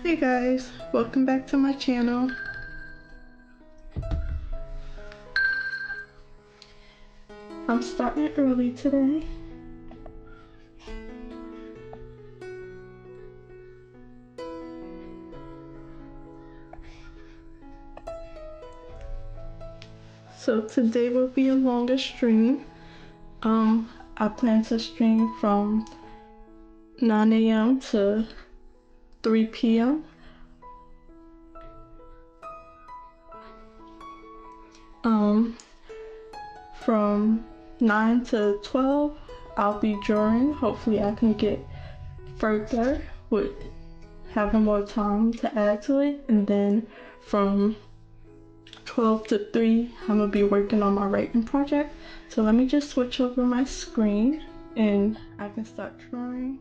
Hey guys, welcome back to my channel. I'm starting early today. So today will be a longer stream. I plan to stream from 9 a.m. to 3 p.m. From 9 to 12, I'll be drawing. Hopefully I can get further with having more time to add to it. And then from 12 to 3, I'm gonna be working on my writing project. So let me just switch over my screen and I can start drawing.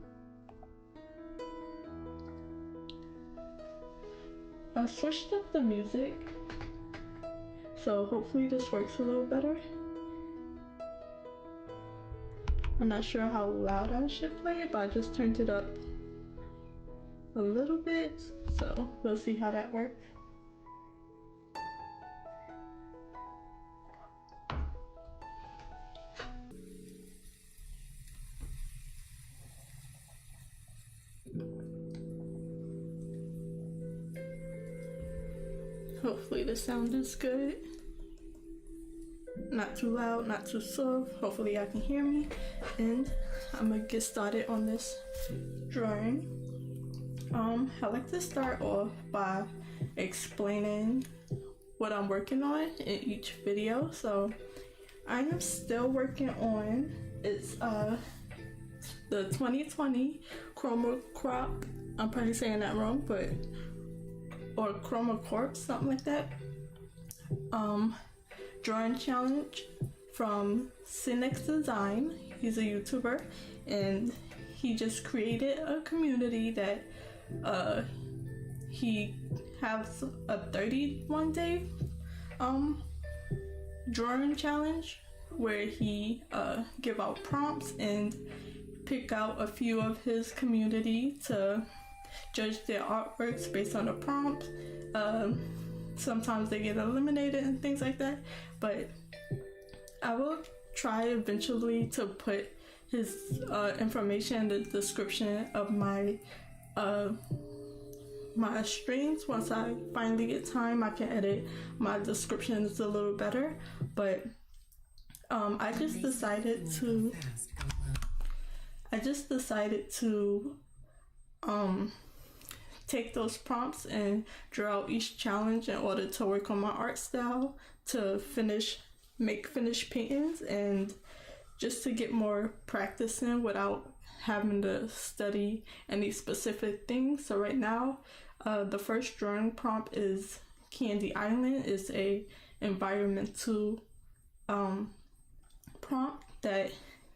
I switched up the music, so hopefully this works a little better. I'm not sure how loud I should play it, but I just turned it up a little bit, so we'll see how that works. Hopefully the sound is good. Not too loud, not too soft. Hopefully y'all can hear me. And I'm gonna get started on this drawing. I like to start off by explaining what I'm working on in each video. So I am still working on, it's the 2020 Chroma crop. I'm probably saying that wrong, but or Chroma Corp, something like that. Drawing challenge from Cynics Design. He's a YouTuber and he just created a community that he has a 31-day drawing challenge where he give out prompts and pick out a few of his community to judge their artworks based on the prompt. Sometimes they get eliminated and things like that, but I will try eventually to put his information in the description of my my streams. Once I finally get time, I can edit my descriptions a little better, but I just decided to take those prompts and draw out each challenge in order to work on my art style, to make finished paintings, and just to get more practice in without having to study any specific things. So right now, the first drawing prompt is Candy Island. It's a environmental prompt that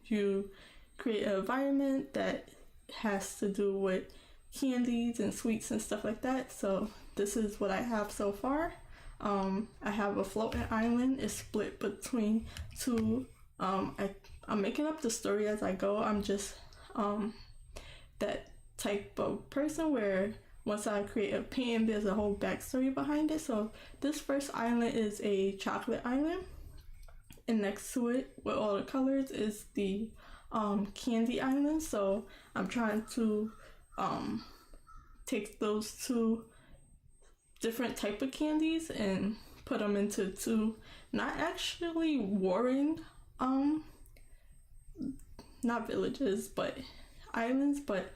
you create an environment that has to do with candies and sweets and stuff like that. So this is what I have so far. I have a floating island. It's split between two. I'm making up the story as I go. I'm just that type of person where once I create a painting, there's a whole backstory behind it. So this first island is a chocolate island, and next to it with all the colors is the candy island. So I'm trying to take those two different type of candies and put them into two not actually warring not villages but islands, but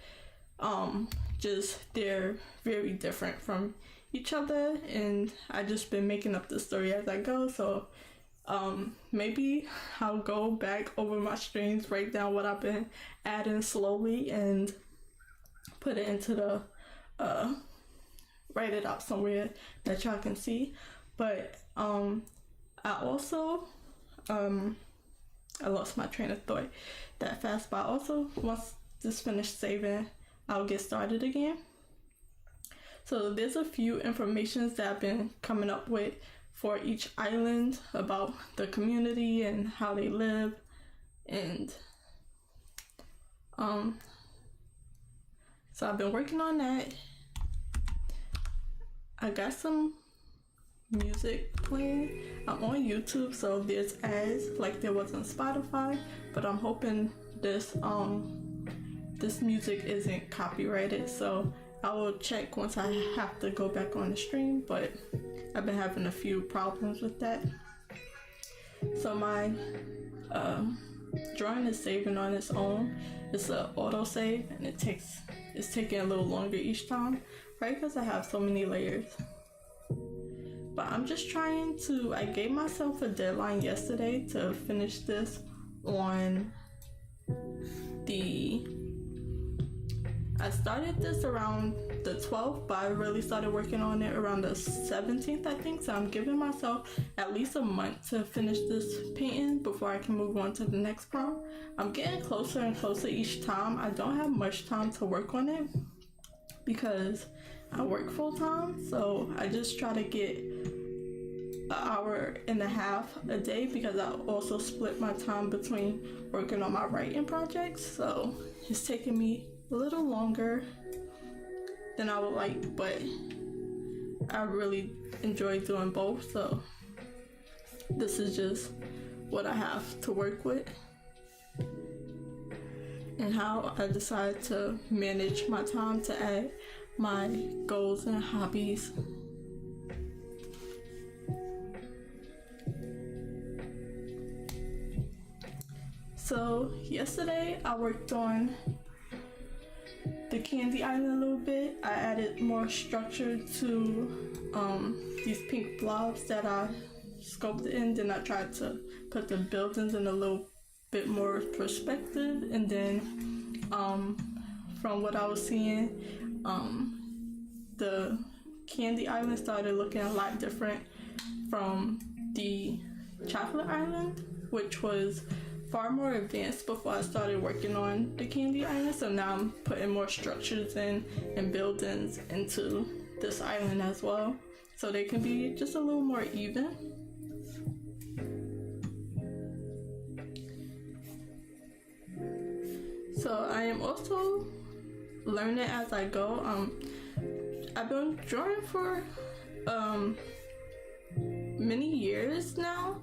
just they're very different from each other, and I just been making up the story as I go. So maybe I'll go back over my streams, write down what I've been adding slowly, and put it into the write it out somewhere that y'all can see. But I also I lost my train of thought that fast, but also once this finished saving, I'll get started again. So there's a few informations that I've been coming up with for each island about the community and how they live, and so I've been working on that. I got some music playing. I'm on YouTube, so there's ads like there was on Spotify, but I'm hoping this music isn't copyrighted, so I will check once I have to go back on the stream, but I've been having a few problems with that. So my drawing is saving on its own. It's an auto save, and it's taking a little longer each time, right? Because I have so many layers. But I'm just trying to, I gave myself a deadline yesterday to finish this on I started this around the 12th, but I really started working on it around the 17th, I think. So I'm giving myself at least a month to finish this painting before I can move on to the next prompt. I'm getting closer and closer each time. I don't have much time to work on it because I work full time. So I just try to get an hour and a half a day because I also split my time between working on my writing projects. So it's taking me a little longer than I would like, but I really enjoy doing both, so this is just what I have to work with and how I decide to manage my time to add my goals and hobbies. So yesterday I worked on the candy island a little bit. I added more structure to these pink blobs that I sculpted in. Then I tried to put the buildings in a little bit more perspective. And then from what I was seeing, the candy island started looking a lot different from the chocolate island, which was far more advanced before I started working on the candy island. So now I'm putting more structures in and buildings into this island as well, so they can be just a little more even. So I am also learning as I go. I've been drawing for many years now,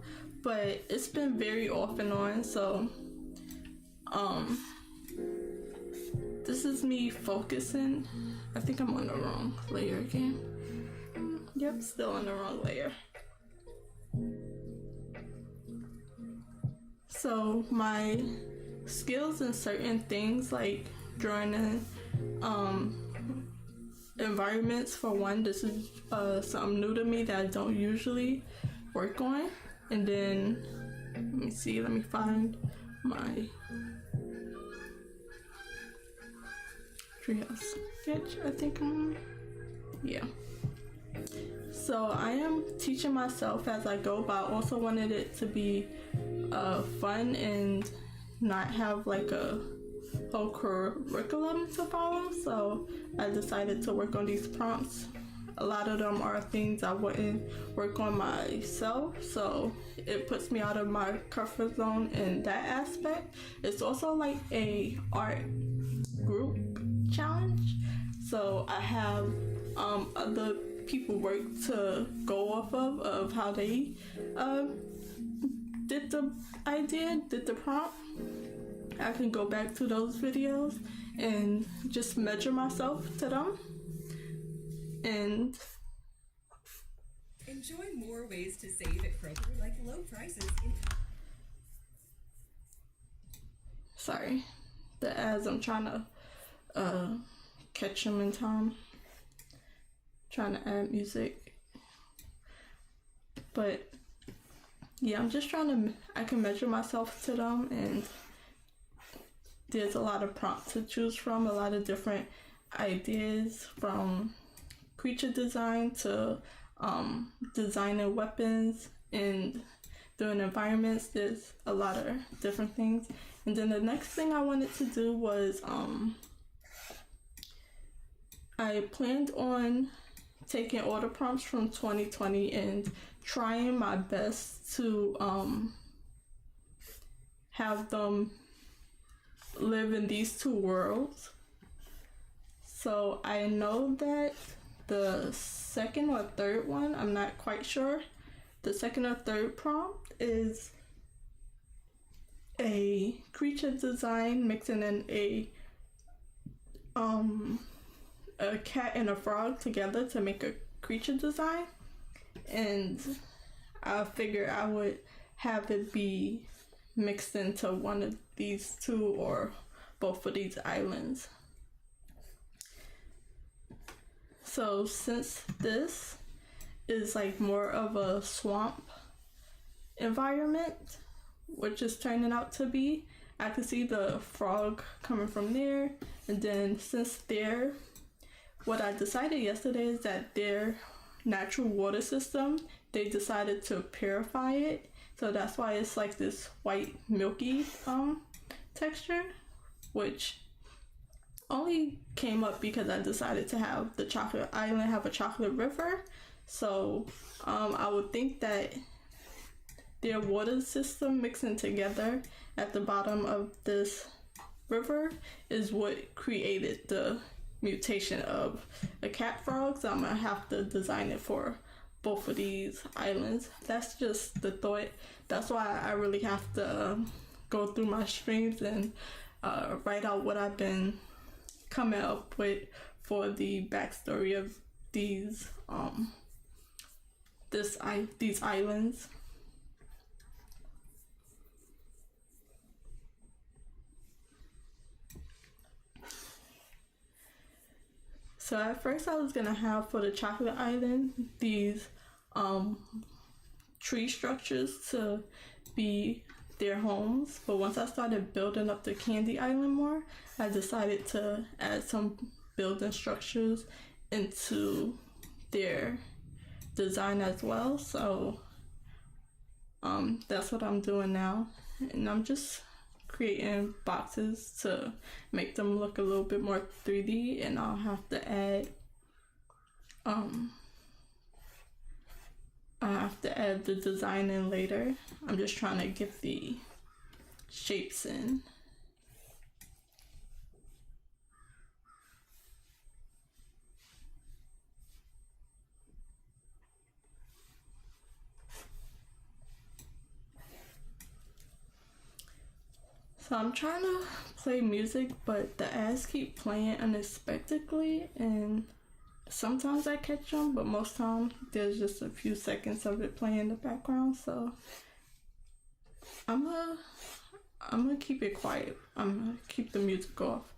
but it's been very off and on. So this is me focusing. I think I'm on the wrong layer again. Yep, still on the wrong layer. So my skills in certain things like drawing in environments, for one, this is something new to me that I don't usually work on. And then let me find my treehouse sketch. I think yeah. So I am teaching myself as I go, but I also wanted it to be fun and not have like a whole curriculum to follow. So I decided to work on these prompts. A lot of them are things I wouldn't work on myself, so it puts me out of my comfort zone in that aspect. It's also like a art group challenge, so I have other people work to go off of how they did the prompt. I can go back to those videos and just measure myself to them. And enjoy more ways to save at Chroma, like low prices. Sorry, the ads, I'm trying to catch them in time. Trying to add music. But yeah, I'm just I can measure myself to them, and there's a lot of prompts to choose from, a lot of different ideas, from creature design to designing weapons and doing environments. There's a lot of different things. And then the next thing I wanted to do was I planned on taking all the prompts from 2020 and trying my best to have them live in these two worlds. So I know that the second or third one, I'm not quite sure. The second or third prompt is a creature design mixing in a cat and a frog together to make a creature design, and I figured I would have it be mixed into one of these two or both of these islands. So since this is like more of a swamp environment, which is turning out to be, I could see the frog coming from there, and then since there, what I decided yesterday is that their natural water system, they decided to purify it, so that's why it's like this white milky texture, which only came up because I decided to have the chocolate island have a chocolate river. So I would think that their water system mixing together at the bottom of this river is what created the mutation of a cat frog. So I'm gonna have to design it for both of these islands. That's just the thought. That's why I really have to go through my streams and write out what I've been coming up with for the backstory of these these islands. So at first I was gonna have for the chocolate island these tree structures to be their homes, but once I started building up the candy island more, I decided to add some building structures into their design as well. So that's what I'm doing now, and I'm just creating boxes to make them look a little bit more 3D, and I'll have to add the design in later. I'm just trying to get the shapes in. So I'm trying to play music, but the ads keep playing unexpectedly, and sometimes I catch them, but most times there's just a few seconds of it playing in the background. So I'm gonna keep it quiet. I'm gonna keep the music off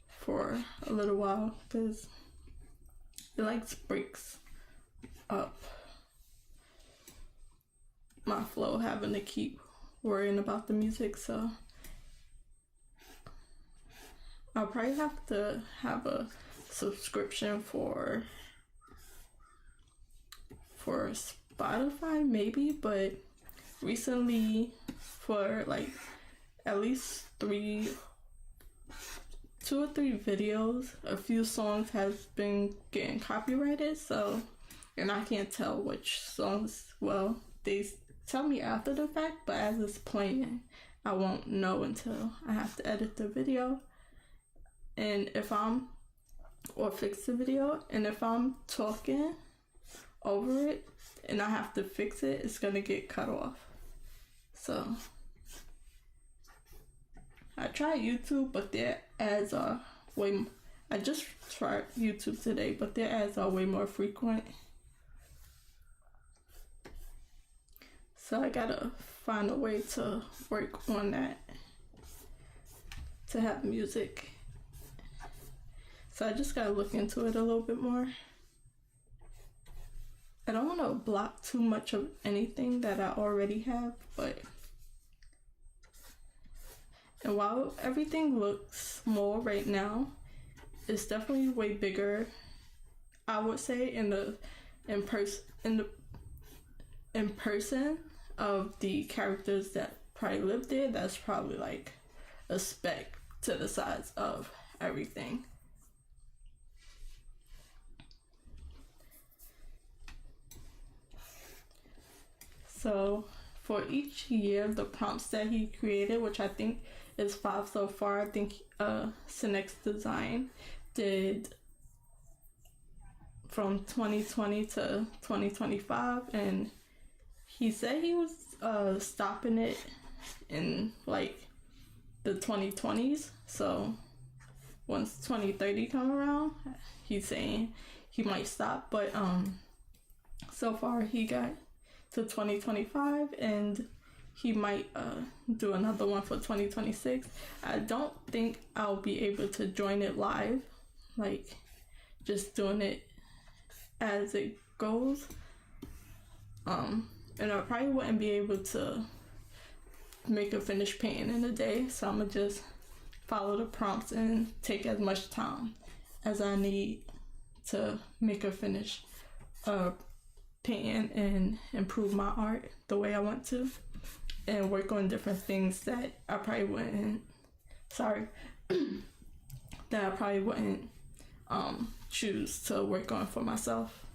for a little while because it like breaks up my flow having to keep worrying about the music. So I'll probably have to have a subscription for Spotify maybe, but recently for like at least 2 or 3 videos, a few songs has been getting copyrighted, so, and I can't tell which songs, well, they tell me after the fact, but as it's playing, I won't know until I have to edit the video. And or fix the video, and if I'm talking over it and I have to fix it, it's gonna get cut off. So I tried YouTube, but their ads are I just tried YouTube today, but their ads are way more frequent. So I gotta find a way to work on that, to have music. So I just gotta look into it a little bit more. I don't want to block too much of anything that I already have, and while everything looks small right now, it's definitely way bigger, I would say, in person of the characters that probably live there. That's probably like a speck to the size of everything. So for each year, the prompts that he created, which I think is 5 so far, I think Cinex Design did from 2020 to 2025, and he said he was stopping it in like the 2020s. So once 2030 come around, he's saying he might stop. But so far he got to 2025, and he might do another one for 2026. I don't think I'll be able to join it live, like just doing it as it goes. And I probably wouldn't be able to make a finished painting in a day, so I'm gonna just follow the prompts and take as much time as I need to make a finished painting and improve my art the way I want to, and work on different things that I probably wouldn't choose to work on for myself.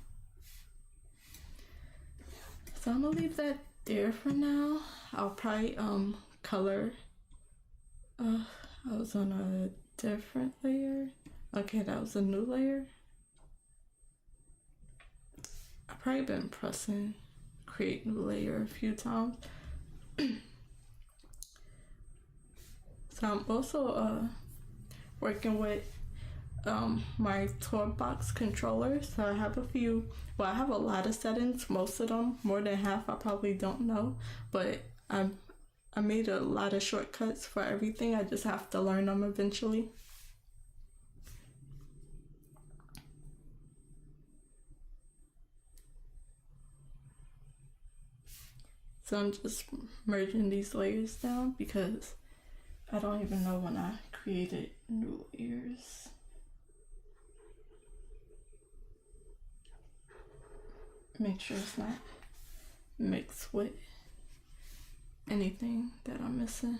So I'm gonna leave that there for now. I'll probably color. I was on a different layer. Okay, that was a new layer. I've probably been pressing create new layer a few times. So I'm also working with my Toolbox controller. So I have I have a lot of settings. Most of them, more than half, I probably don't know, but I made a lot of shortcuts for everything. I just have to learn them eventually. So I'm just merging these layers down because I don't even know when I created new layers. Make sure it's not mixed with anything that I'm missing.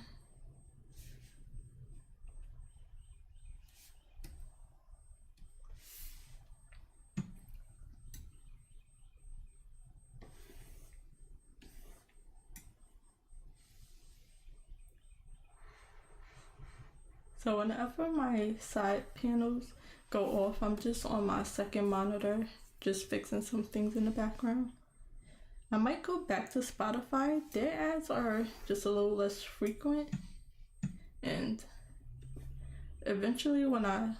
So whenever my side panels go off, I'm just on my second monitor, just fixing some things in the background. I might go back to Spotify. Their ads are just a little less frequent, and eventually when I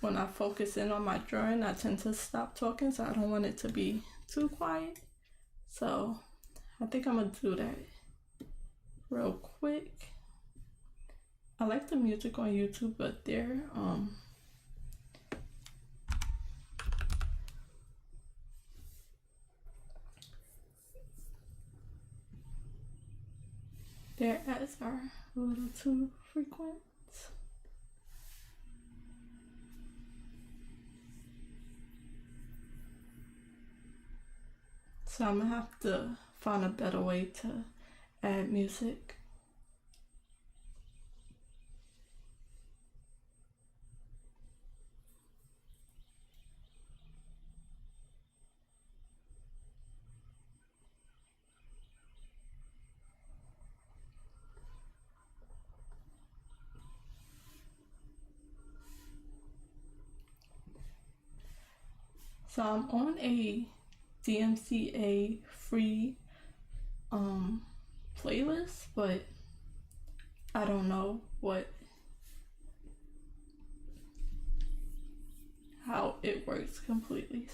when I focus in on my drawing, I tend to stop talking, so I don't want it to be too quiet. So I think I'm gonna do that real quick. I like the music on YouTube, but their ads are a little too frequent. So I'm gonna have to find a better way to add music. So I'm on a DMCA free playlist, but I don't know how it works completely.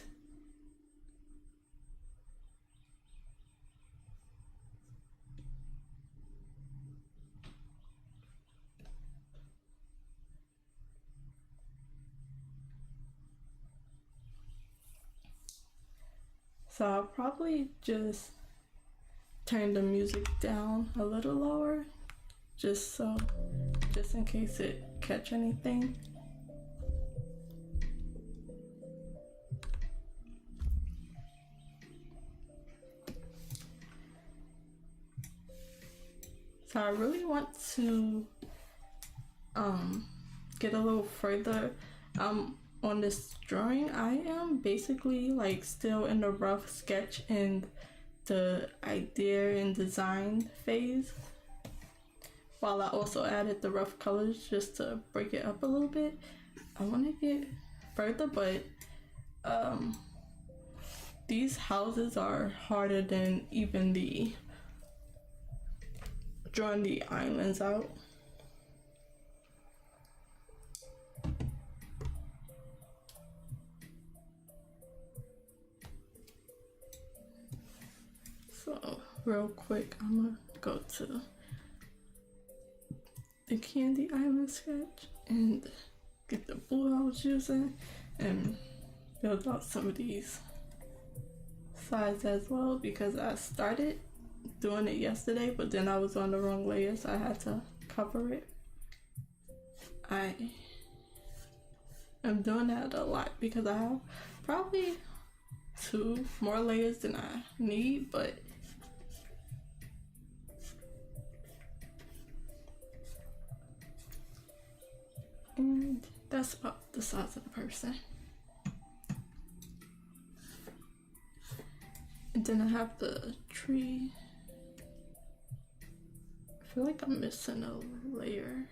So I'll probably just turn the music down a little lower, just in case it catch anything. So I really want to get a little further on this drawing. I am basically like still in the rough sketch and the idea and design phase, while I also added the rough colors just to break it up a little bit. I want to get further, but these houses are harder than even the drawing the islands out. So real quick, I'm gonna go to the Candy Island sketch and get the blue I was using and build out some of these sides as well, because I started doing it yesterday, but then I was on the wrong layer, so I had to cover it. I am doing that a lot because I have probably 2 more layers than I need, but and that's about the size of the person. And then I have the tree. I feel like I'm missing a layer.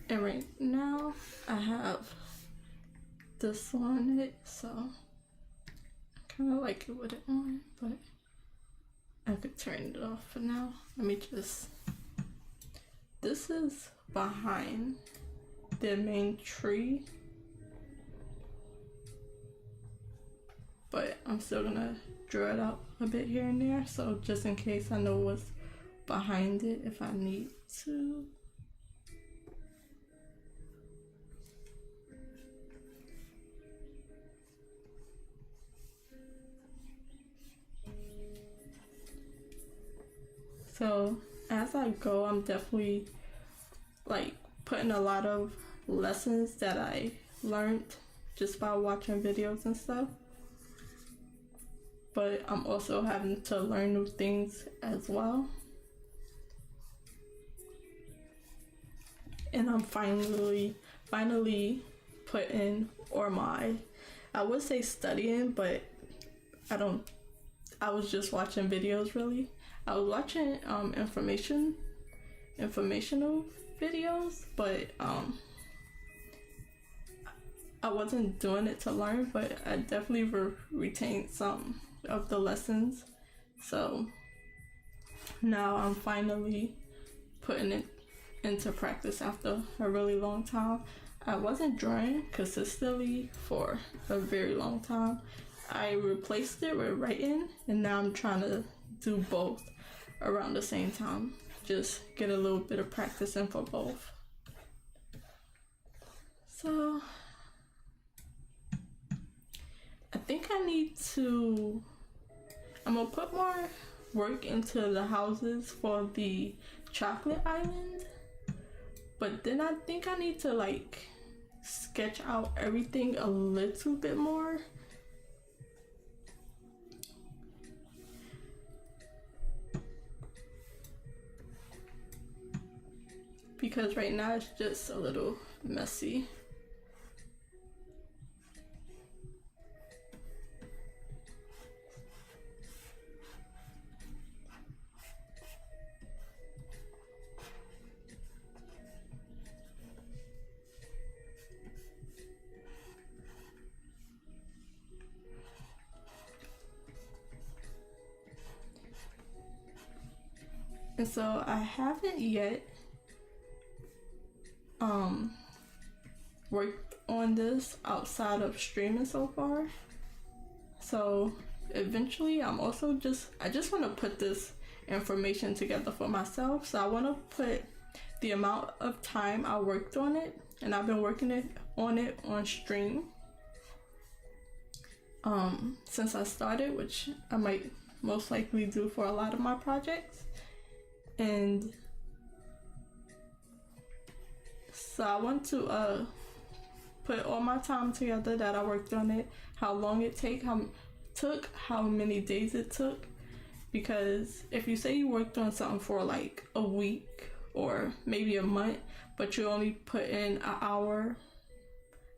And right now I have this on it, so I kind of like it with it on, but I could turn it off for now. Let me just, this is behind the main tree, but I'm still gonna draw it out a bit here and there, so just in case I know what's behind it if I need to. So as I go, I'm definitely like putting a lot of lessons that I learned just by watching videos and stuff, but I'm also having to learn new things as well. And I'm finally putting, or I would say studying, but I was just watching videos really. I was watching informational videos, but I wasn't doing it to learn, but I definitely retained some of the lessons. So now I'm finally putting it into practice after a really long time. I wasn't drawing consistently for a very long time. I replaced it with writing, and now I'm trying to do both around the same time. Just get a little bit of practice in for both. So I think I'm gonna put more work into the houses for the chocolate island, but then I think I need to like sketch out everything a little bit more. Because right now it's just a little messy. And so I haven't yet worked on this outside of streaming so far. So eventually I just want to put this information together for myself. So I want to put the amount of time I worked on it, and I've been working on stream since I started, which I might most likely do for a lot of my projects. And so I want to put all my time together that I worked on it, how long it took, how many days it took. Because if you say you worked on something for like a week or maybe a month, but you only put in an hour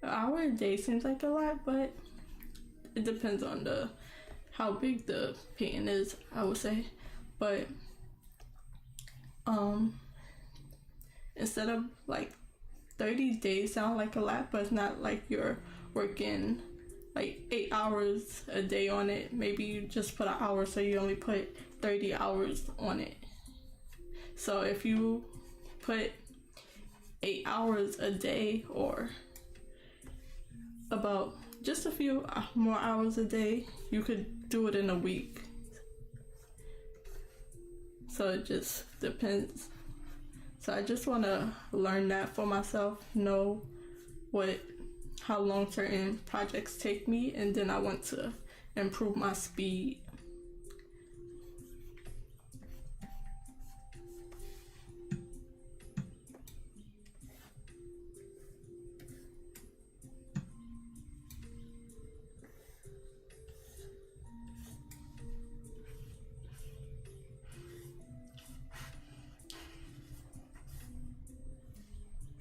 a day seems like a lot, but it depends on how big the painting is, I would say. But instead of like 30 days sound like a lot, but it's not like you're working like 8 hours a day on it. Maybe you just put an hour, so you only put 30 hours on it. So if you put 8 hours a day, or about just a few more hours a day, you could do it in a week. So it just depends. So I just want to learn that for myself, know how long certain projects take me, and then I want to improve my speed.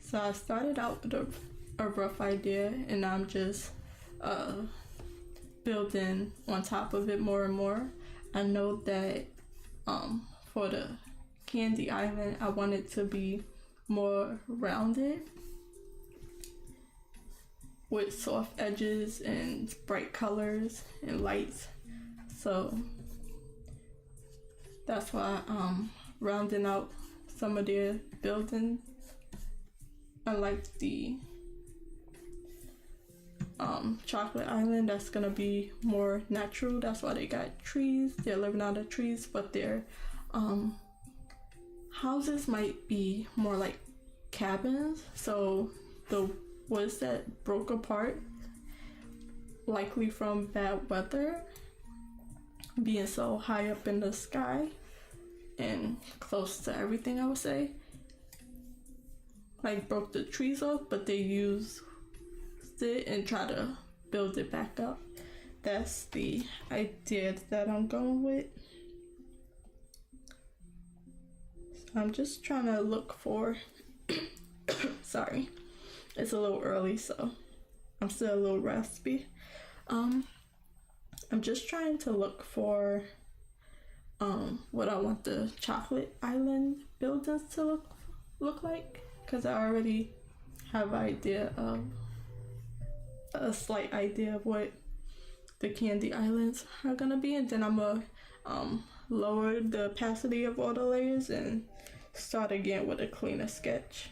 So I started out with a rough idea, and I'm just building on top of it more and more. I know that for the candy island, I want it to be more rounded with soft edges and bright colors and lights. So that's why I'm rounding out some of their buildings. Unlike the chocolate island, that's gonna be more natural. That's why they got trees. They're living out of trees, but their houses might be more like cabins. So the woods that broke apart, likely from bad weather, being so high up in the sky and close to everything, I would say, like broke the trees off, but they used it and try to build it back up. That's the idea that I'm going with. So I'm just trying to look for sorry, it's a little early, so I'm still a little raspy. I'm just trying to look for what I want the chocolate island buildings to look like, because I already have a slight idea of what the candy islands are gonna be, and then I'm gonna lower the opacity of all the layers and start again with a cleaner sketch.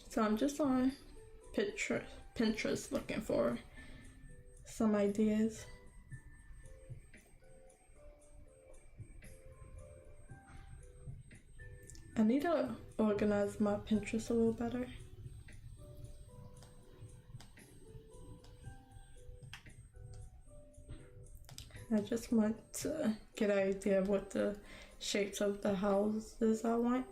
So I'm just on Pinterest looking for some ideas. I need to organize my Pinterest a little better. I just want to get an idea of what the shapes of the houses I want.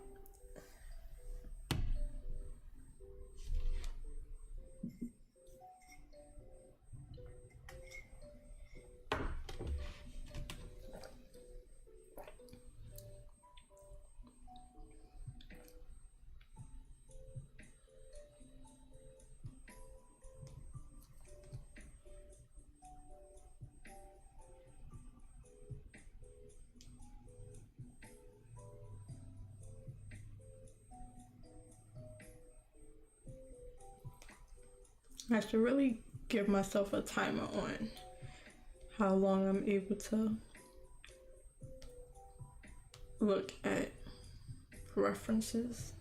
I should really give myself a timer on how long I'm able to look at references.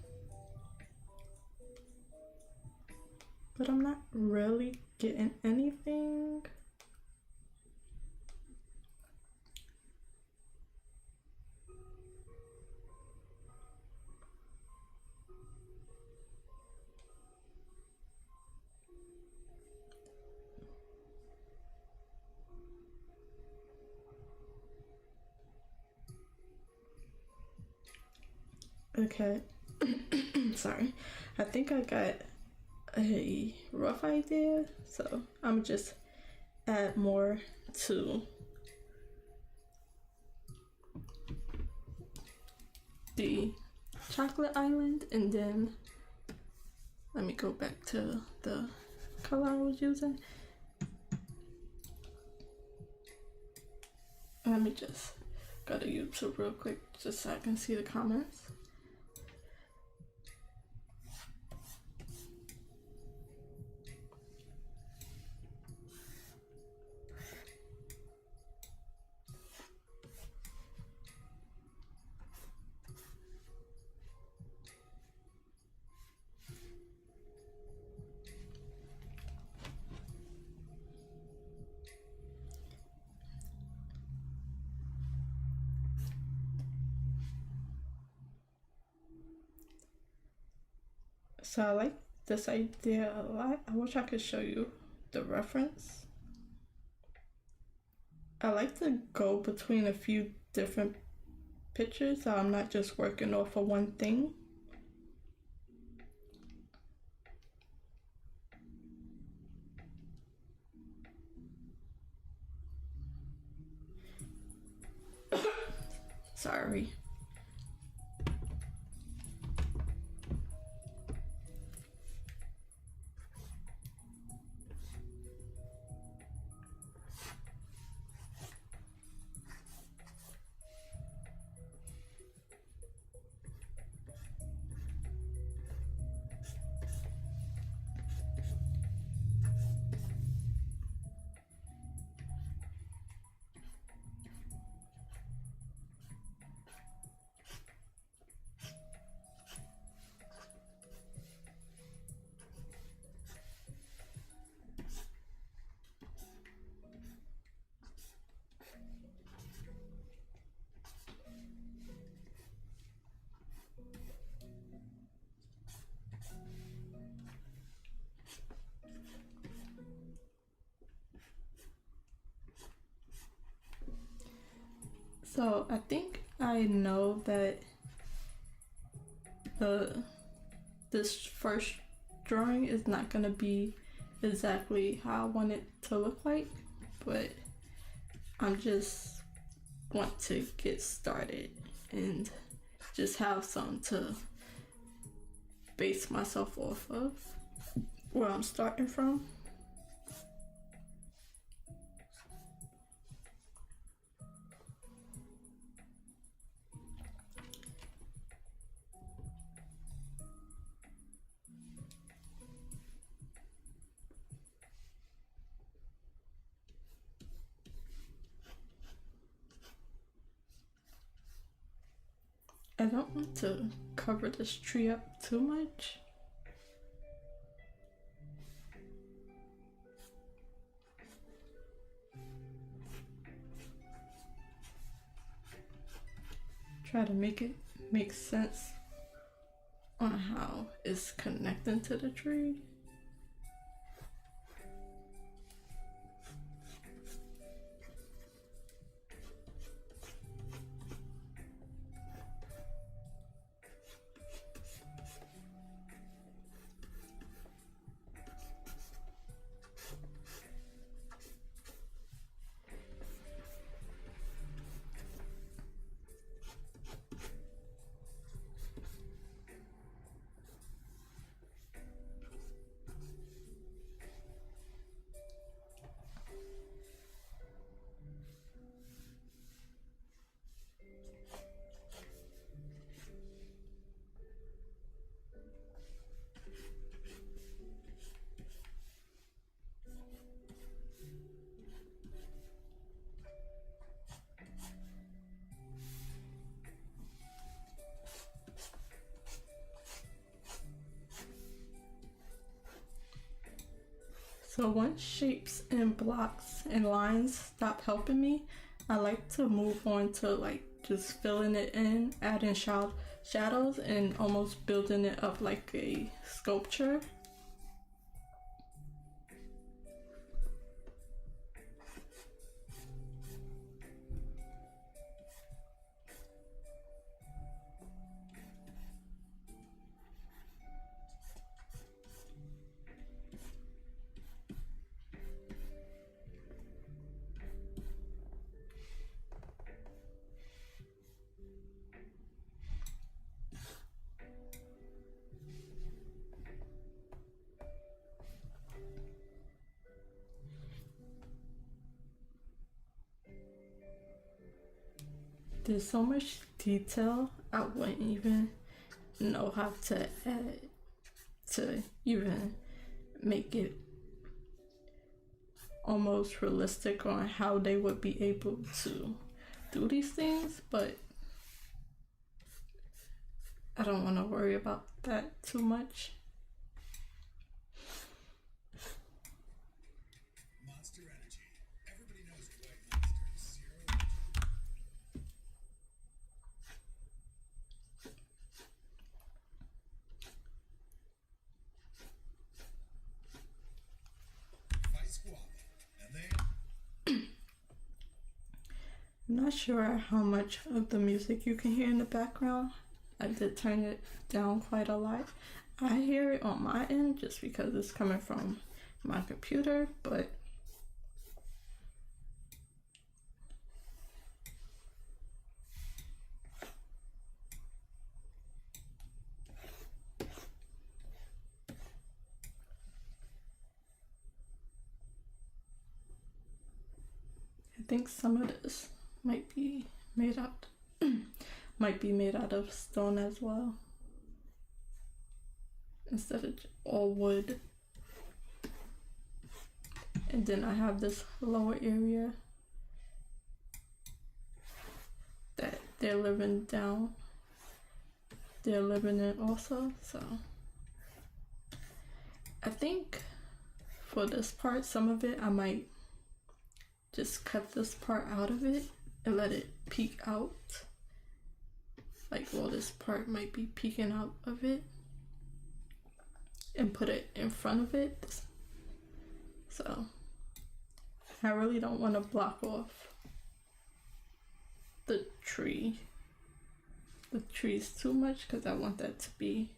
But I'm not really getting anything. Okay, sorry. I think I got a rough idea, so I'm just add more to the chocolate island, and then Let me go back to the color I was using. Let me just go to YouTube real quick just so I can see the comments. So I like this idea a lot. I wish I could show you the reference. I like to go between a few different pictures so I'm not just working off of one thing. Sorry. So I think I know that this first drawing is not gonna be exactly how I want it to look like, but I'm just want to get started and just have something to base myself off of where I'm starting from. I don't want to cover this tree up too much. Try to make it make sense on how it's connecting to the tree. So once shapes and blocks and lines stop helping me, I like to move on to like just filling it in, adding shadows and almost building it up like a sculpture. there's so much detail, I wouldn't even know how to add to even make it almost realistic on how they would be able to do these things, but I don't want to worry about that too much. Monster Energy. Everybody knows White Monster's zero. Vice Guava. And then I'm not sure how much of the music you can hear in the background. I did turn it down quite a lot. I hear it on my end just because it's coming from my computer, but I think some of this might be made out of stone as well, instead of all wood. And then I have this lower area that they're living in also. So I think for this part, some of it I might just cut this part out of it and let it peek out. Like, well, this part might be peeking out of it, and put it in front of it. So I really don't want to block off the trees too much, because I want that to be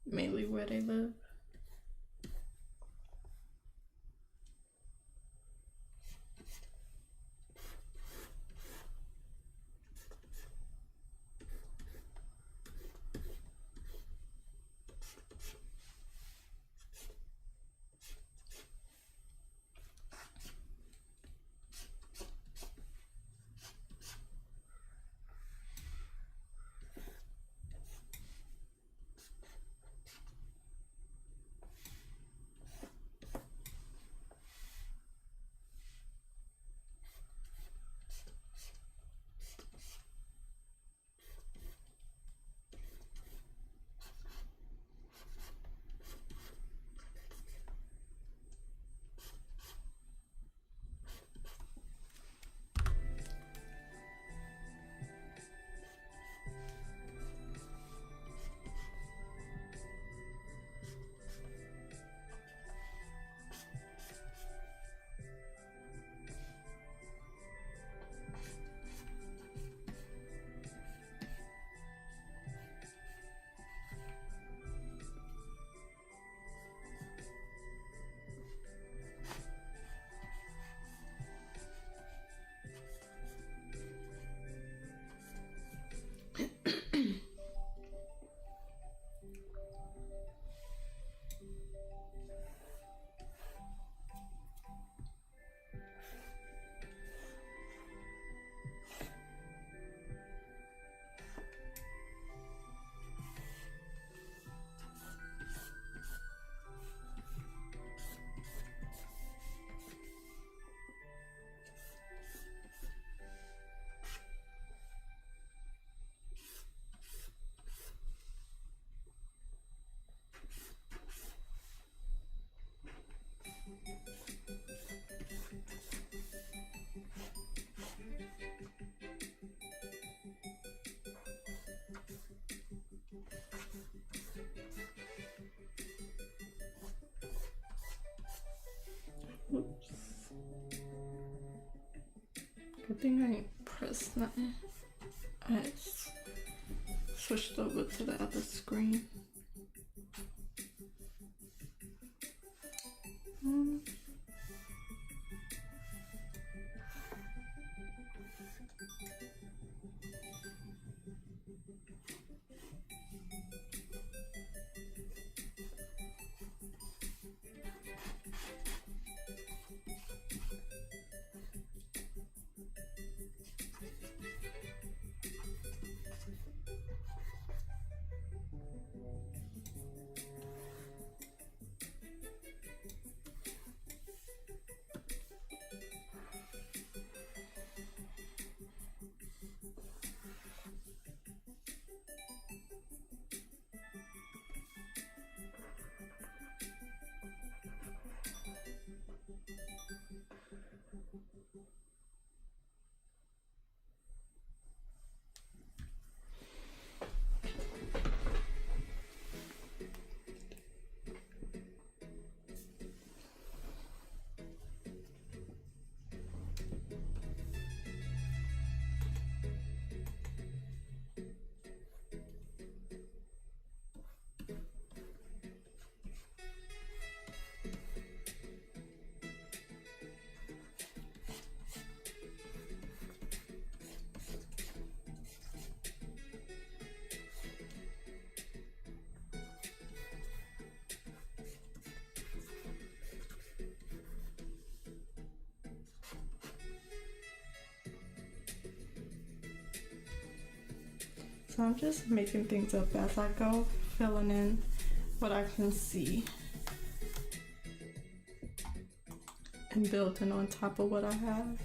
mainly where they live. Oops. Good thing I ain't pressed nothing. I switched over to the other screen. So I'm just making things up as I go, filling in what I can see and building on top of what I have.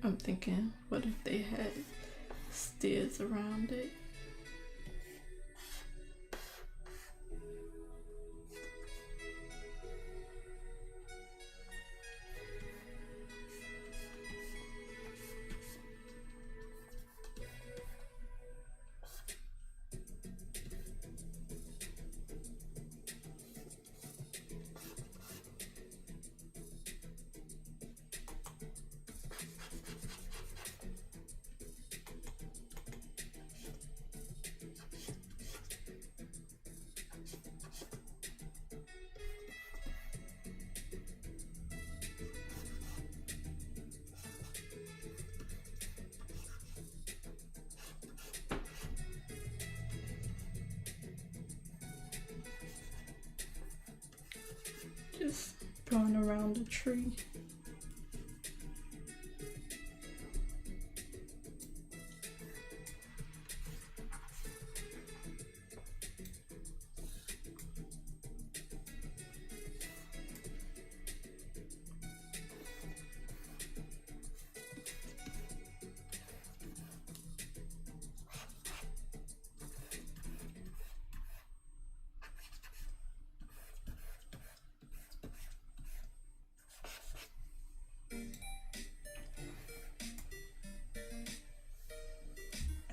I'm thinking, what if they had stairs around it? Just going around the tree.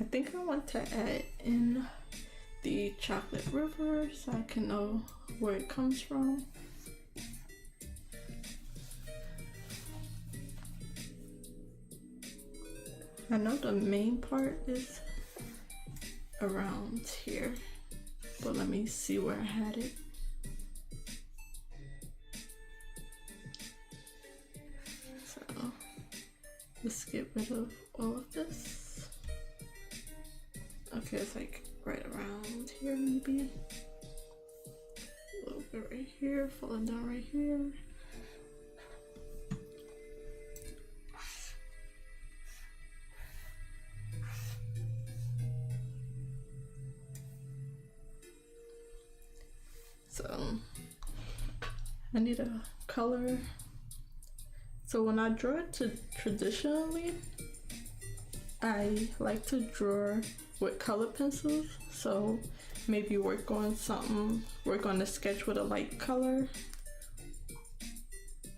I think I want to add in the chocolate river so I can know where it comes from. I know the main part is around here, but let me see where I had it. So let's get rid of all of this. Okay, it's like right around here maybe. A little bit right here, falling down right here. So I need a color. So when I draw it traditionally, I like to draw with color pencils. So maybe work on a sketch with a light color,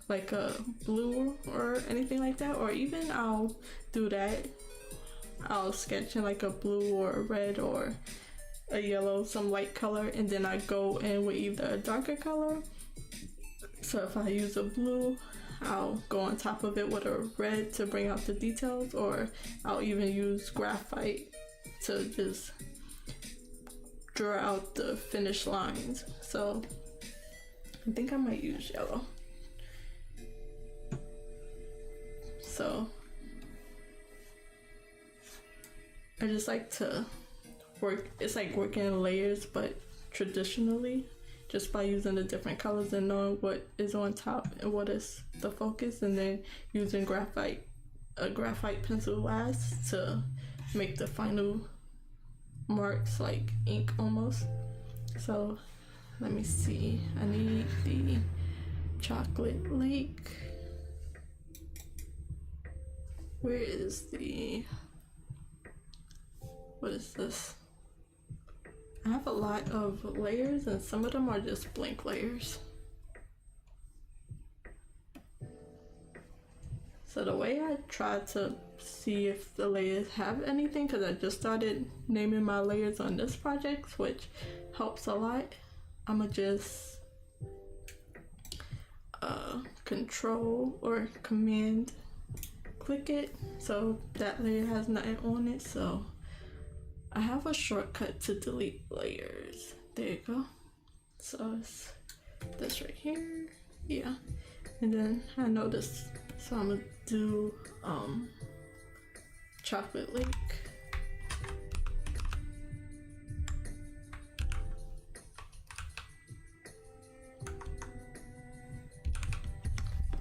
like a blue or anything like that. Or even I'll do that. I'll sketch in like a blue or a red or a yellow, some light color, and then I go in with either a darker color. So if I use a blue, I'll go on top of it with a red to bring out the details, or I'll even use graphite to just draw out the finished lines. So I think I might use yellow. So I just like to work, it's like working in layers, but traditionally, just by using the different colors and knowing what is on top and what is the focus, and then using a graphite pencil last to make the final marks like ink almost. So let me see, I need the chocolate lake. Where is what is this? I have a lot of layers and some of them are just blank layers. So the way I try to see if the layers have anything, because I just started naming my layers on this project, which helps a lot, I'ma just control or command click it so that layer has nothing on it. So I have a shortcut to delete layers. There you go. So it's this right here, yeah. And then I know this, so I'm gonna do Chocolate Lake.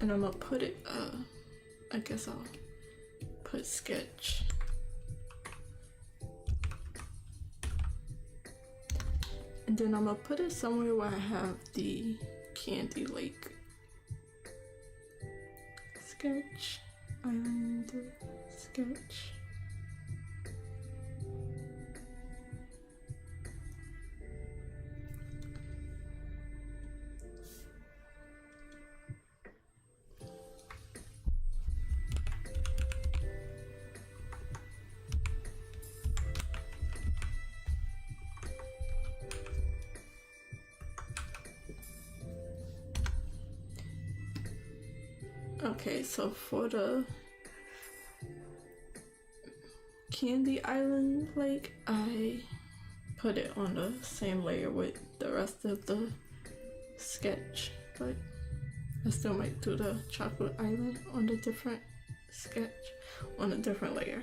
And I'm gonna put it, I guess I'll put sketch. And then I'm gonna put it somewhere where I have the Candy Lake. Sketch, island, sketch. Okay, so for the Candy Island Lake, I put it on the same layer with the rest of the sketch, but I still might do the Chocolate Island on the different sketch, on a different layer.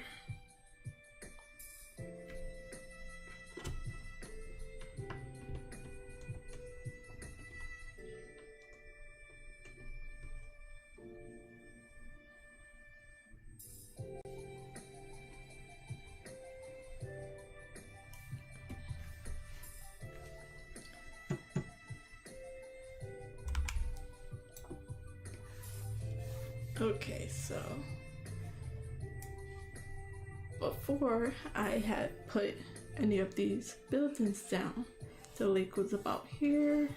Okay, so before I had put any of these buildings down, the lake was about here.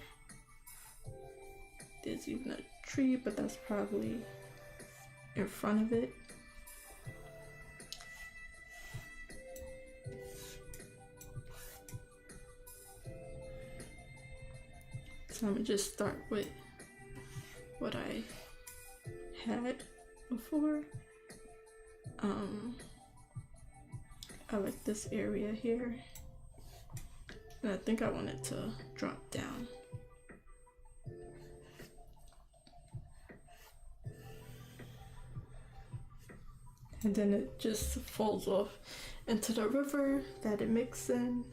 There's even a tree, but that's probably in front of it. So I'm gonna just start with what I had before. I like this area here, and I think I want it to drop down. And then it just falls off into the river that it mixes in.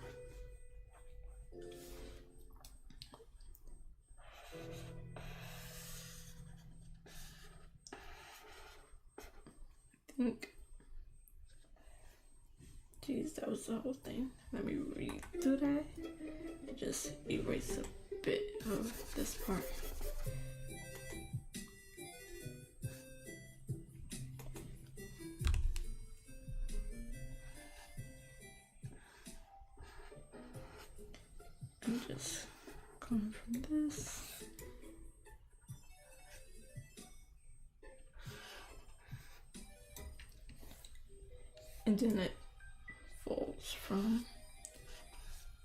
Jeez, that was the whole thing. Let me redo that and just erase a bit of this part. I'm just going from this. And then it folds from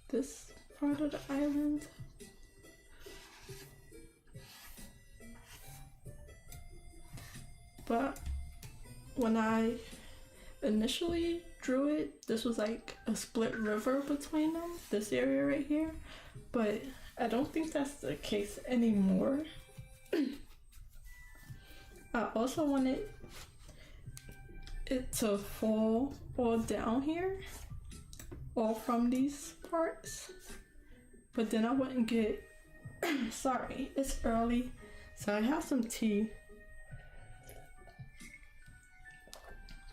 this part of the island. But when I initially drew it, this was like a split river between them, this area right here. But I don't think that's the case anymore. I also wanted it to fall all down here, all from these parts, but then I wouldn't get sorry, it's early, so I have some tea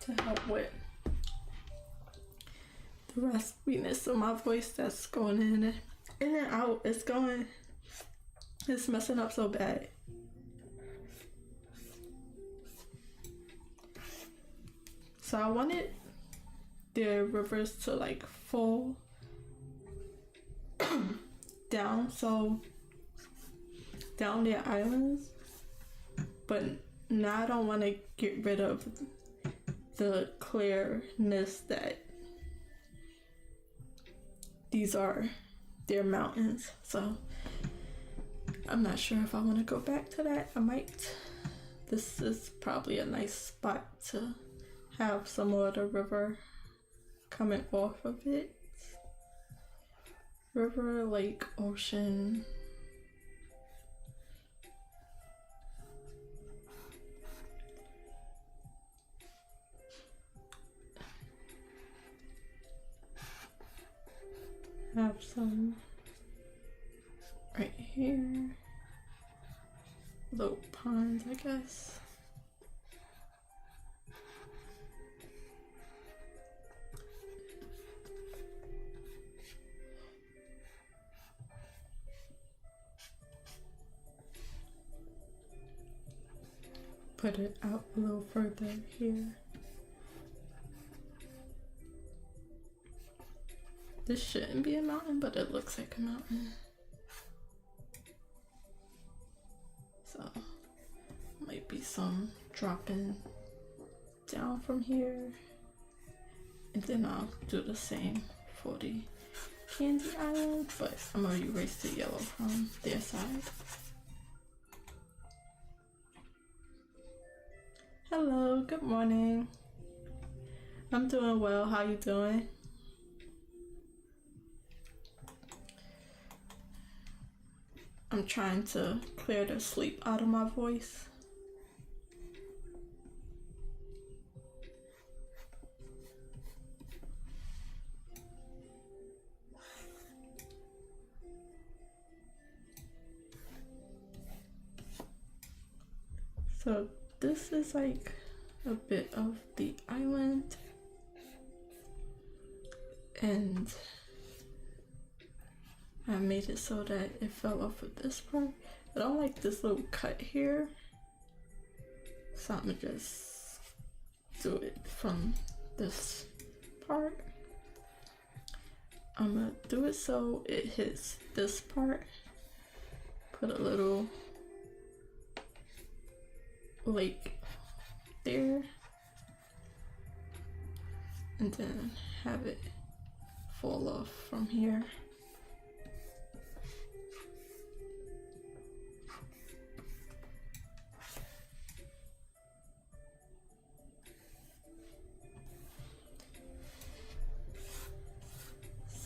to help with the raspiness of my voice that's going in and out. It's messing up so bad. So I wanted the rivers to like fall down, so down their islands, but now I don't want to get rid of the clearness that these are their mountains. So I'm not sure if I want to go back to that. I might. This is probably a nice spot to have some more of the river coming off of it. River, lake, ocean, Have some right here. Little ponds, I guess. Put it out a little further here. This shouldn't be a mountain, but it looks like a mountain. So, might be some dropping down from here. And then I'll do the same for the candy island, but I'm gonna erase the yellow from their side. Hello, good morning. I'm doing well, how you doing? I'm trying to clear the sleep out of my voice. So this is like a bit of the island, and I made it so that it fell off of this part. I don't like this little cut here, so I'm gonna just do it from this part. I'm gonna do it so it hits this part. Put a little lake there, and then have it fall off from here.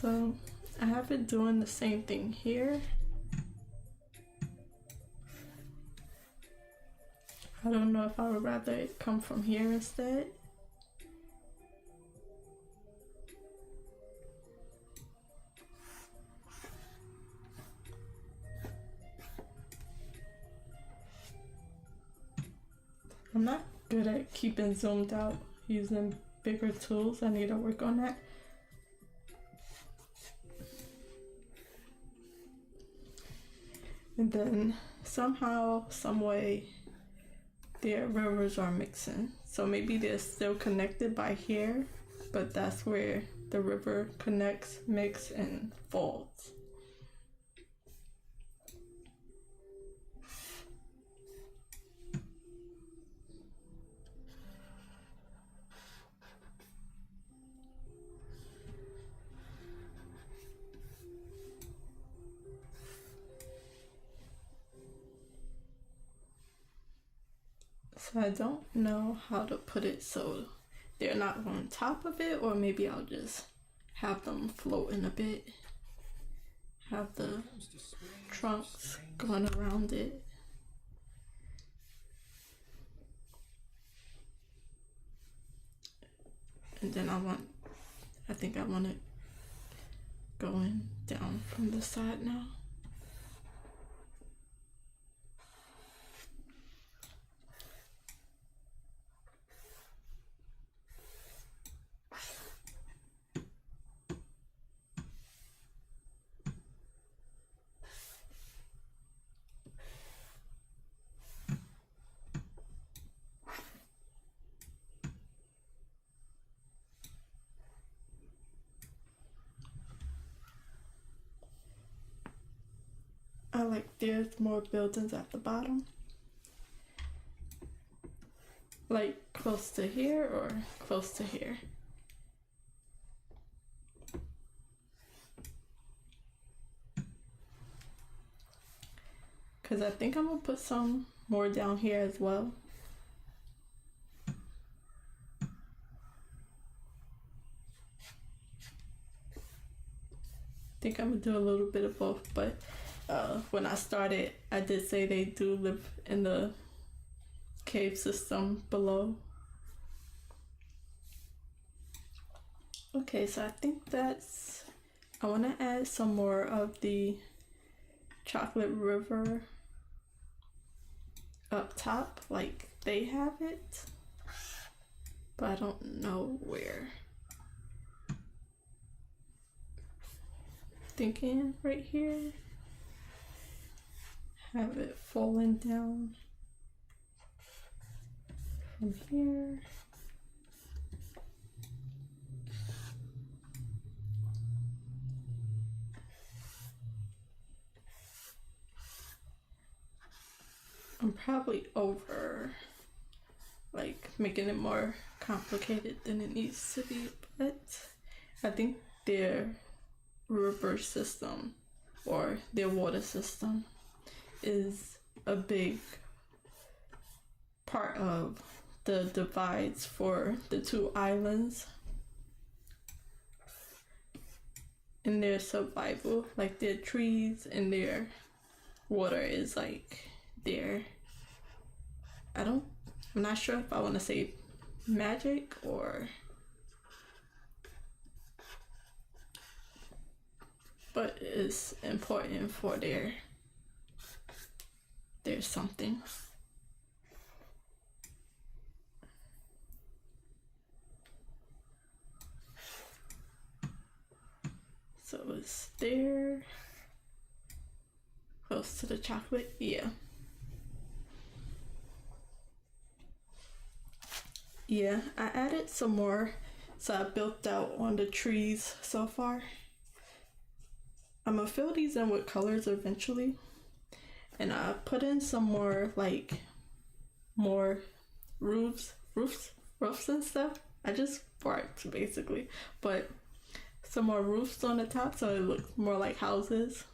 So I have it doing the same thing here. I don't know if I would rather it come from here instead. I'm not good at keeping zoomed out using bigger tools. I need to work on that. And then somehow, some way, their rivers are mixing. So maybe they're still connected by here, but that's where the river connects, mix, and falls. So I don't know how to put it so they're not on top of it, or maybe I'll just have them floating a bit. Have the trunks going around it. And then I think I want it going down from the side now. I like there's more buildings at the bottom. Like close to here or close to here. Cause I think I'm gonna put some more down here as well. I think I'm gonna do a little bit of both, but when I started, I did say they do live in the cave system below. Okay, so I think that's I want to add some more of the chocolate river up top, like they have it, but I don't know where. Thinking right here, have it falling down from here. I'm probably over, like, making it more complicated than it needs to be, but I think their river system or their water system is a big part of the divides for the two islands in their survival. Like their trees and their water is like their, I'm not sure if I want to say magic or, but it's important for their something. So it's there, close to the chocolate, yeah. Yeah, I added some more, so I built out on the trees so far. I'm gonna fill these in with colors eventually, and I put in some more, like, more roofs and stuff. I just barked basically, but some more roofs on the top so it looks more like houses.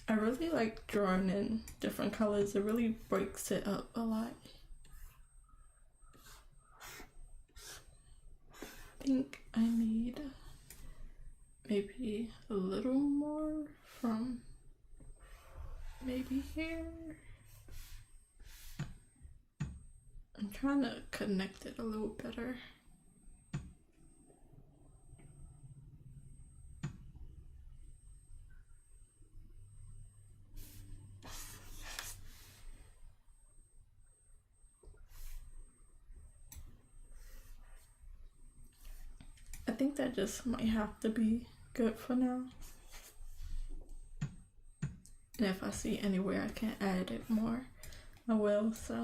I really like drawing in different colors. It really breaks it up a lot. I think I need maybe a little more from maybe here. I'm trying to connect it a little better. I think that just might have to be good for now. And if I see anywhere I can add it more, I will. So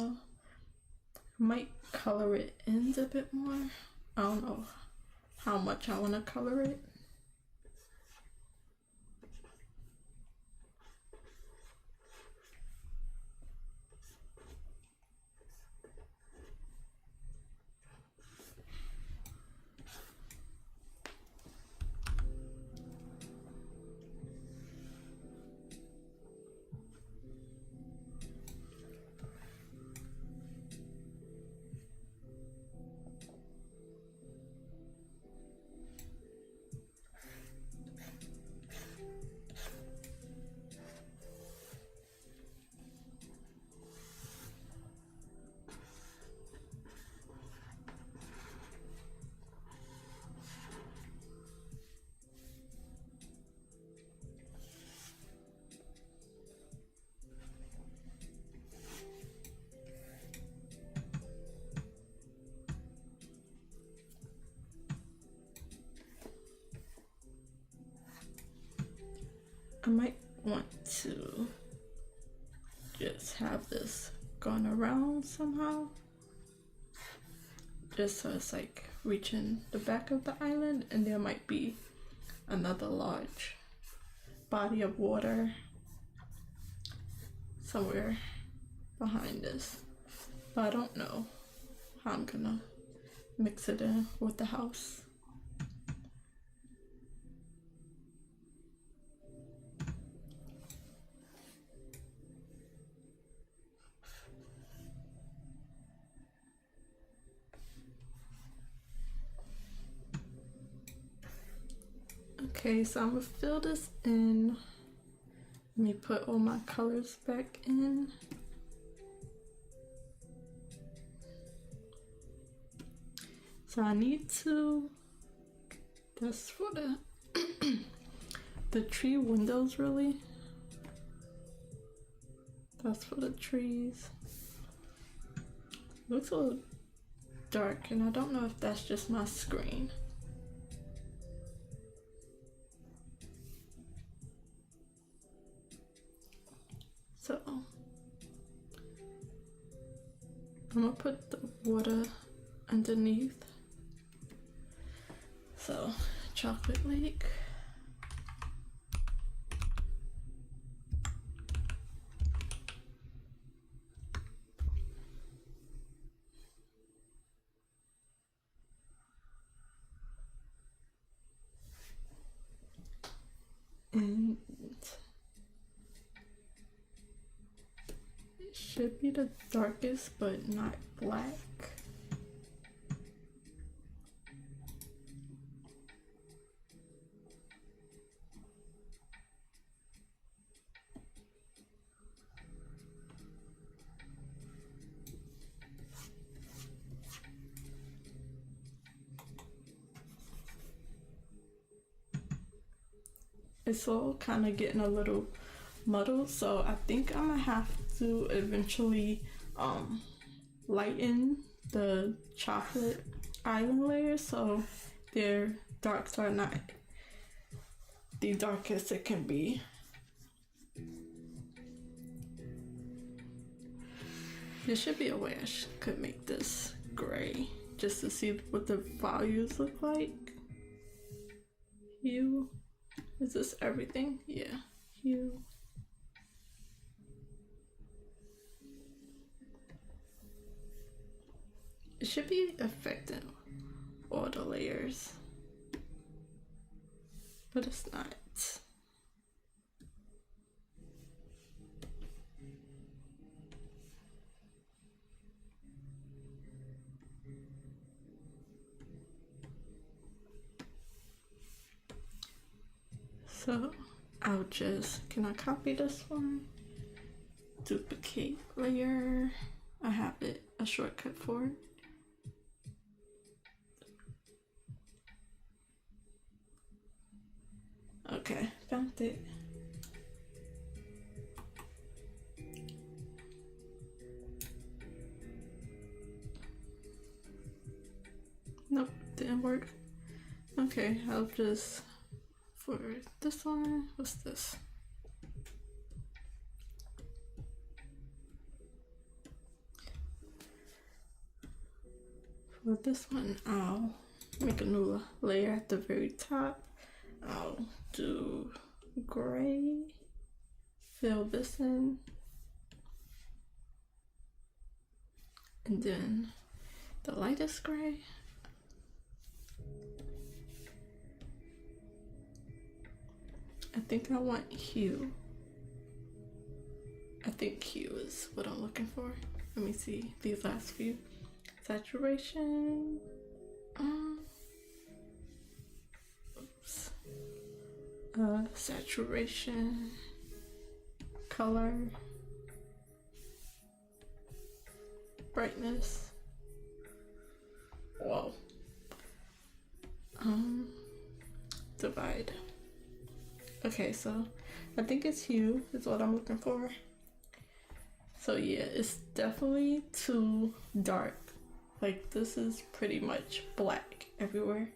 I might color it in a bit more. I don't know how much I want to color it. I might want to just have this going around somehow, just so it's like reaching the back of the island, and there might be another large body of water somewhere behind this, but I don't know how I'm gonna mix it in with the house. Okay, so I'm gonna fill this in. Let me put all my colors back in. So I need to, that's for the the tree windows really. That's for the trees. Looks a little dark and I don't know if that's just my screen. So I'm gonna put the water underneath. So chocolate lake. And it should be the darkest but not black. It's all kind of getting a little muddled, so I think I'm gonna have to eventually lighten the chocolate island layers so their darks are not the darkest it can be. There should be a way I could make this gray just to see what the values look like. Hue. Is this everything? Yeah. Hue. It should be affecting all the layers, but it's not. So I'll just, can I copy this one? Duplicate layer. I have it, a shortcut for it. Okay, found it. Nope, didn't work. Okay, I'll just, for this one, what's this? For this one, I'll make a new layer at the very top. I'll do gray, fill this in, and then the lightest gray. I think I want hue. I think hue is what I'm looking for. Let me see these last few. Saturation. Oops. Saturation. Color. Brightness. Whoa. Divide. Okay, so I think it's hue is what I'm looking for. So yeah, it's definitely too dark. Like this is pretty much black everywhere.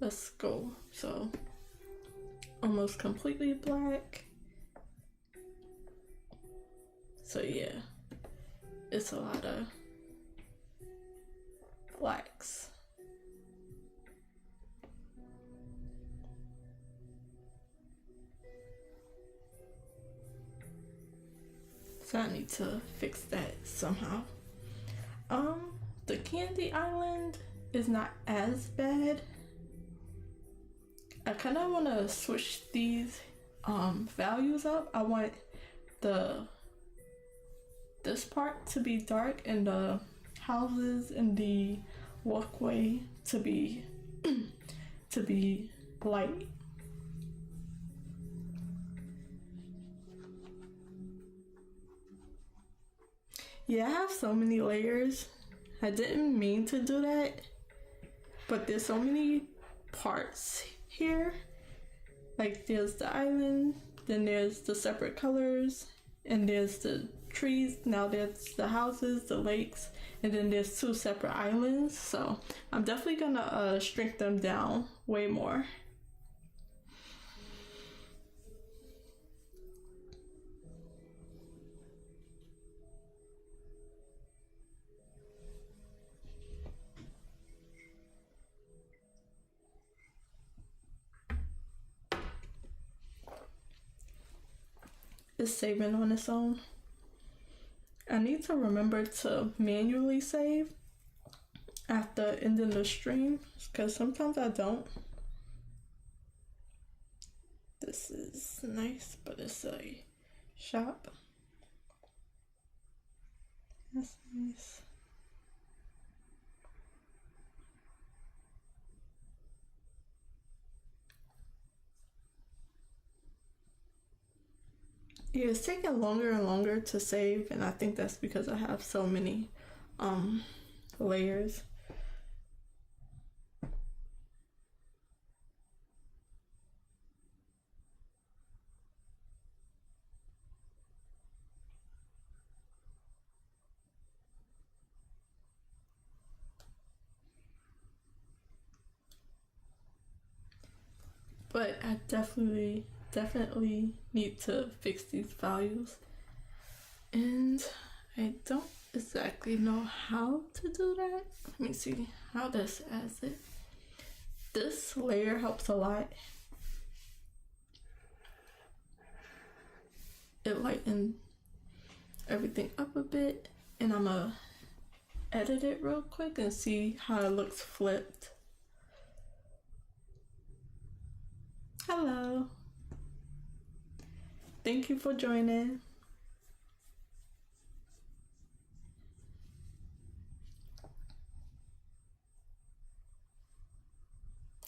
Let's go. So almost completely black. So yeah, it's a lot of blacks. So I need to fix that somehow. The Candy Island is not as bad. I kind of want to switch these values up. I want this part to be dark and the houses and the walkway to be light. Yeah, I have so many layers. I didn't mean to do that, but there's so many parts here. Like there's the island, then there's the separate colors, and there's the trees. Now there's the houses, the lakes, and then there's 2 separate islands. So I'm definitely gonna shrink them down way more. It's saving on its own. I need to remember to manually save after ending the stream because sometimes I don't. This is nice, but it's a shop. That's nice. Yeah, it's taking longer and longer to save, and I think that's because I have so many layers. But I definitely need to fix these values, and I don't exactly know how to do that. Let me see how this adds it. This layer helps a lot. It lightened everything up a bit, and I'm gonna edit it real quick and see how it looks flipped. Hello. Thank you for joining.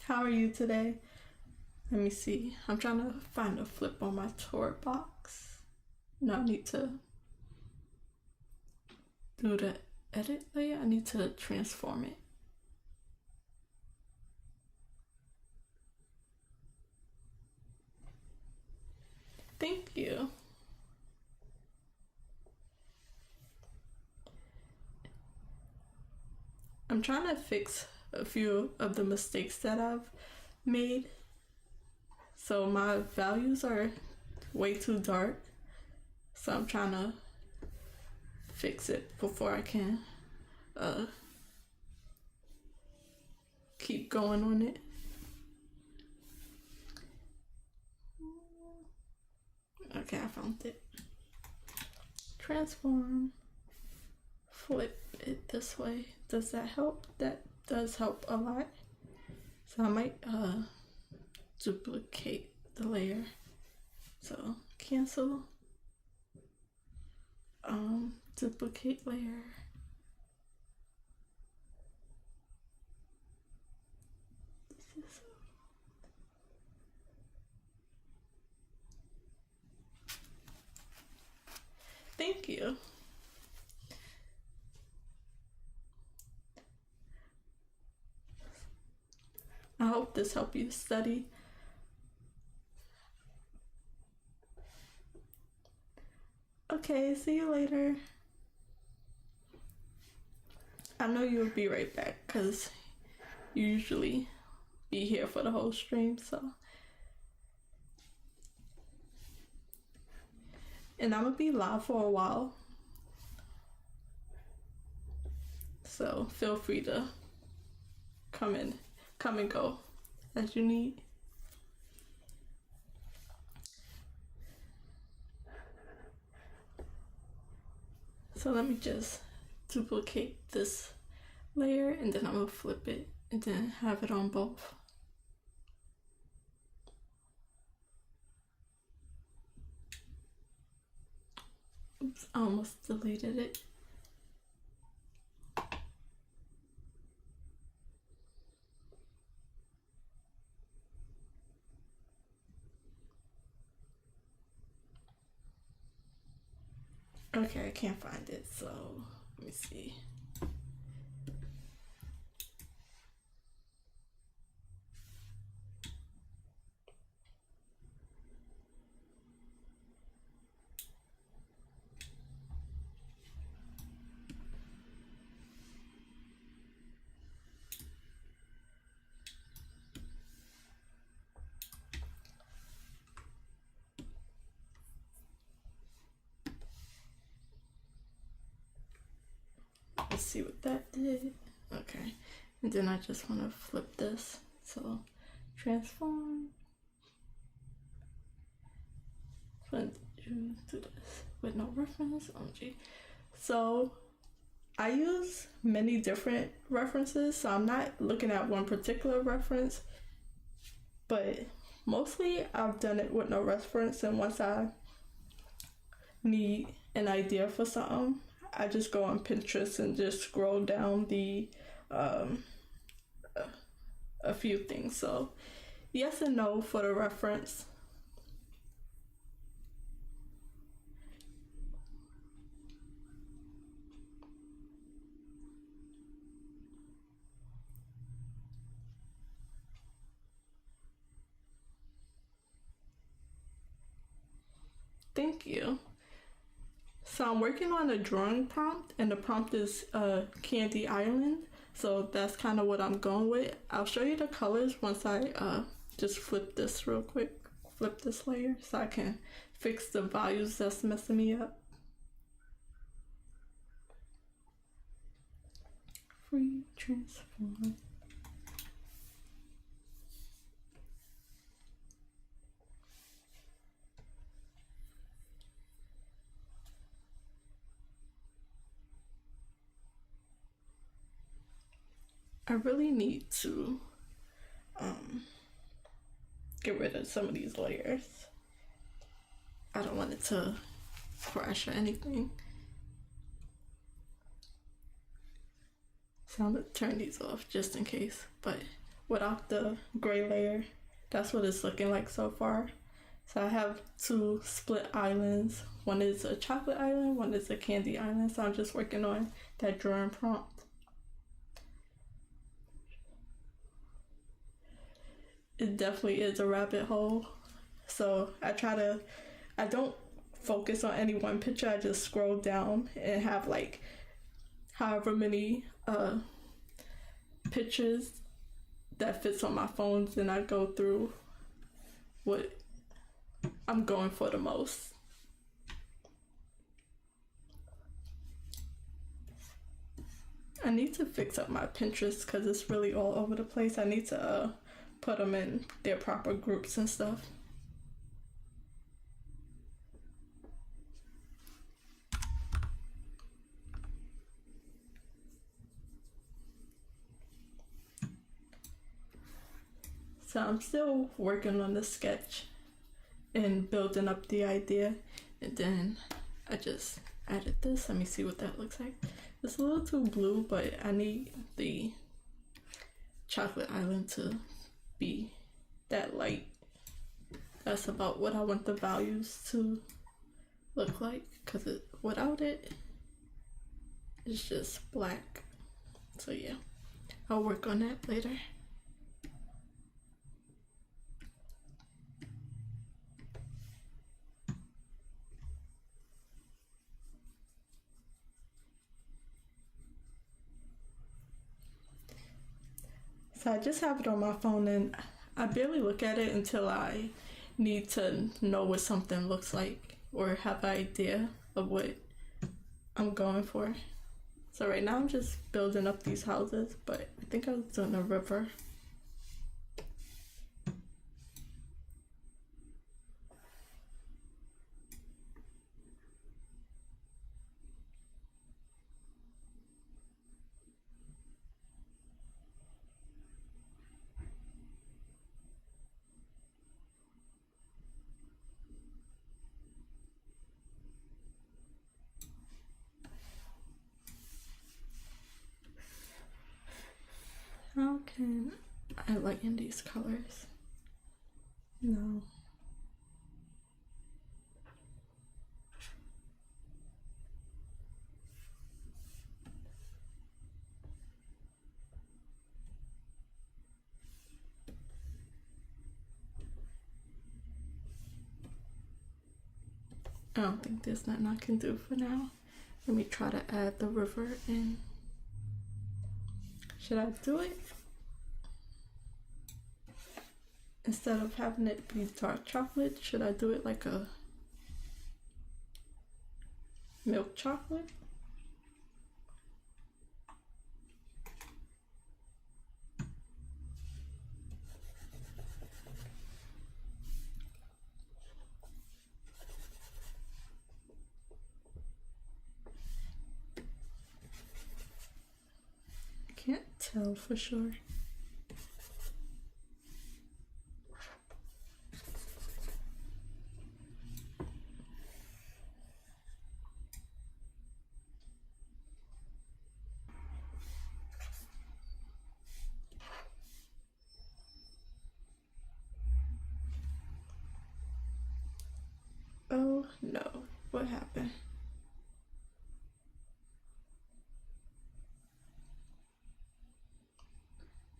How are you today? Let me see. I'm trying to find a flip on my tour box. No, I need to do the edit layer. I need to transform it. Thank you. I'm trying to fix a few of the mistakes that I've made. So my values are way too dark. So I'm trying to fix it before I can keep going on it. Okay, I found it. Transform. Flip it this way. Does that help? That does help a lot. So I might duplicate the layer. So cancel. Duplicate layer. Thank you. I hope this helped you study. Okay, see you later. I know you'll be right back because you usually be here for the whole stream, so. And I'm gonna be live for a while. So feel free to come and go as you need. So let me just duplicate this layer and then I'm gonna flip it and then have it on both. Oops, I almost deleted it. Okay, I can't find it, so let me see. Let's see what that did. Okay, and then I just want to flip this. So transform. When you do this with no reference, OMG. So I use many different references, so I'm not looking at one particular reference, but mostly I've done it with no reference, and once I need an idea for something, I just go on Pinterest and just scroll down the a few things. So yes and no for the reference. Thank you. So I'm working on a drawing prompt, and the prompt is Candy Island. So that's kind of what I'm going with. I'll show you the colors once I just flip this real quick. Flip this layer so I can fix the values that's messing me up. Free transform. I really need to get rid of some of these layers. I don't want it to crash or anything. So I'm gonna turn these off just in case, but without the gray layer, that's what it's looking like so far. So I have two split islands. One is a chocolate island, one is a candy island. So I'm just working on that drawing prompt. It definitely is a rabbit hole. So I don't focus on any one picture. I just scroll down and have like however many pictures that fits on my phones, and I go through what I'm going for the most. I need to fix up my Pinterest because it's really all over the place. I need to put them in their proper groups and stuff. So I'm still working on the sketch and building up the idea, and then I just added this. Let me see what that looks like. It's a little too blue, but I need the chocolate island to be that light. That's about what I want the values to look like, because without it, it's just black. So yeah, I'll work on that later. So I just have it on my phone, and I barely look at it until I need to know what something looks like or have an idea of what I'm going for. So right now I'm just building up these houses, but I think I was doing a river. How can I lighten these colors? No. I don't think there's nothing I can do for now. Let me try to add the river in. Should I do it? Instead of having it be dark chocolate, should I do it like a milk chocolate? Can't tell for sure. Oh no, what happened?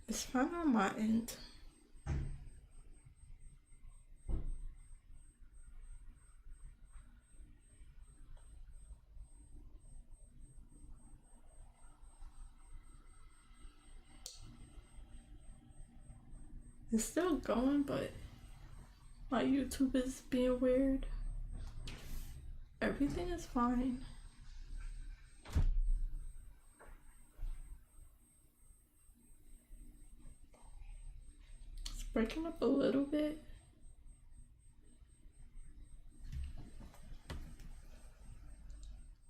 It's fine on my end. It's still going, but my YouTube is being weird. Everything is fine. It's breaking up a little bit.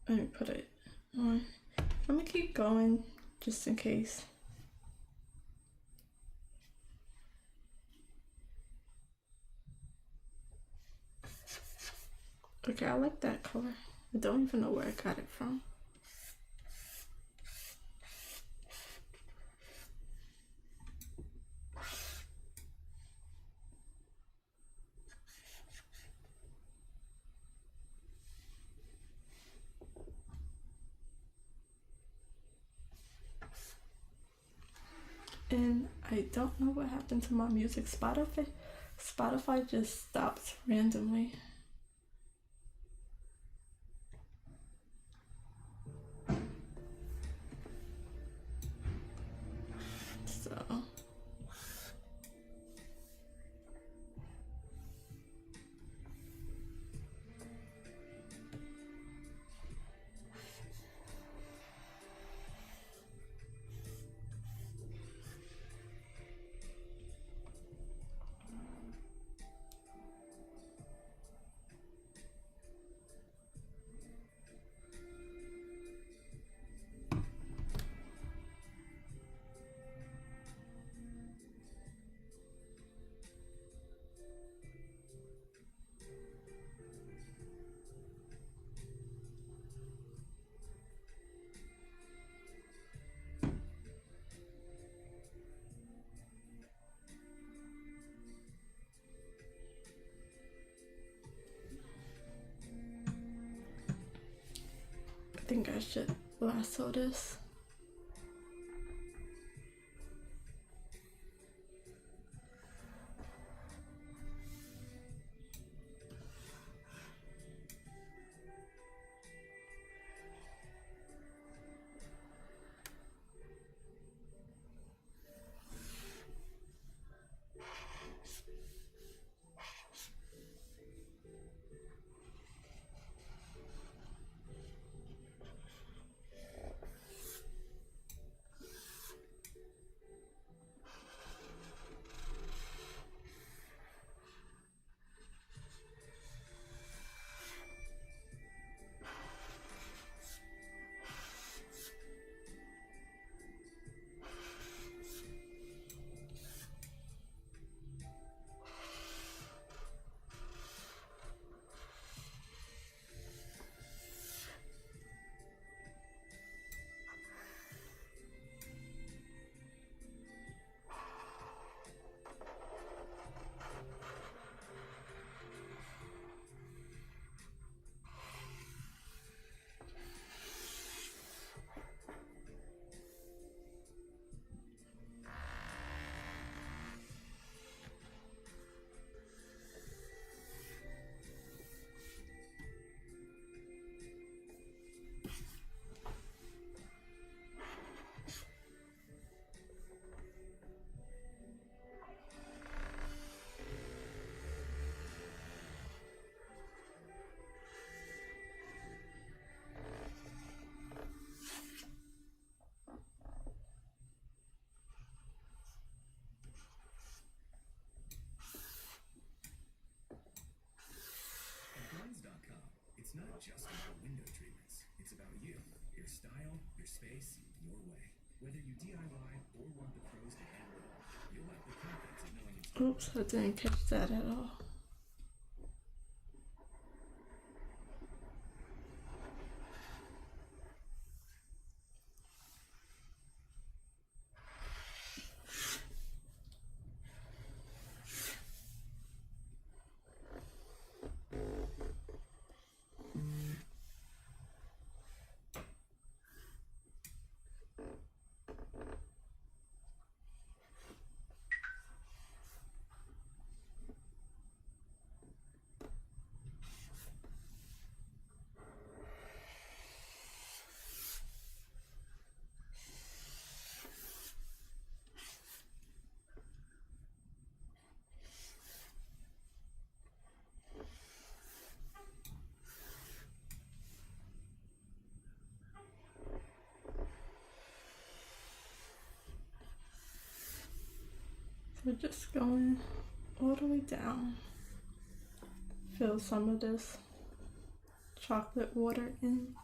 Let me put it on. Let me keep going just in case. Okay, I like that color. I don't even know where I got it from. And I don't know what happened to my music. Spotify just stopped randomly. So I think I should lasso this. just about window treatments. It's about you, your style, your space, your way. Whether you DIY or want the pros to handle it all, you'll have the confidence of knowing it's Oops, I didn't catch that at all. We're just going all the way down. Fill some of this chocolate water in.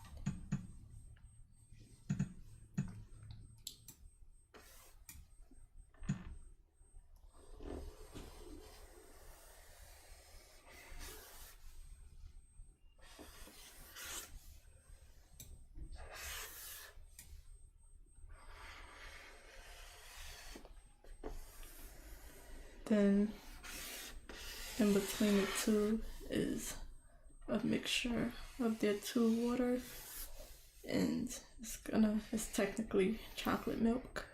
Then in between the two is a mixture of their two waters, and it's technically chocolate milk.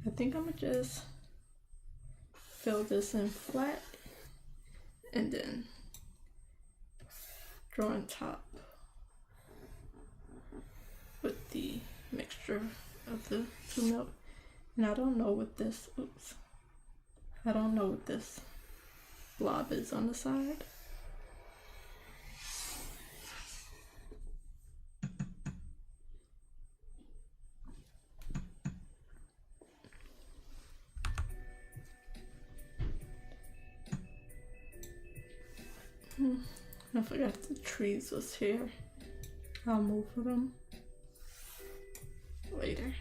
I think I'm gonna just fill this in flat and then draw on top with the mixture of the two milk. And I don't know what this, I don't know what this blob is on the side. I forgot the trees was here. I'll move them later.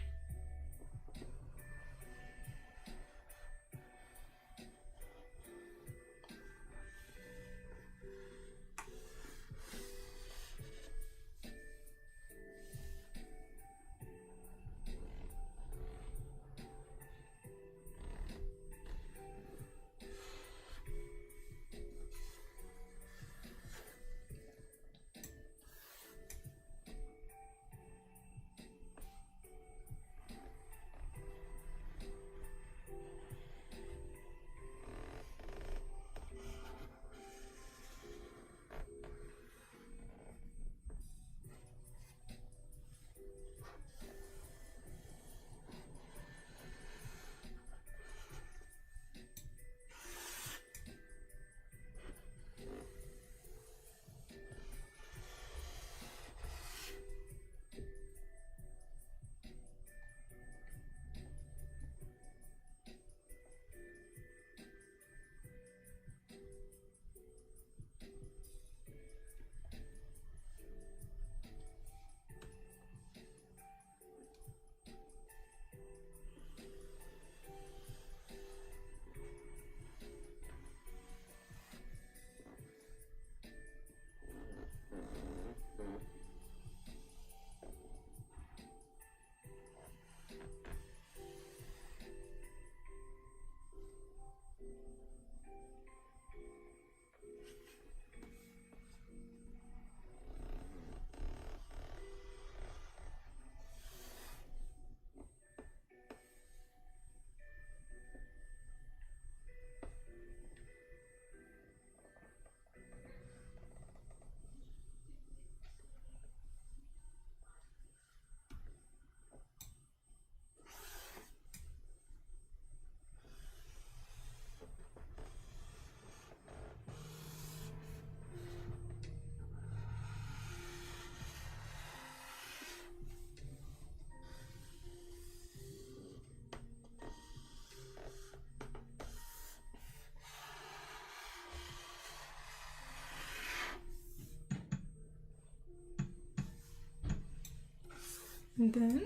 And then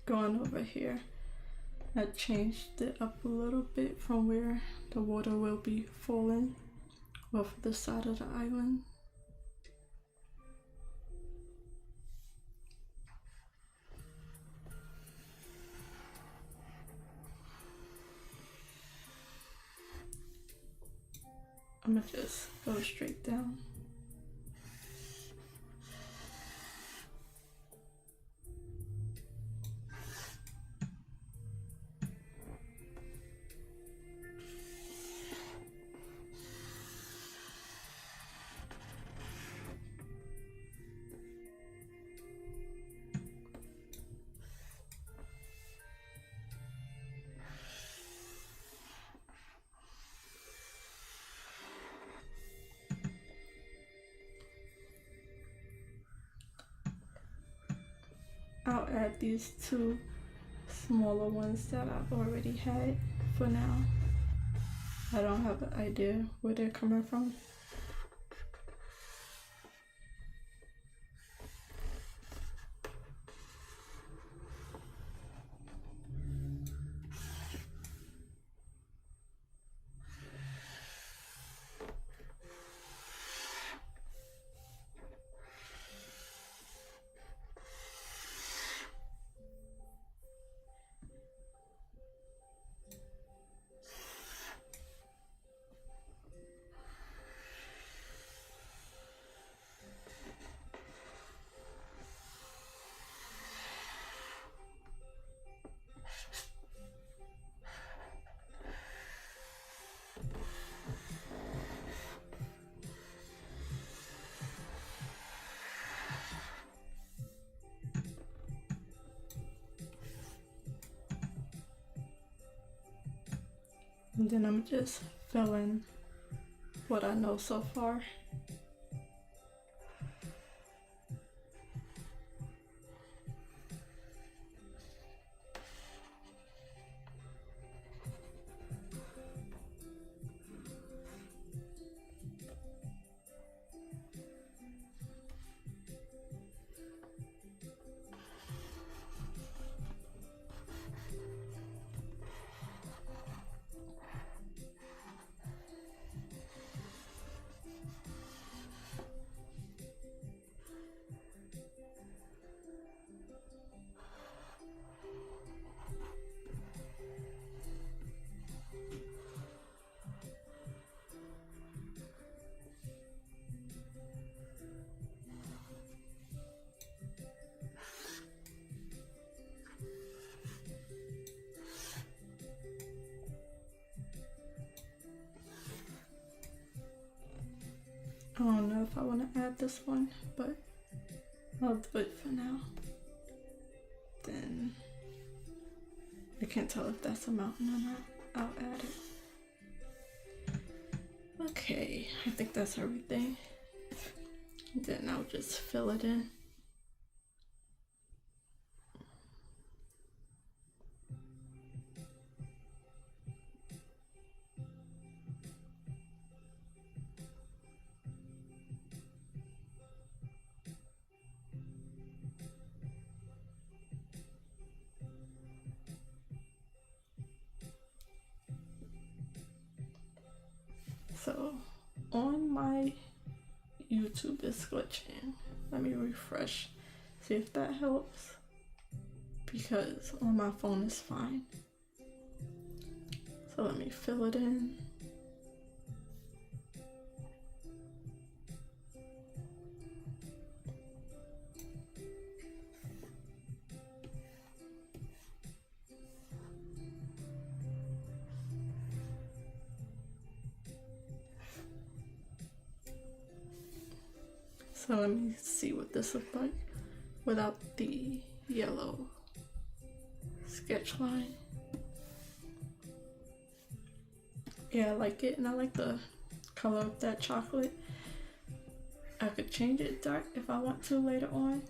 going over here, I changed it up a little bit from where the water will be falling off the side of the island. I'm gonna just go straight down. I'll add these two smaller ones that I've already had for now. I don't have an idea where they're coming from. And then I'm just filling what I know so far. I don't know if I want to add this one, but I'll do it for now. Then I can't tell if that's a mountain or not. I'll add it. Okay, I think that's everything. Then I'll just fill it in. So on my YouTube is glitching. Let me refresh, see if that helps, because on my phone is fine. So let me fill it in. So let me see what this looks like without the yellow sketch line. Yeah, I like it, and I like the color of that chocolate. I could change it dark if I want to later on.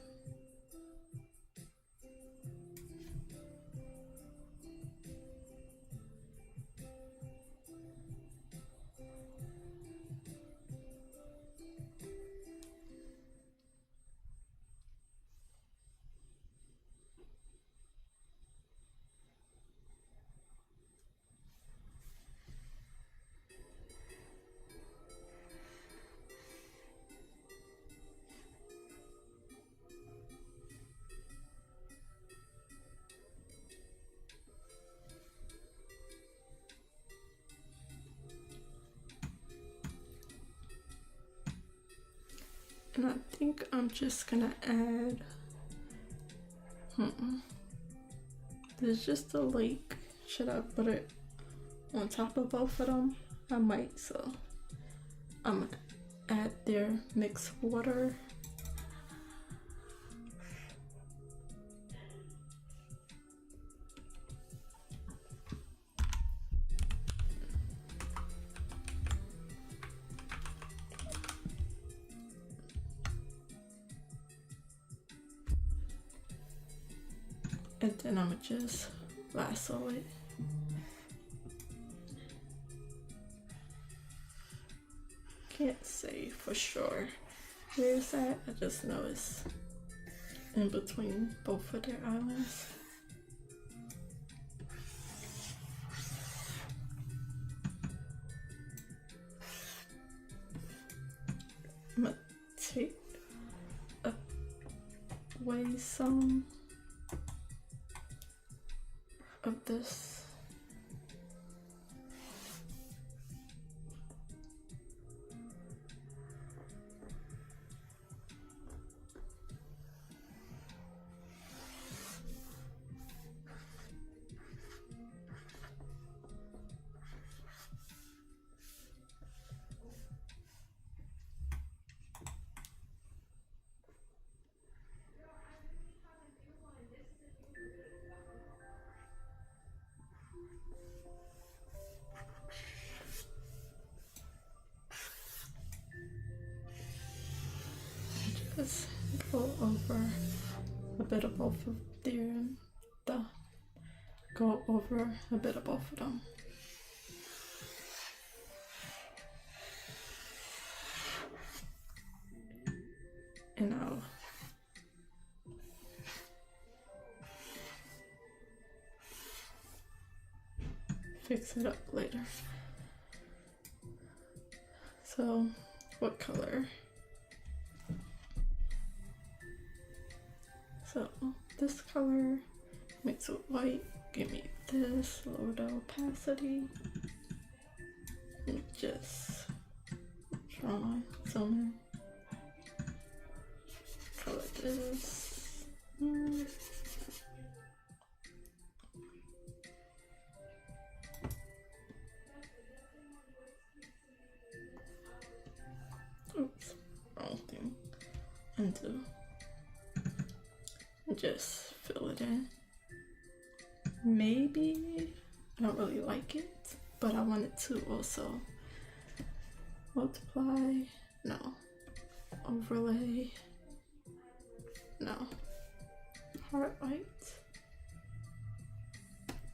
And I think I'm just gonna add, there's just a lake. Should I put it on top of both of them? I might, so I'm gonna add their mixed water. And then I'm gonna just lasso it. Can't say for sure where it's at. I just know it's in between both of their islands. I'm gonna take away some of this. Just go over a bit of both of them. Go over a bit of both of them. And I'll fix it up later. So, what color? So this color mixed with white, give me this, lower the opacity, and just Chroma, zoom in, color this. Oops, wrong thing. Undo. Just fill it in. Maybe I don't really like it, but I want it to also multiply. No. Overlay. No. Hard light.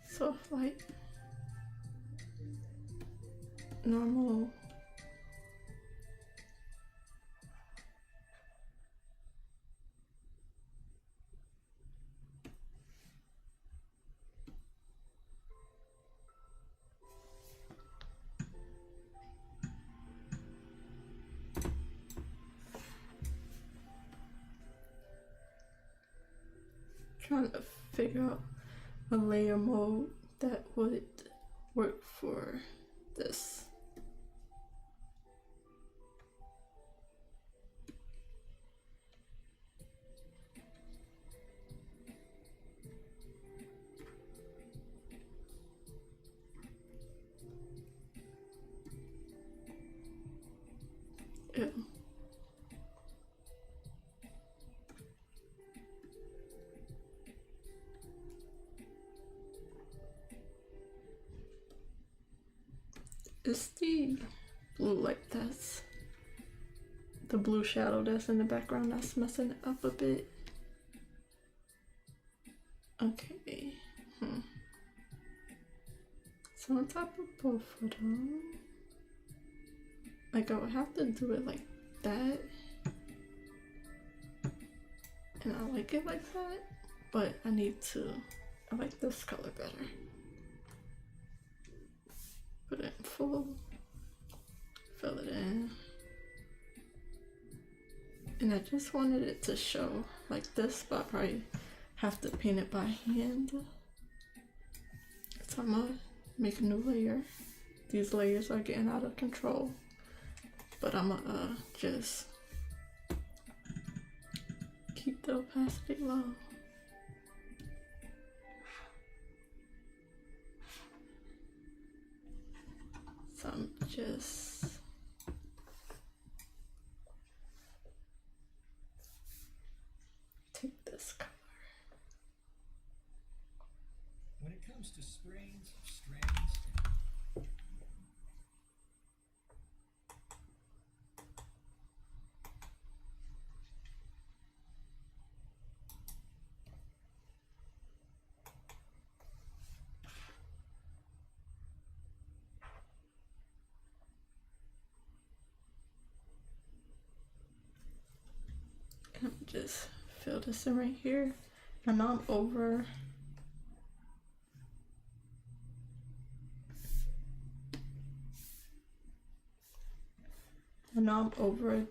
Soft light. Normal. Trying to figure out a layer mode that would work for this. Ew. It's the blue light that's the blue shadow that's in the background that's messing it up a bit. Okay. So on top of both of them, like I would have to do it like that. And I like it like that, but I like this color better. Put it in full, fill it in. And I just wanted it to show like this, but I probably have to paint it by hand. So I'm gonna make a new layer. These layers are getting out of control, but I'm gonna just the opacity low. So I'm just take this color. When it comes to sprains, strains, And just fill this in right here. And now I'm over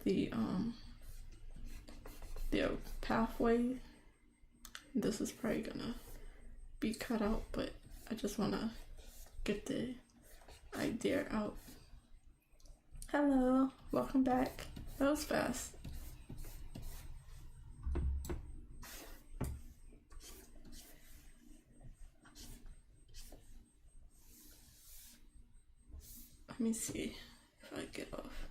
the pathway. This is probably gonna be cut out, but I just wanna get the idea out. Hello, welcome back. That was fast. Let me see if I get off.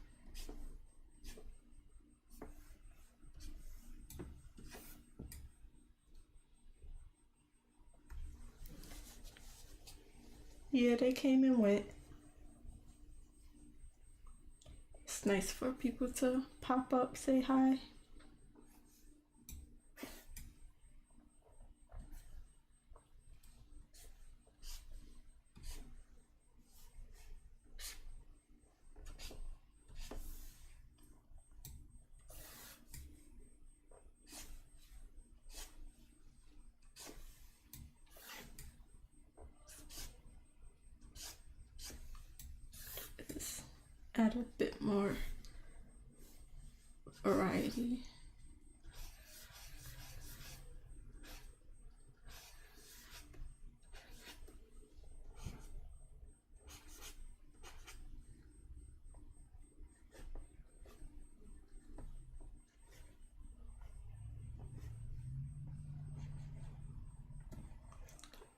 Yeah, they came and went. It's nice for people to pop up, say hi. Just add a bit more variety.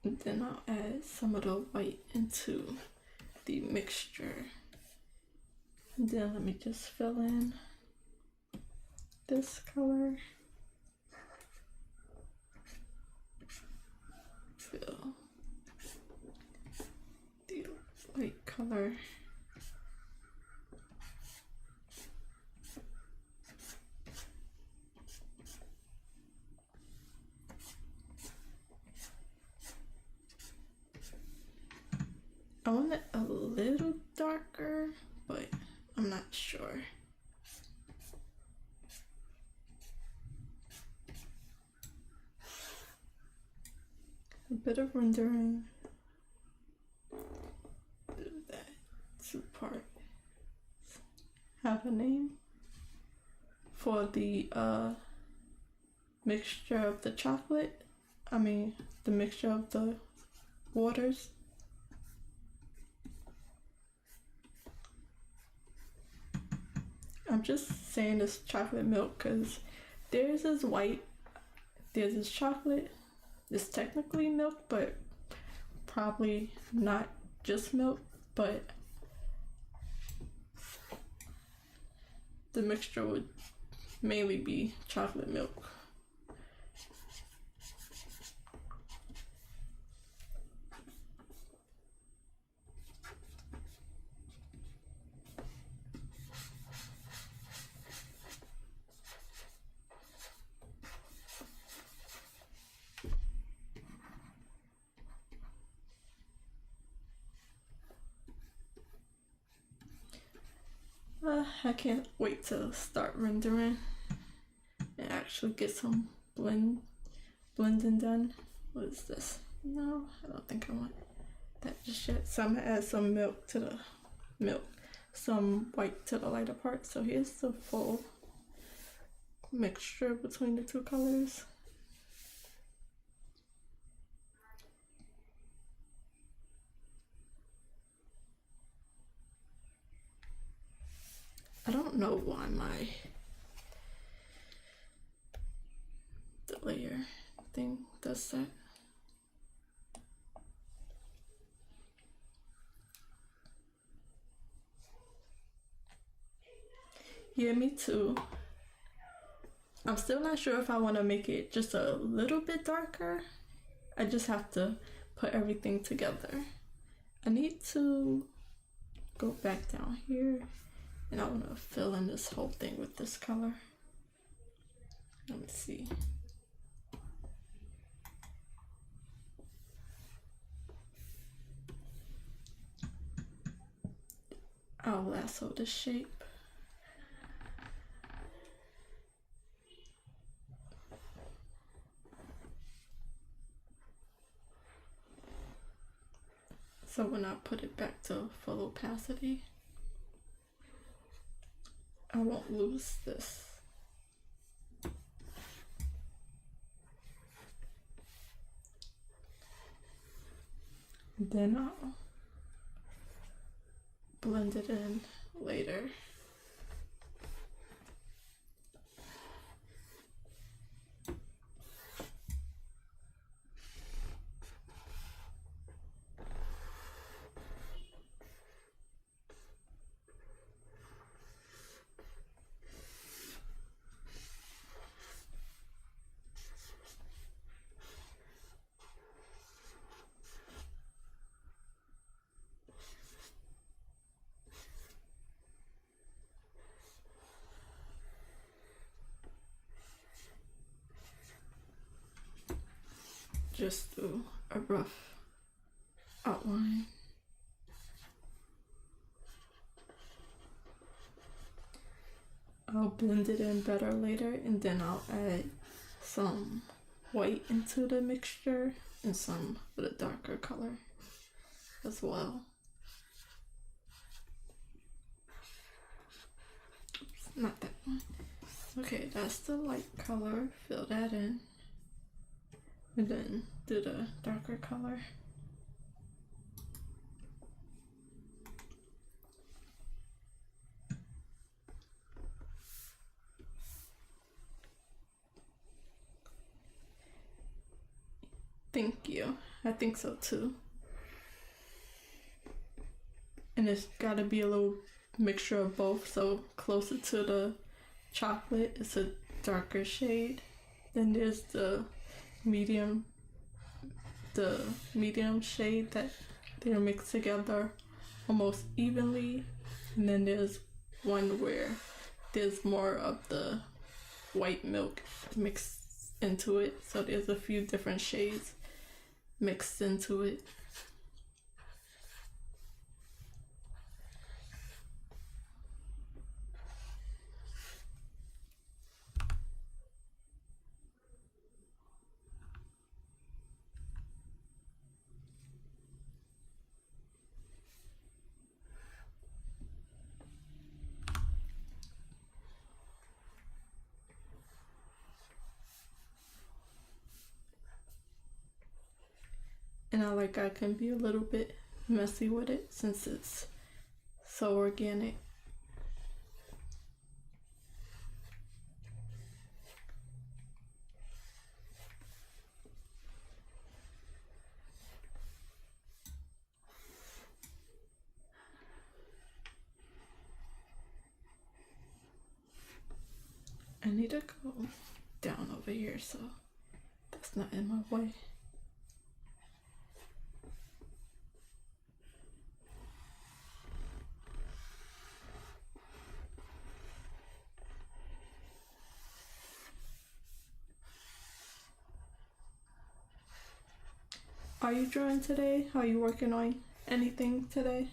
And then I'll add some of the white into the mixture. And then let me just fill in this color. Fill the white color. I want it a little darker, but I'm not sure. A bit of rendering. Do that two part. Have a name for the mixture of the chocolate. The mixture of the waters. I'm just saying this chocolate milk because theirs is white, theirs is chocolate. It's technically milk, but probably not just milk, but the mixture would mainly be chocolate milk. I can't wait to start rendering and actually get some blending done. What is this? No, I don't think I want that just yet. So I'm gonna add some milk to the some white to the lighter part. So here's the full mixture between the two colors. I don't know why my thing does that. Yeah, me too. I'm still not sure if I want to make it just a little bit darker. I just have to put everything together. I need to go back down here and I want to fill in this whole thing with this color. Let me see. I'll lasso the shape. So when I put it back to full opacity, I won't lose this. Then I'll blend it in later. Just do a rough outline. I'll blend it in better later and then I'll add some white into the mixture and some with a darker color as well. Oops, not that one. Okay, that's the light color. Fill that in. And then do the darker color. Thank you. I think so too. And it's gotta be a little mixture of both, so closer to the chocolate it's a darker shade. Then there's the medium shade that they're mixed together almost evenly, and then there's one where there's more of the white milk mixed into it, so there's a few different shades mixed into it. And I can be a little bit messy with it since it's so organic. I need to go down over here so that's not in my way. Are you drawing today? Are you working on anything today?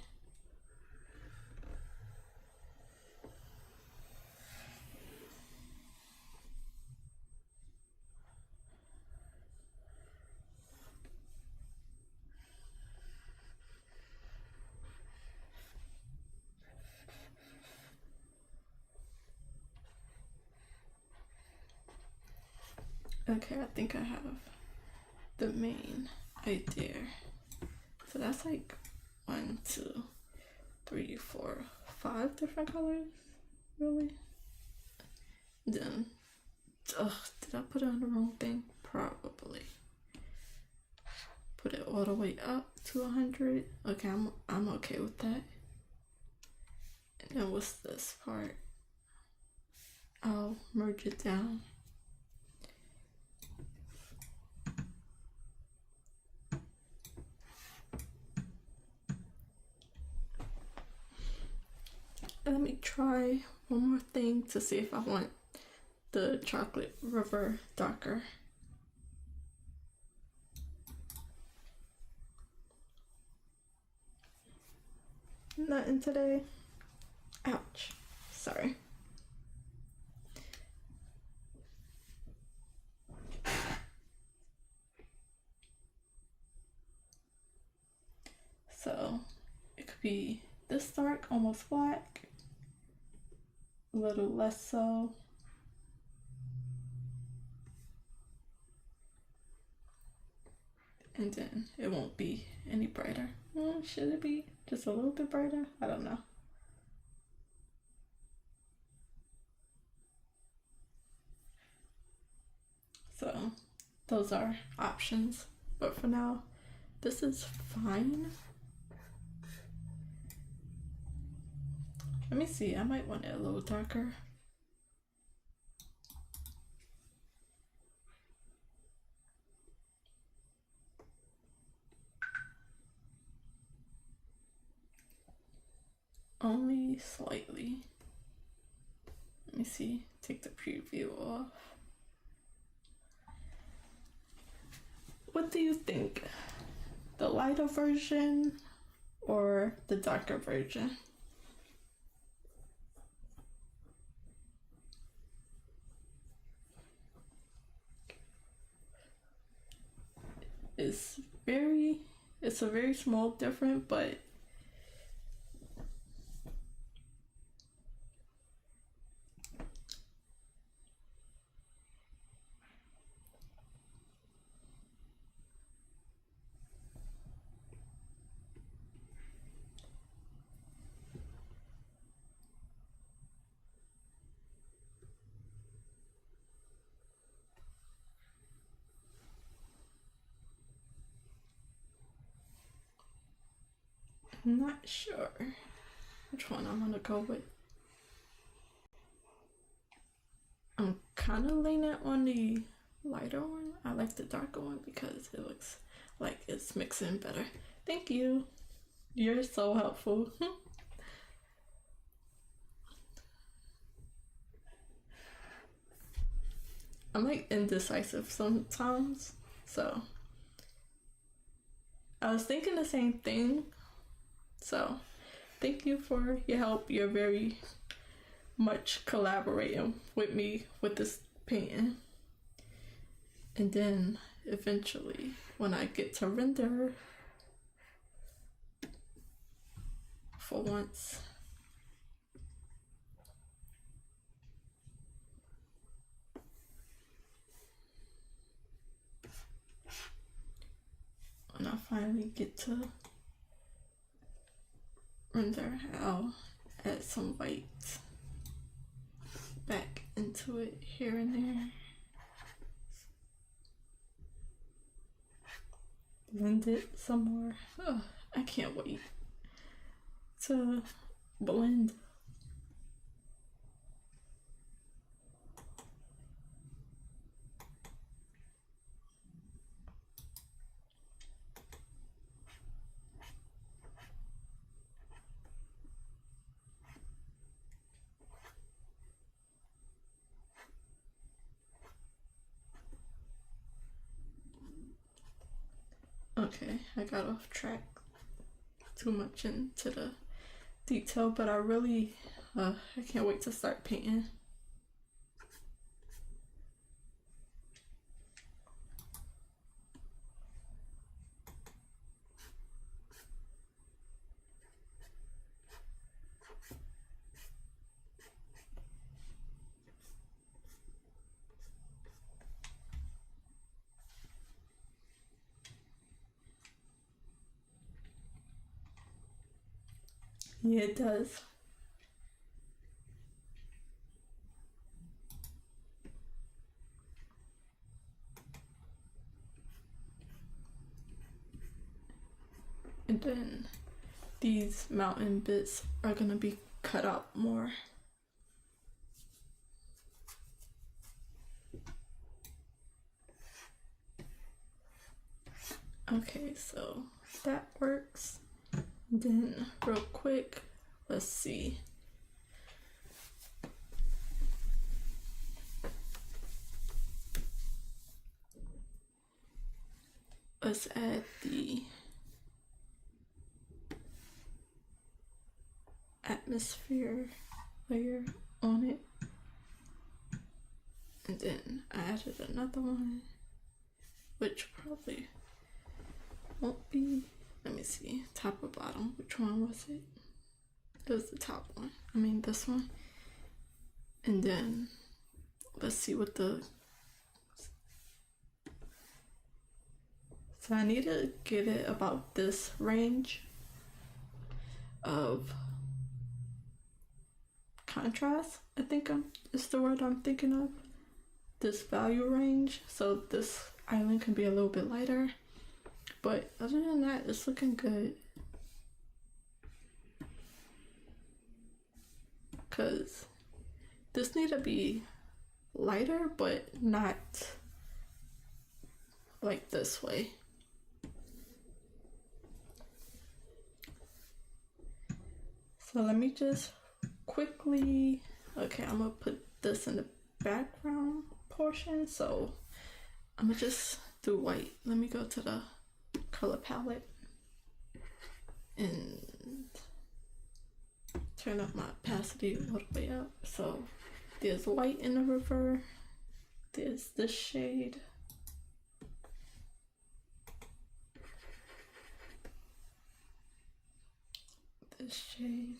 Okay, I think I have the main idea. So that's like 1, 2, 3, 4, 5 different colors, really? Then, did I put it on the wrong thing? probably put it all the way up to 100. Okay, I'm okay with that. And then what's this part? I'll merge it down. Let me try one more thing to see if I want the chocolate river darker. Nothing today. Ouch. Sorry. So it could be this dark, almost black, a little less so. And then it won't be any brighter. Should it be just a little bit brighter? I don't know. So those are options, but for now this is fine. Let me see, I might want it a little darker. Only slightly. Let me see, take the preview off. What do you think? The lighter version or the darker version? It's a very small difference, but I'm not sure which one I'm gonna go with. I'm kind of leaning on the lighter one. I like the darker one because it looks like it's mixing better. Thank you. You're so helpful. I'm like indecisive sometimes, so I was thinking the same thing. So thank you for your help. You're very much collaborating with me with this painting. And then eventually when I get to render, for once, when I finally get to render, I'll add some white back into it here and there. Blend it some more. Oh, I can't wait to blend. Okay, I got off track too much into the detail, but I really, I can't wait to start painting. Yeah, it does. and then these mountain bits are gonna be cut out more. Okay, so that works. Then real quick, let's see. Let's add the atmosphere layer on it. And then I added another one, which probably won't be, let me see, top or bottom. Which one was it? It was the top one. I mean this one. And then let's see what the, so I need to get it about this range of contrast. I think is the word I'm thinking of. This value range, so this island can be a little bit lighter. But other than that, it's looking good. Cause this need to be lighter, but not like this way. So let me just quickly, okay, I'm gonna put this in the background portion. So I'm gonna just do white. Let me go to the color palette and turn up my opacity all the way up. So there's white in the river, there's this shade, this shade,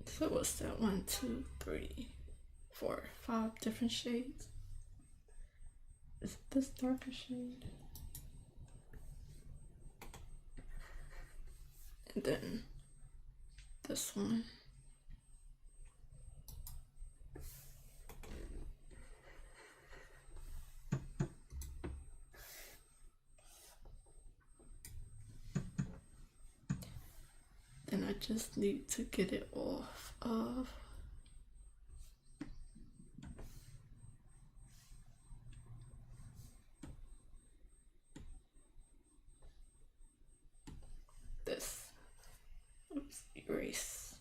so what's that, 1, 2, 3, 4, 5 different shades. Is this darker shade? And then this one. And I just need to get it off of this. Oops, erase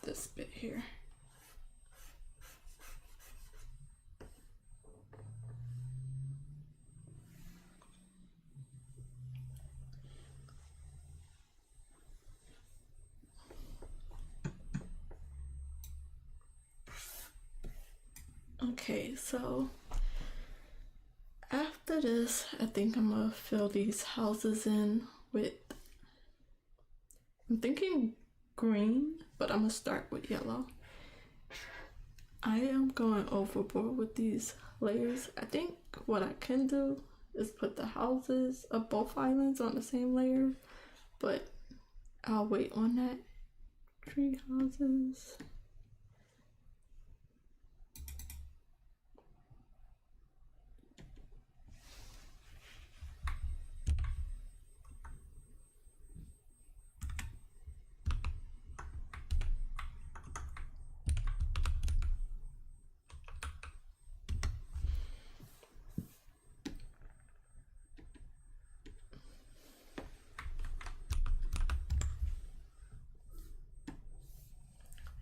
this bit here. Okay, so after this, I think I'm gonna fill these houses in with, I'm thinking green, but I'm gonna start with yellow. I am going overboard with these layers. I think what I can do is put the houses of both islands on the same layer, but I'll wait on that. Tree houses.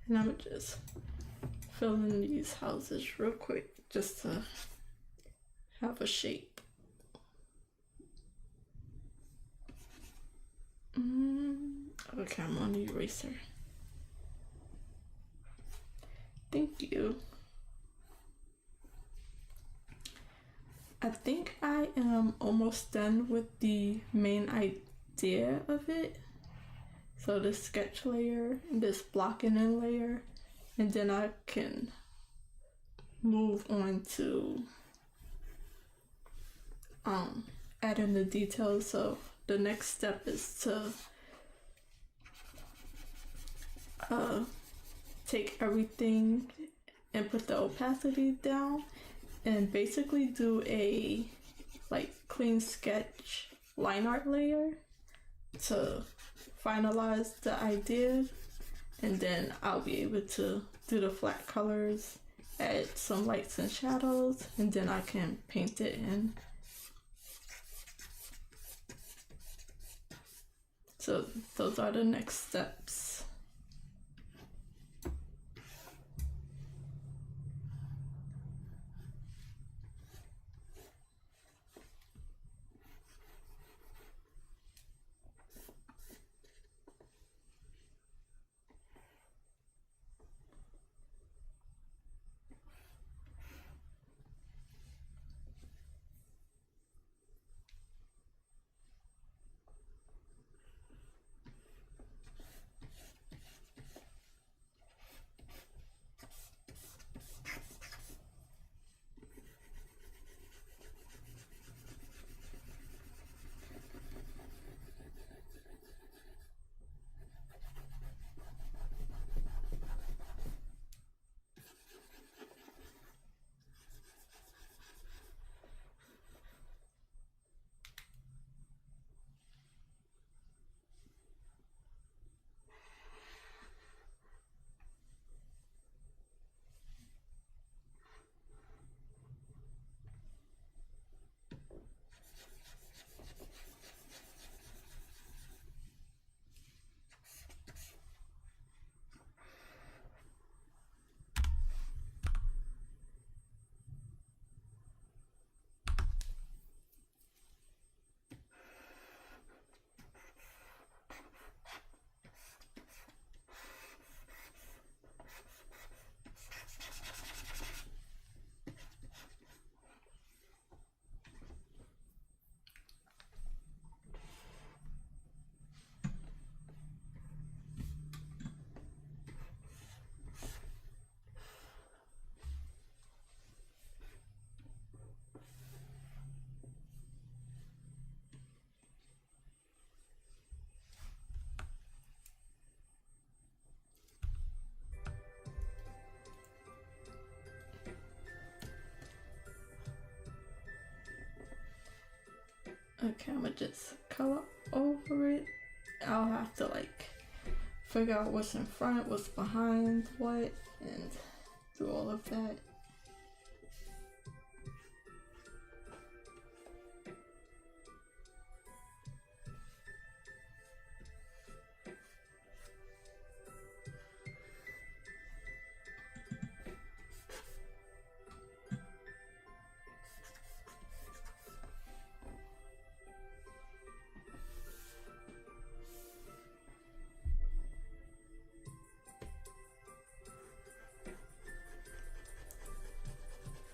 And I'm just fill in these houses real quick just to have a shape. Okay, I'm on the eraser. Thank you. I think I am almost done with the main idea of it. So this sketch layer, this blocking in layer, and then I can move on to add in the details. So the next step is to take everything and put the opacity down and basically do a like clean sketch line art layer to finalize the idea, and then I'll be able to do the flat colors, add some lights and shadows, and then I can paint it in. So those are the next steps. Okay, I'm gonna just color over it. I'll have to like figure out what's in front, what's behind what, and do all of that.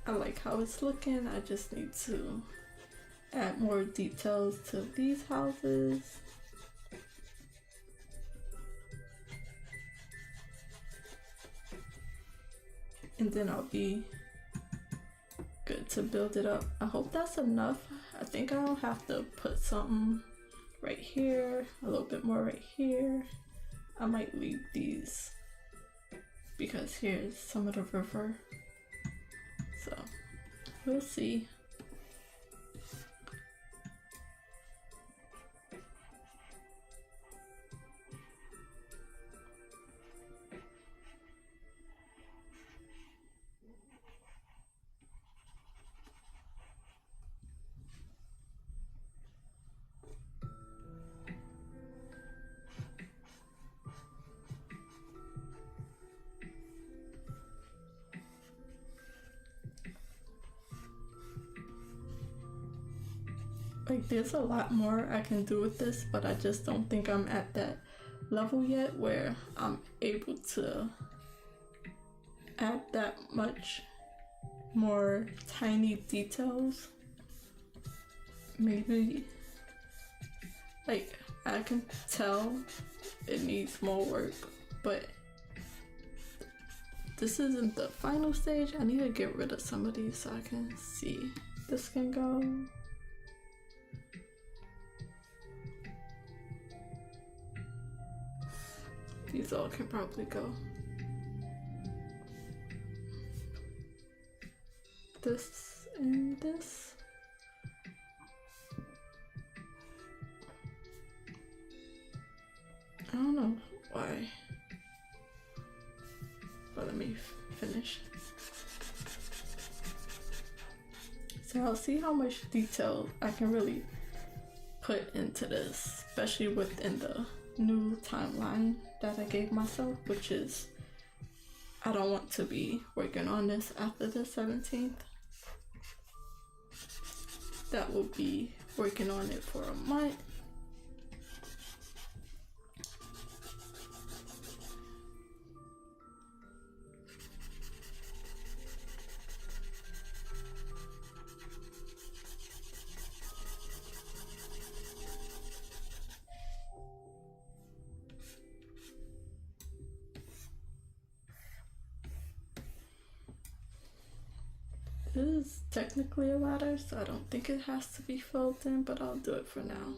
I like how it's looking. I just need to add more details to these houses. And then I'll be good to build it up. I hope that's enough. I think I'll have to put something right here, a little bit more right here. I might leave these because here's some of the river. So we'll see. Like there's a lot more I can do with this, but I just don't think I'm at that level yet where I'm able to add that much more tiny details. Maybe like I can tell it needs more work, but this isn't the final stage. I need to get rid of some of these so I can see this can go. These these all can probably go. This and this. I don't know why, but let me finish. So I'll see how much detail I can really put into this, especially within the new timeline that I gave myself, which is I don't want to be working on this after the 17th. That will be working on it for a month. This is technically a ladder, so I don't think it has to be filled in, but I'll do it for now.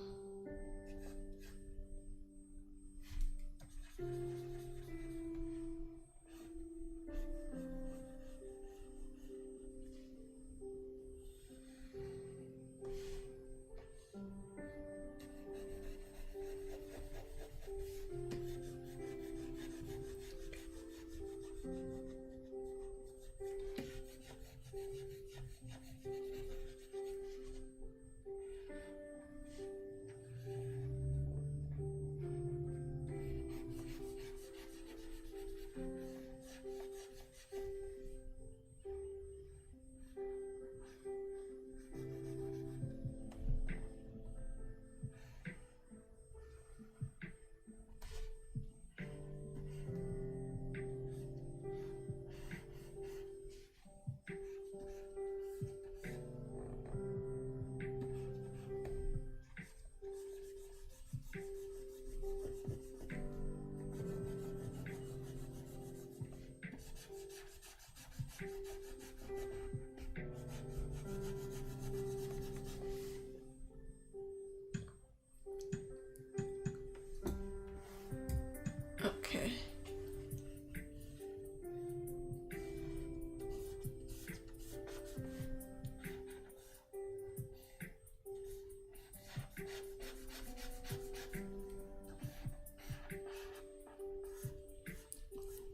Okay.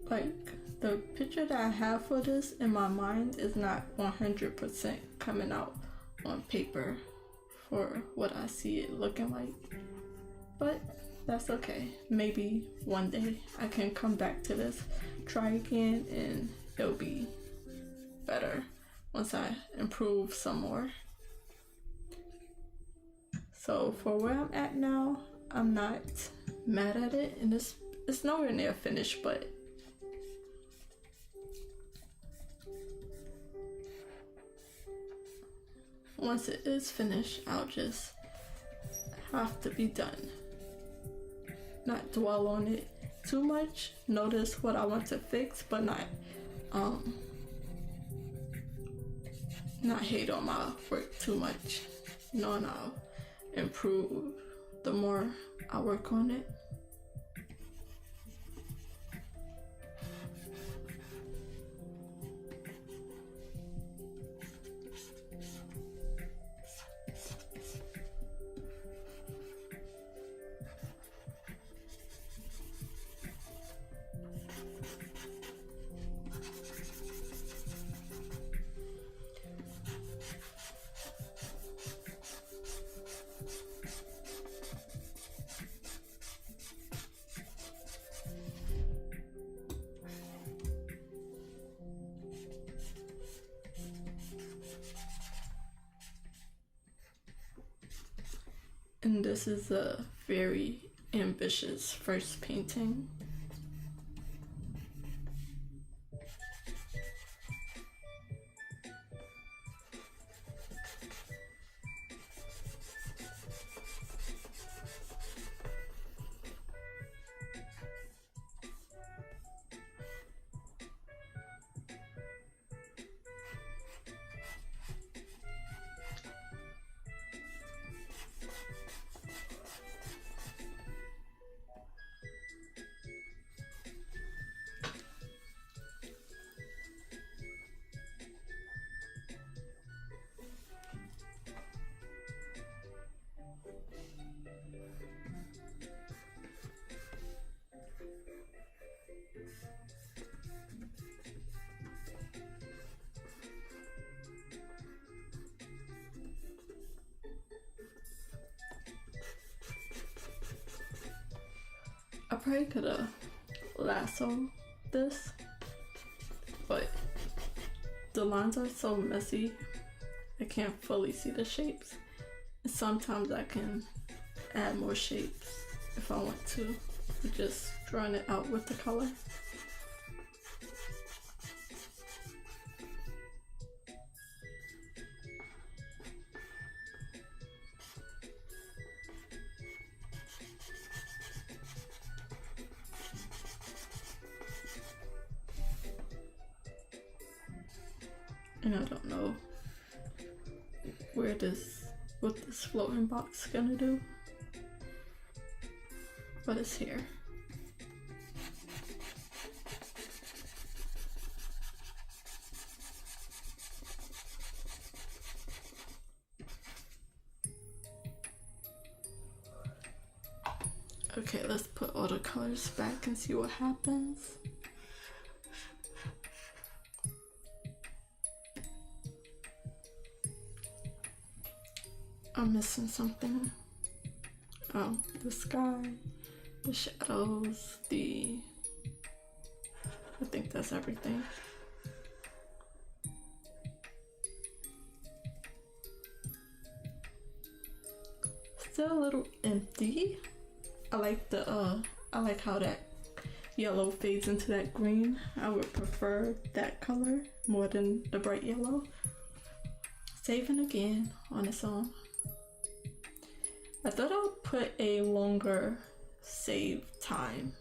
Like, the picture that I have for this in my mind is not 100% coming out on paper for what I see it looking like. But that's okay. Maybe one day I can come back to this, try again, and it'll be better once I improve some more. So for where I'm at now, I'm not mad at it, and it's nowhere near finished, but once it is finished, I'll just have to be done. Not dwell on it too much. Notice what I want to fix, but not hate on my work too much. And I'll improve the more I work on it. And this is a very ambitious first painting. probably could have lassoed this, but the lines are so messy, I can't fully see the shapes. And sometimes I can add more shapes if I want to, just drawing it out with the color. And I don't know what this floating box is gonna do, but it's here. Okay, let's put all the colors back and see what happens. I'm missing something. Oh, the sky, the shadows, I think that's everything. Still a little empty. I like how that yellow fades into that green. I would prefer that color more than the bright yellow. Saving again on its own. I thought I would put a longer save time.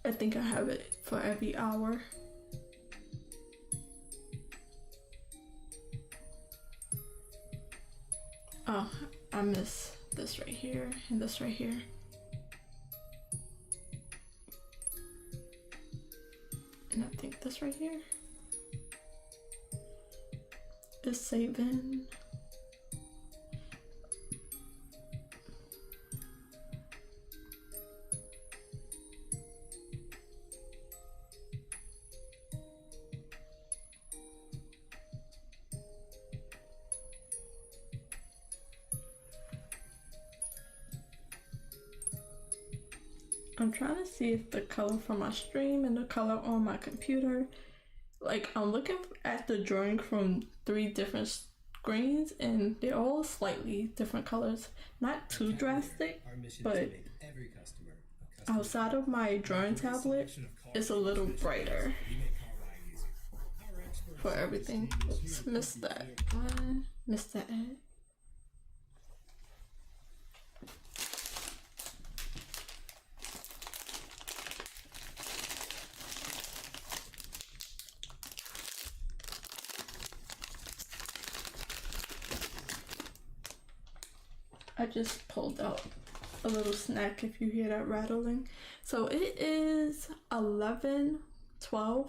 I think I have it for every hour. Oh, I miss this right here and this right here. And I think this right here is saving. I'm trying to see if the color from my stream and the color on my computer, like I'm looking at the drawing from 3 different screens and they're all slightly different colors. Not too drastic, but outside of my drawing tablet, it's a little brighter for everything. Oops, missed that. Missed that ad. I just pulled out a little snack if you hear that rattling. So it is 11:12.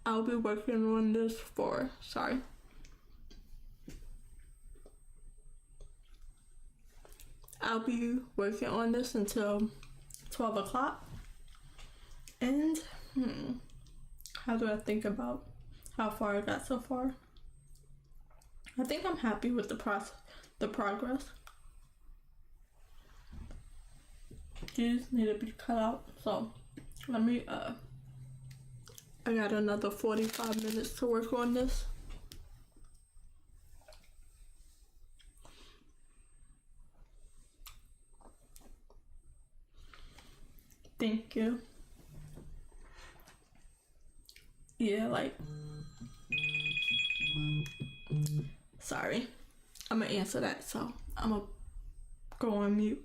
I'll be working on this for, I'll be working on this until 12 o'clock. And how do I think about how far I got so far? I think I'm happy with the progress. These need to be cut out, so let me I got another 45 minutes to work on this. Thank you. Yeah, like, sorry, I'm gonna answer that, so I'm gonna go on mute.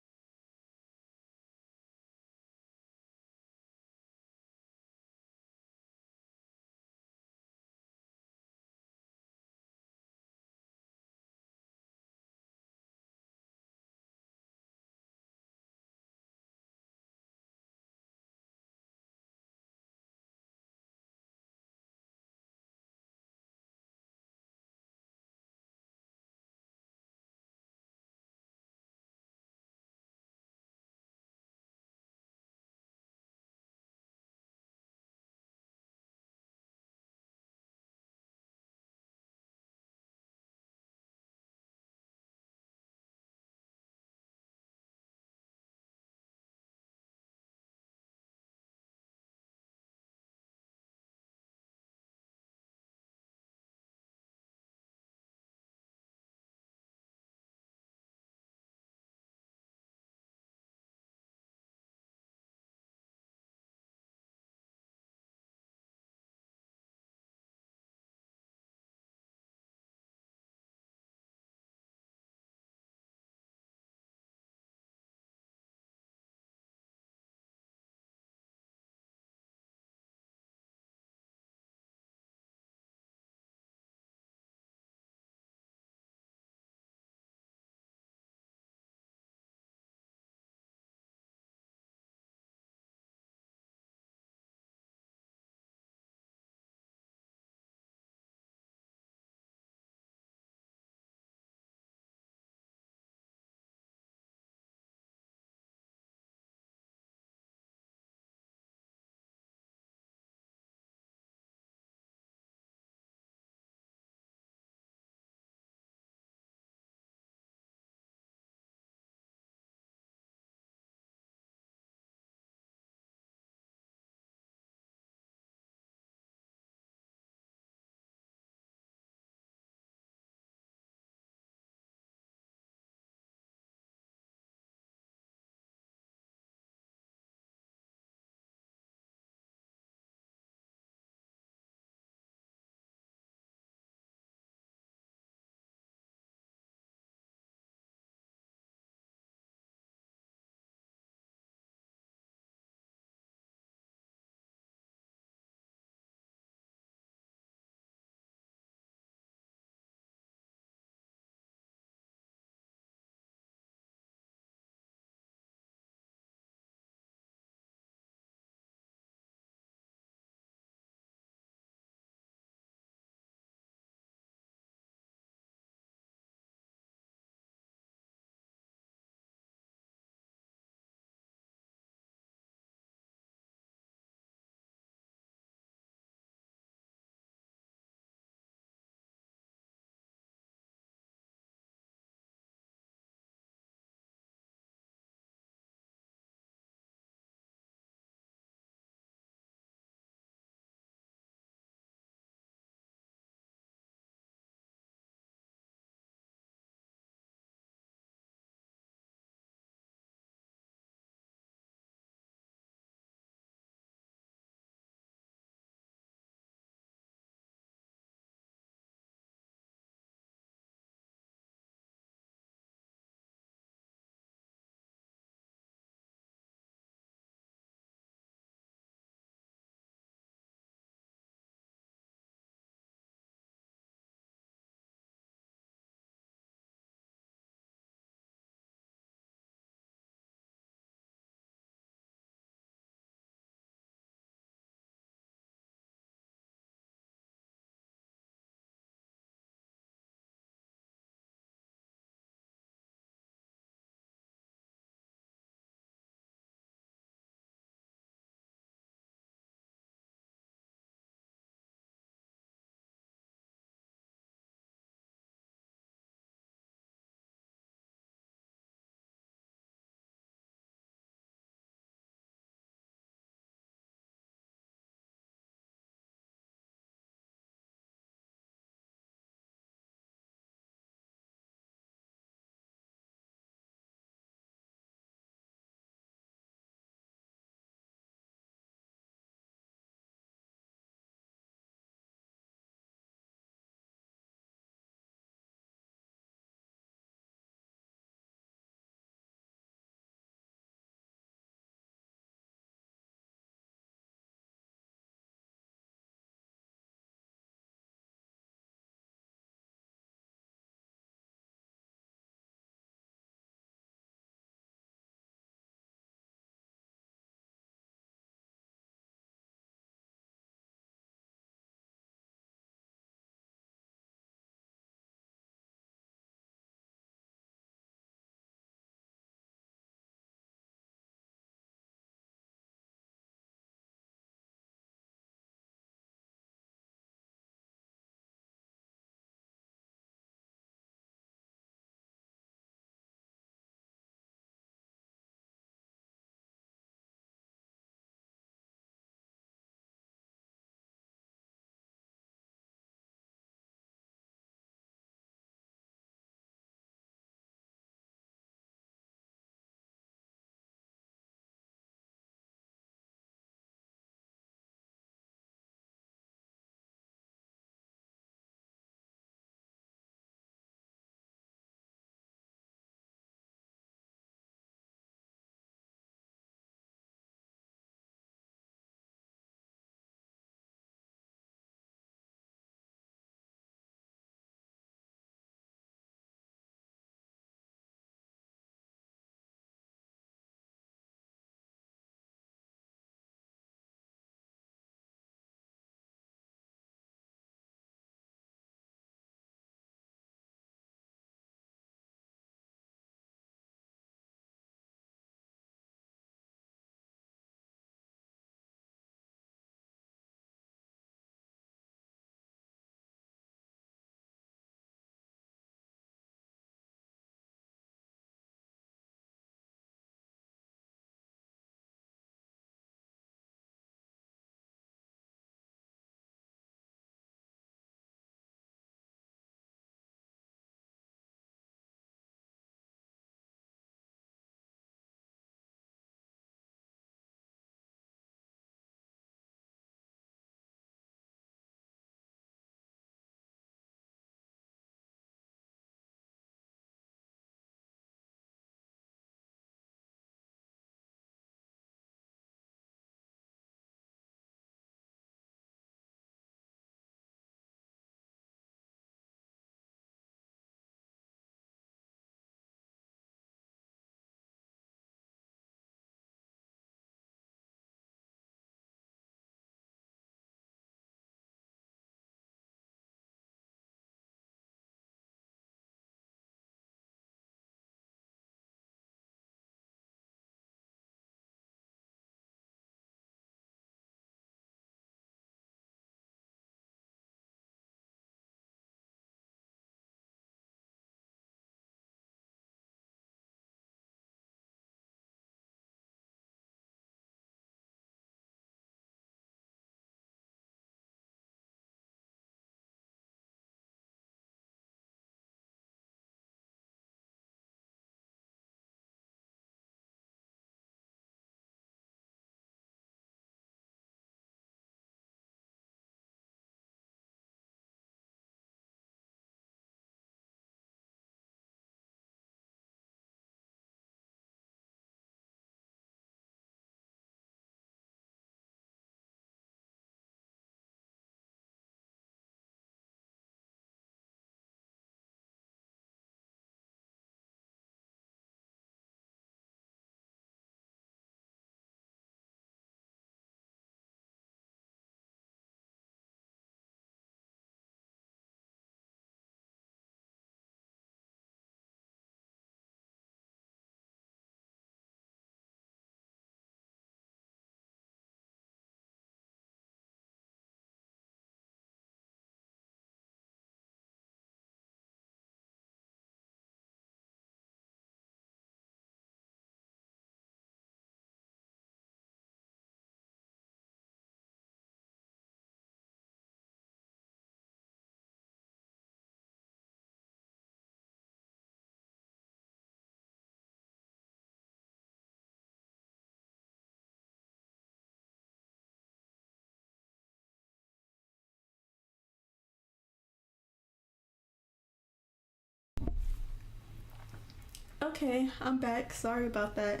Okay, I'm back. Sorry about that.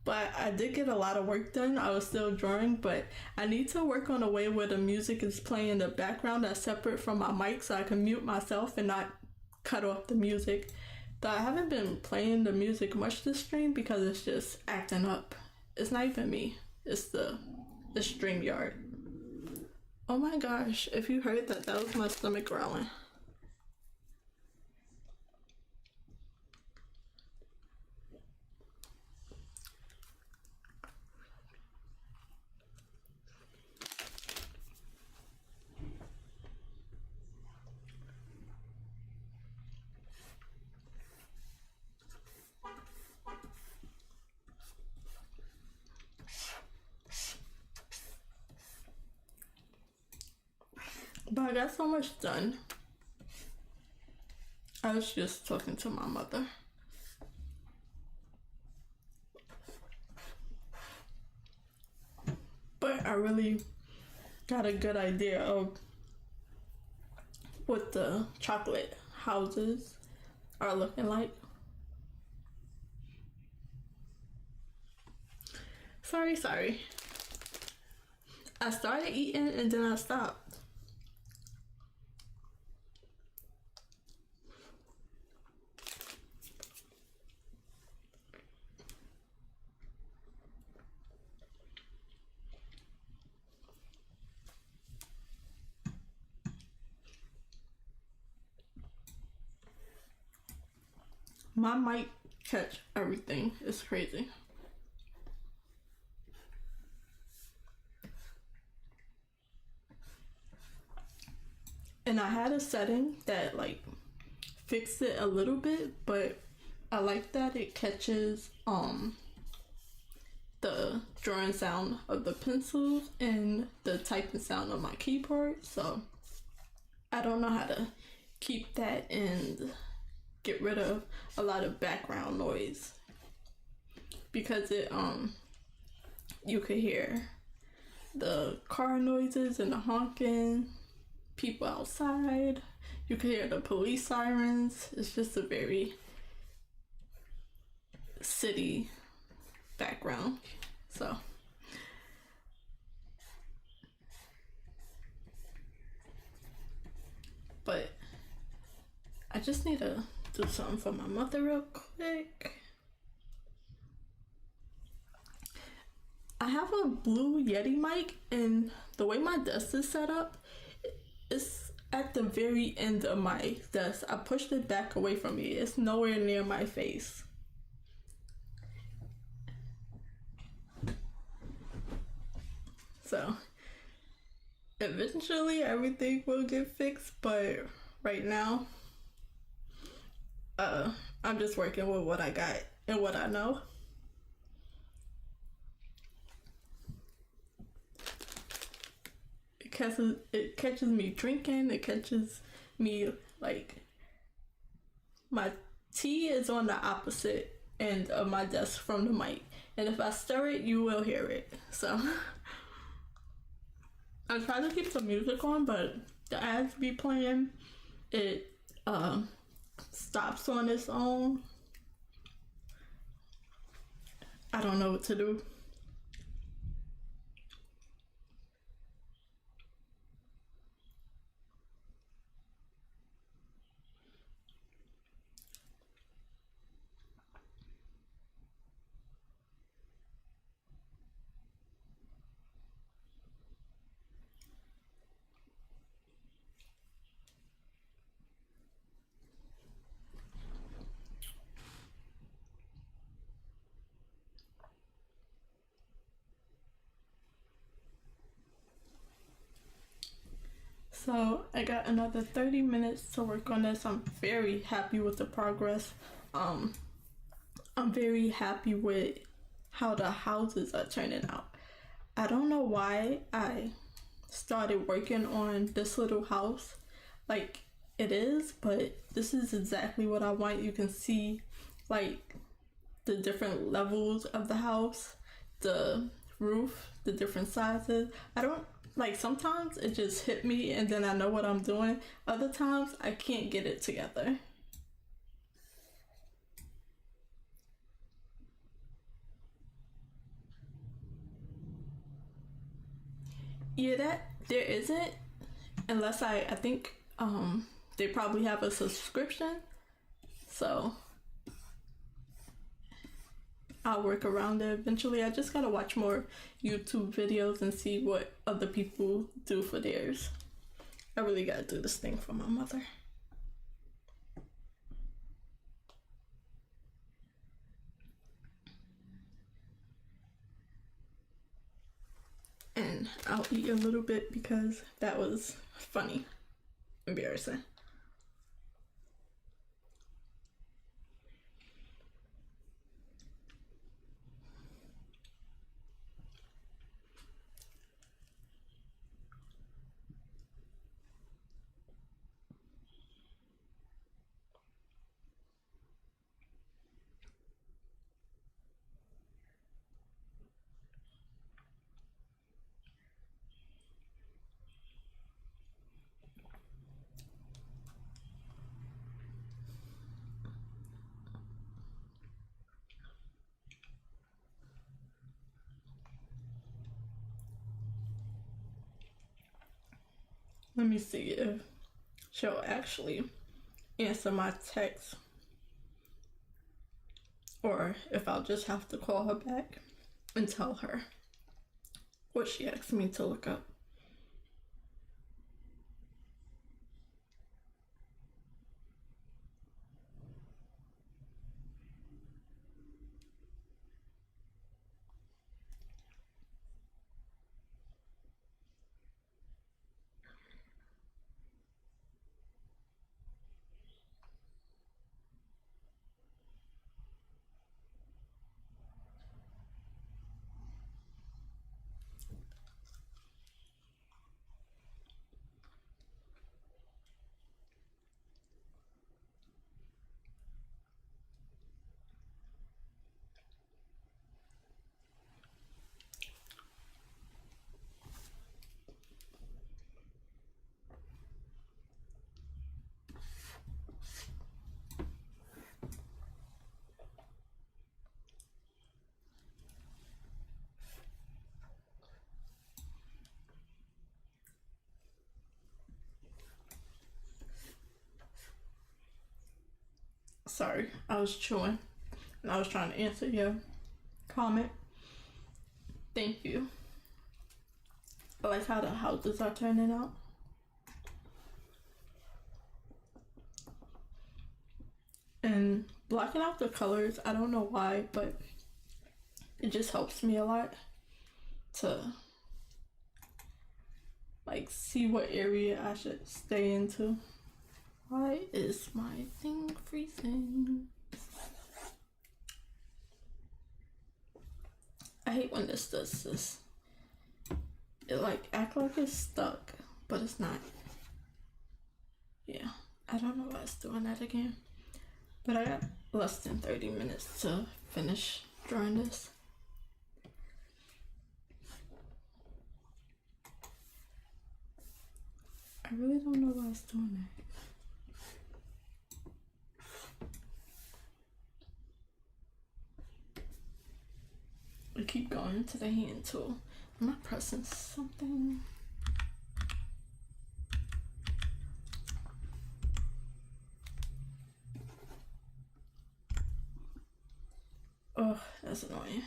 But I did get a lot of work done. I was still drawing, but I need to work on a way where the music is playing in the background that's separate from my mic so I can mute myself and not cut off the music. Though I haven't been playing the music much this stream because it's just acting up. It's not even me. It's the StreamYard. Oh my gosh, if you heard that, that was my stomach growling. But I got so much done. I was just talking to my mother. But I really got a good idea of what the chocolate houses are looking like. Sorry. I started eating and then I stopped. My mic catch everything. It's crazy. And I had a setting that like fixed it a little bit, but I like that it catches the drawing sound of the pencils and the typing sound of my keyboard. So I don't know how to keep that and get rid of a lot of background noise because it you could hear the car noises and the honking, people outside, you could hear the police sirens. It's just a very city background. So but I just need to do something for my mother real quick. I have a blue Yeti mic, and the way my desk is set up, it's at the very end of my desk. I pushed it back away from me. It's nowhere near my face. So eventually everything will get fixed, but right now I'm just working with what I got and what I know. It catches me drinking. It catches me like my tea is on the opposite end of my desk from the mic, and if I stir it, you will hear it. So I try to keep the music on, but the ads be playing. It stops on its own. I don't know what to do. So I got another 30 minutes to work on this. I'm very happy with the progress. I'm very happy with how the houses are turning out. I don't know why I started working on this little house like it is, but this is exactly what I want. You can see like the different levels of the house, the roof, the different sizes. I don't like, sometimes it just hit me and then I know what I'm doing. Other times I can't get it together. Yeah, that there isn't, unless I think they probably have a subscription, so I'll work around it eventually. I just gotta watch more YouTube videos and see what other people do for theirs. I really gotta do this thing for my mother. And I'll eat a little bit because that was funny. Embarrassing. Let me see if she'll actually answer my text or if I'll just have to call her back and tell her what she asked me to look up. Sorry, I was chewing and I was trying to answer your comment. Thank you. I like how the houses are turning out. And blocking out the colors, I don't know why, but it just helps me a lot to like see what area I should stay into. Why is my thing freezing? I hate when this does this. It like act like it's stuck, but it's not. Yeah, I don't know why it's doing that again. But I got less than 30 minutes to finish drawing this. I really don't know why it's doing that. I keep going to the hand tool. Am I pressing something? Oh, that's annoying.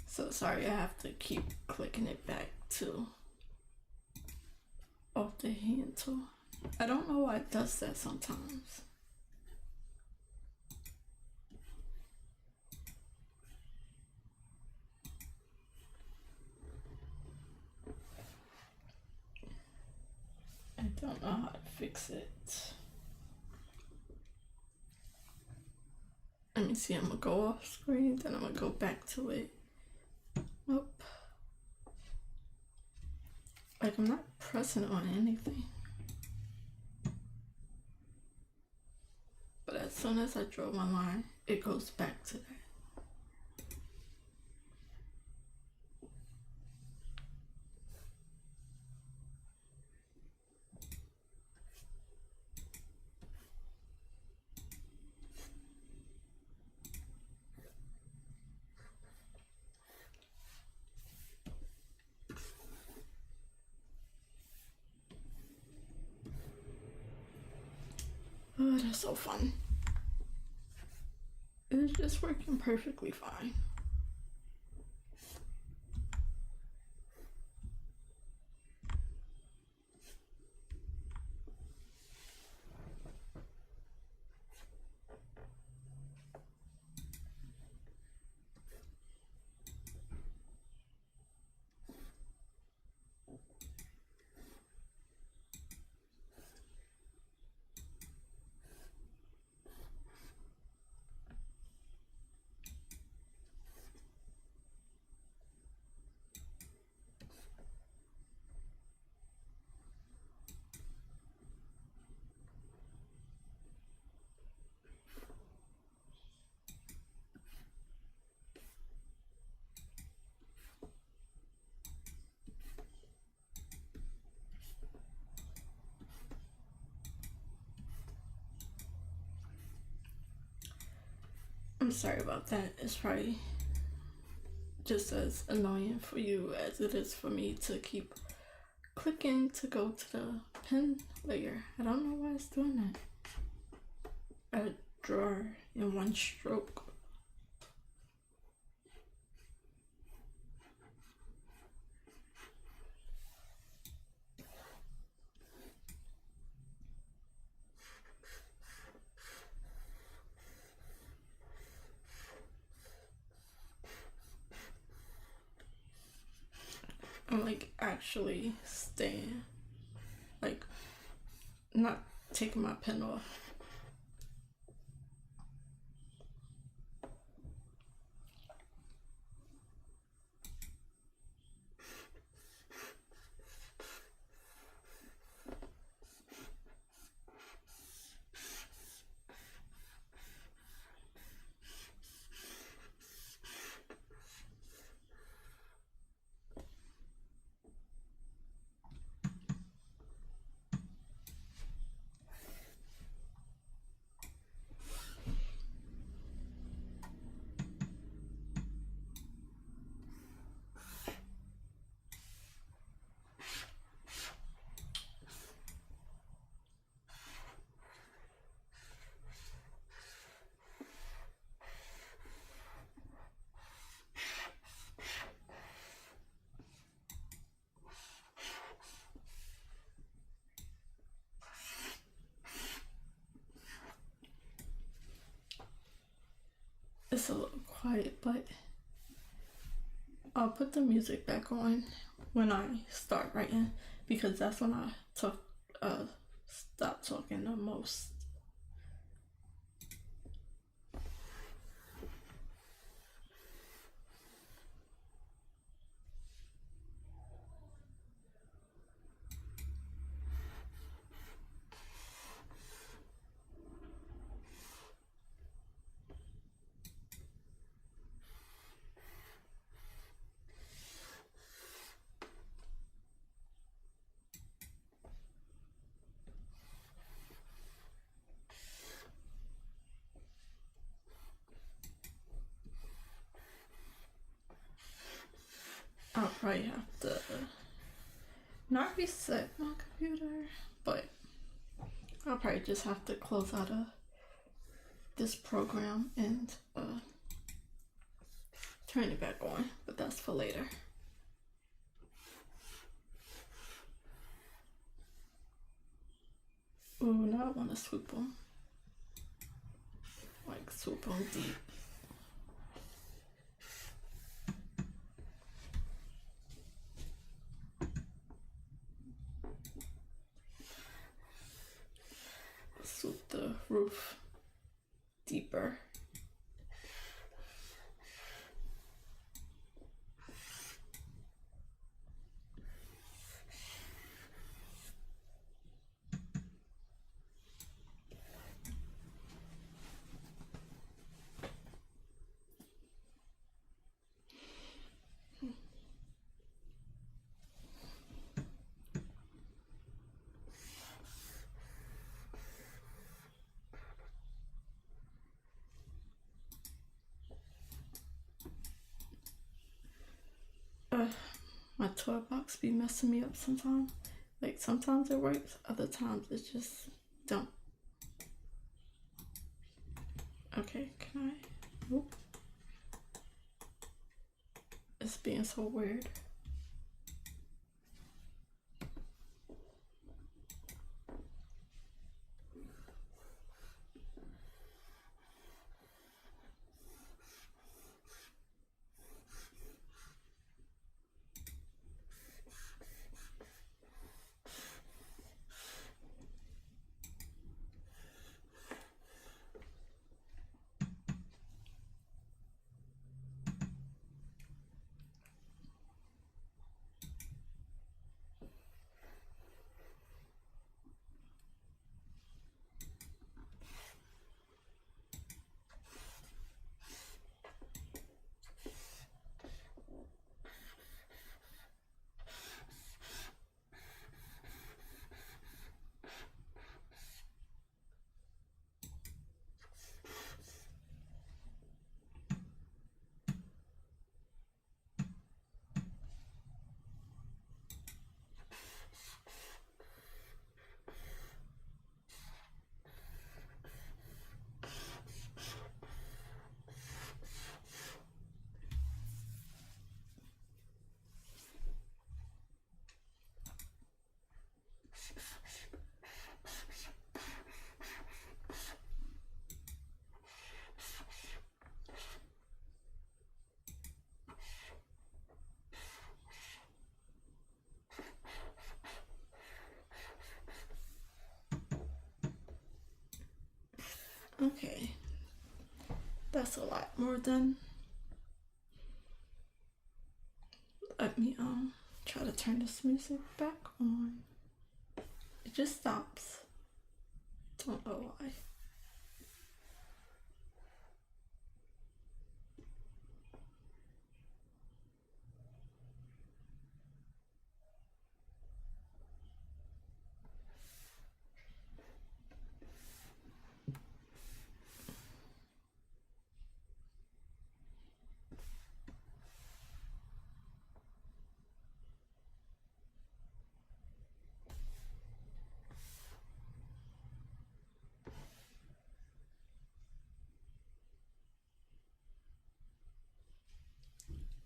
So sorry, I have to keep clicking it back to off the hand tool. I don't know why it does that sometimes. I don't know how to fix it. Let me see, I'm gonna go off screen, then I'm gonna go back to it. Nope. Like I'm not pressing on anything. But as soon as I draw my line, it goes back to that. Oh, that's so fun. It's just working perfectly fine. I'm sorry about that. It's probably just as annoying for you as it is for me to keep clicking to go to the pen layer. I don't know why it's doing that. I draw in one stroke. I'm like actually staying, like not taking my pen off. It's a little quiet, but I'll put the music back on when I start writing because that's when I stop talking the most. I'll probably have to not reset my computer, but I'll probably just have to close out of this program and turn it back on, but that's for later. Ooh, now I want to swoop them. Like swoop them deep. Swoop the roof deeper. My toy box be messing me up sometimes. Like sometimes it works, other times it just don't. Okay, can I? Oop. It's being so weird. Okay, that's a lot more done. Let me try to turn this music back on. It just stops. Don't know why.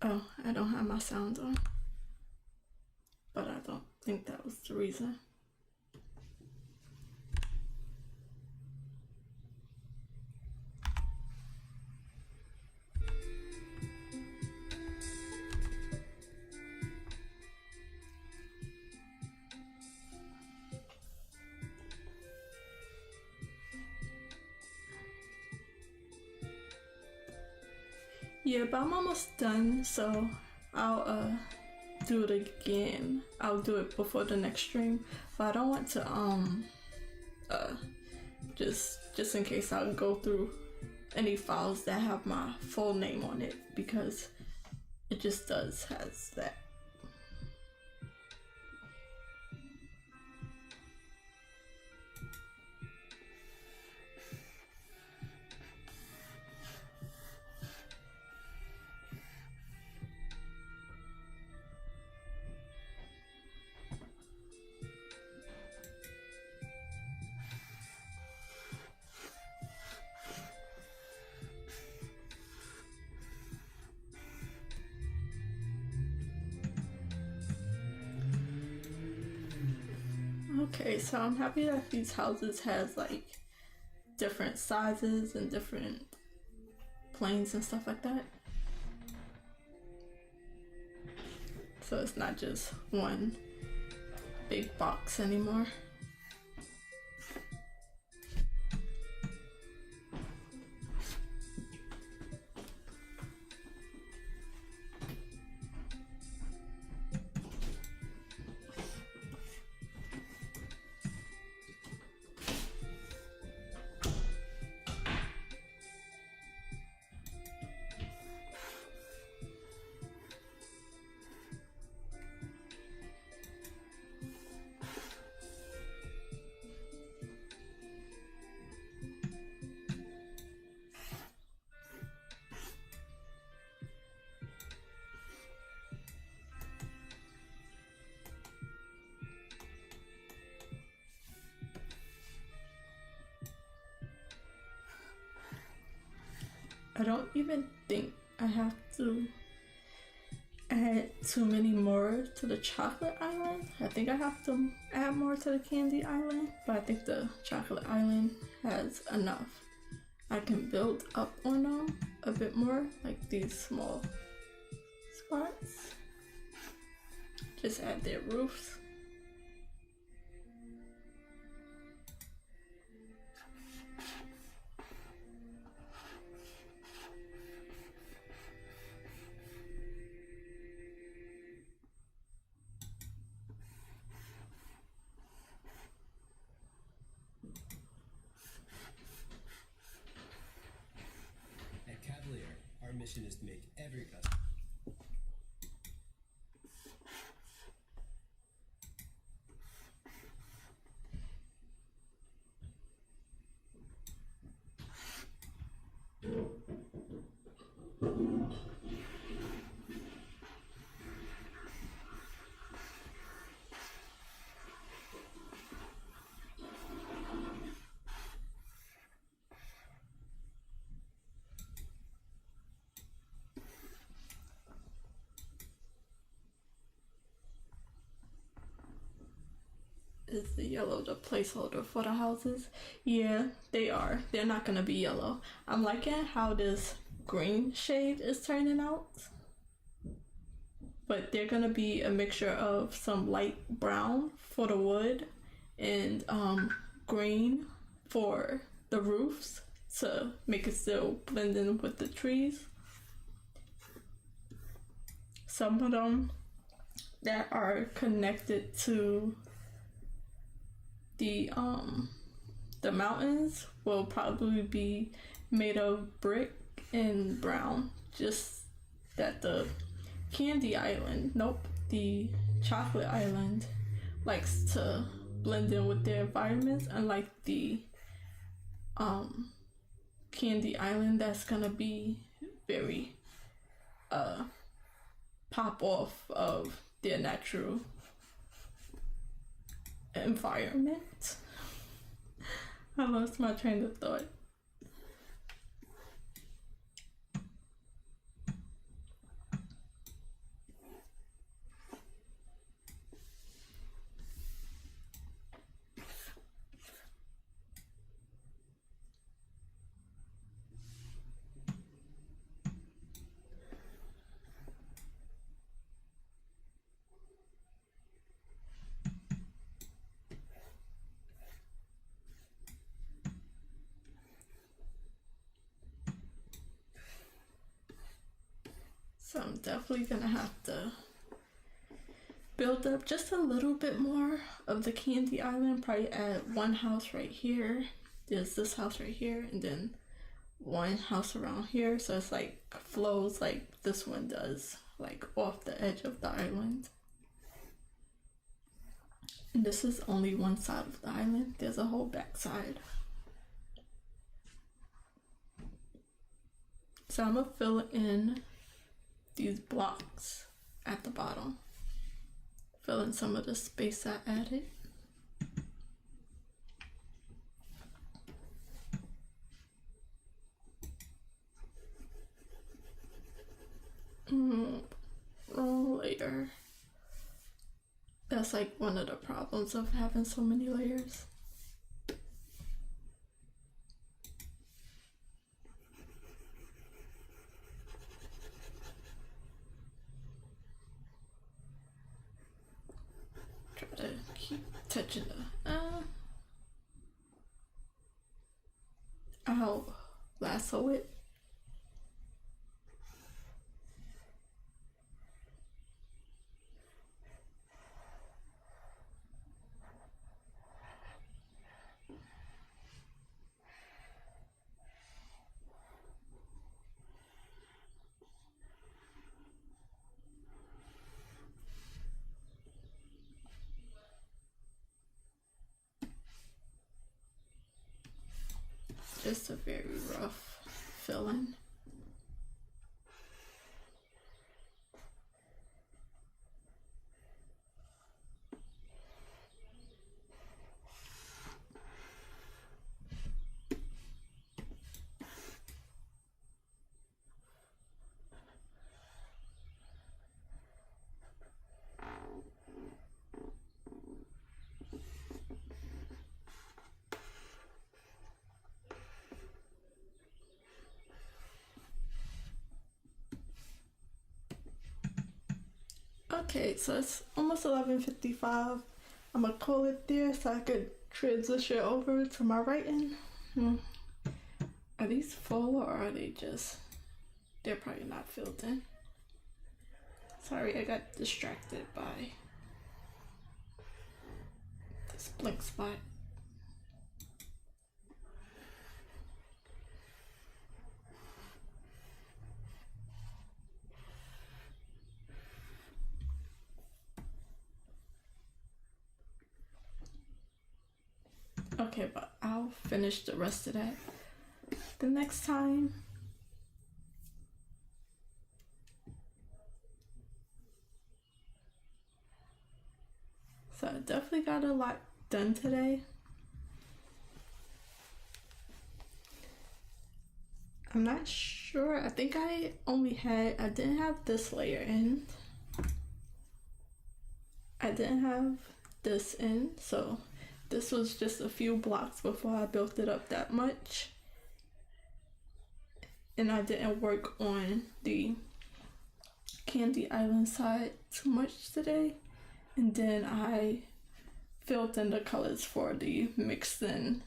Oh, I don't have my sound on. But I don't think that was the reason. Yeah, but I'm almost done, so I'll do it again. I'll do it before the next stream. But I don't want to just in case I'll go through any files that have my full name on it, because it just has that. Okay, so I'm happy that these houses has like different sizes and different planes and stuff like that. So it's not just one big box anymore. I don't even think I have to add too many more to the chocolate island. I think I have to add more to the candy island, but I think the chocolate island has enough. I can build up on them a bit more, like these small spots. Just add their roofs. At Cavalier, our mission is to make every customer. Is the yellow the placeholder for the houses? Yeah, they are. They're not gonna be yellow. I'm liking how this green shade is turning out. But they're gonna be a mixture of some light brown for the wood and green for the roofs to make it still blend in with the trees. Some of them that are connected to the mountains will probably be made of brick and brown. Just that the candy island, the chocolate island likes to blend in with their environments, unlike the candy island that's gonna be very pop off of their natural environment. I lost my train of thought. So I'm definitely gonna have to build up just a little bit more of the candy island. Probably add one house right here. There's this house right here, and then one house around here. So it's like flows like this one does, like off the edge of the island. And this is only one side of the island. There's a whole back side. So I'm gonna fill in these blocks at the bottom. Fill in some of the space I added. Wrong layer. That's like one of the problems of having so many layers. Try to keep touching the I'll lasso it. Just a very rough filling. Okay, so it's almost 11:55. I'm gonna call it there so I could transition over to my writing. Are these full or are they just... They're probably not filled in. Sorry, I got distracted by this blank spot. Okay, but I'll finish the rest of that the next time. So I definitely got a lot done today. I'm not sure. I think I didn't have this layer in. I didn't have this in, so this was just a few blocks before I built it up that much. And I didn't work on the Candy Island side too much today. And then I filled in the colors for the mixed in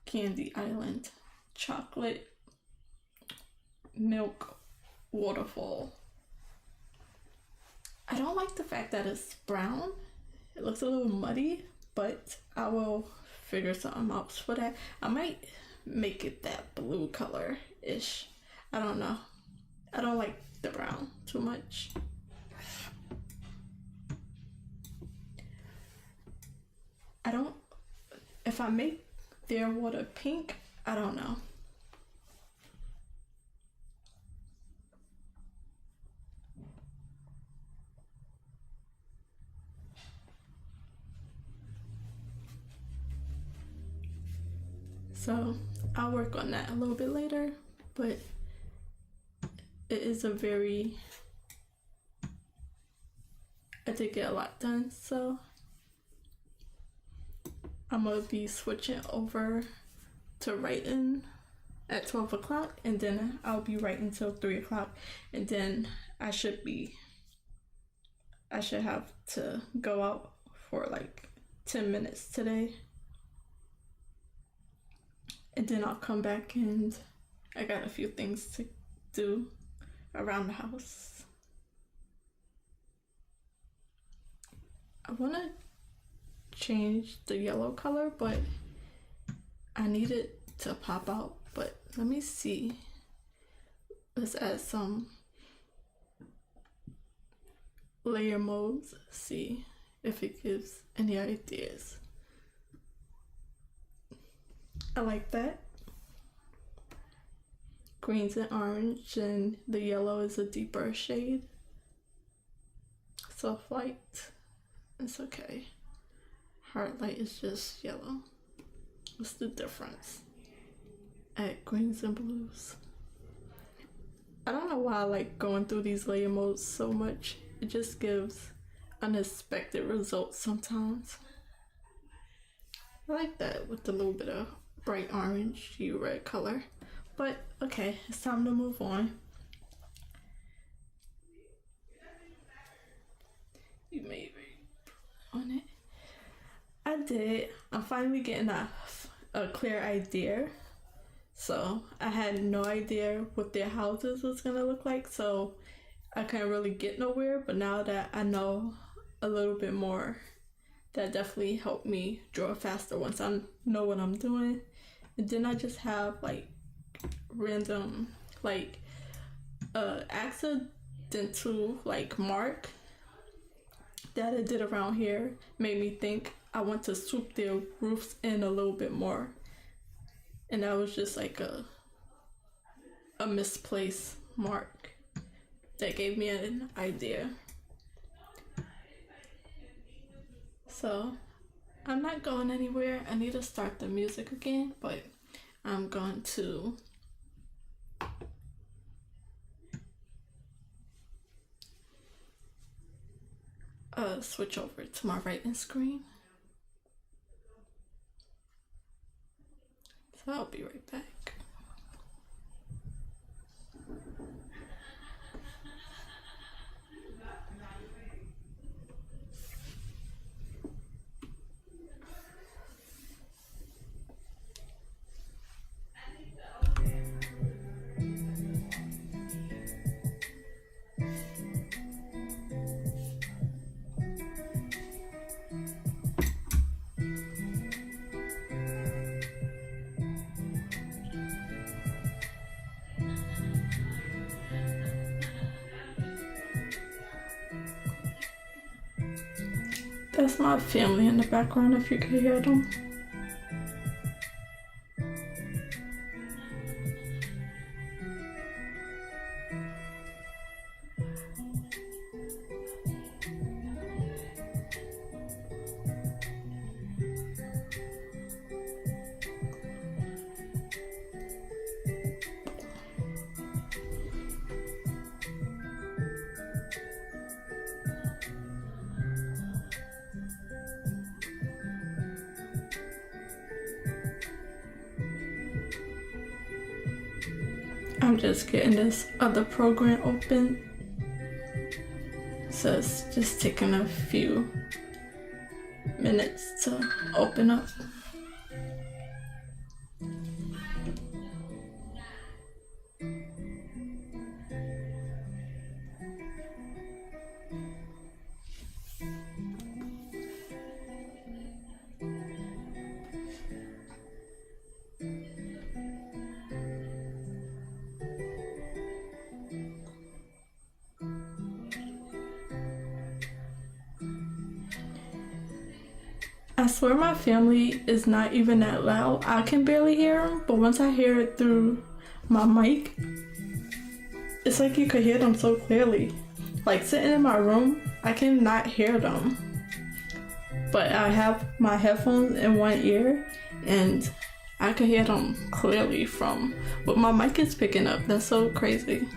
Candy Island chocolate milk waterfall. I don't like the fact that it's brown. It looks a little muddy, but I will figure something out for that. I might make it that blue color-ish. I don't know. I don't like the brown too much. If I make their water pink, I don't know. So I'll work on that a little bit later, but it is a very, I did get a lot done, so I'm gonna be switching over to writing at 12 o'clock, and then I'll be writing till 3 o'clock, and then I should have to go out for like 10 minutes today. And then I'll come back and I got a few things to do around the house. I want to change the yellow color, but I need it to pop out. But let me see. Let's add some layer modes, see if it gives any ideas. I like that. Greens and orange, and the yellow is a deeper shade. Soft light, it's okay. Hard light is just yellow. What's the difference? Add greens and blues. I don't know why I like going through these layer modes so much. It just gives unexpected results sometimes. I like that with a little bit of bright orange, red color. But okay, it's time to move on. You may be on it. I'm finally getting a clear idea. So I had no idea what their houses was gonna look like, so I couldn't really get nowhere. But now that I know a little bit more, that definitely helped me draw faster once I know what I'm doing. And then I just have like random like accidental like mark that I did around here made me think I want to swoop their roofs in a little bit more. And that was just like a misplaced mark that gave me an idea. So I'm not going anywhere. I need to start the music again, but I'm going to switch over to my writing screen. So I'll be right back. That's my family in the background if you can hear them. I'm just getting this other program open, so it's just taking a few minutes to open up. I swear my family is not even that loud. I can barely hear them, but once I hear it through my mic, it's like you could hear them so clearly. Like sitting in my room, I cannot hear them. But I have my headphones in one ear and I can hear them clearly from what my mic is picking up. That's so crazy.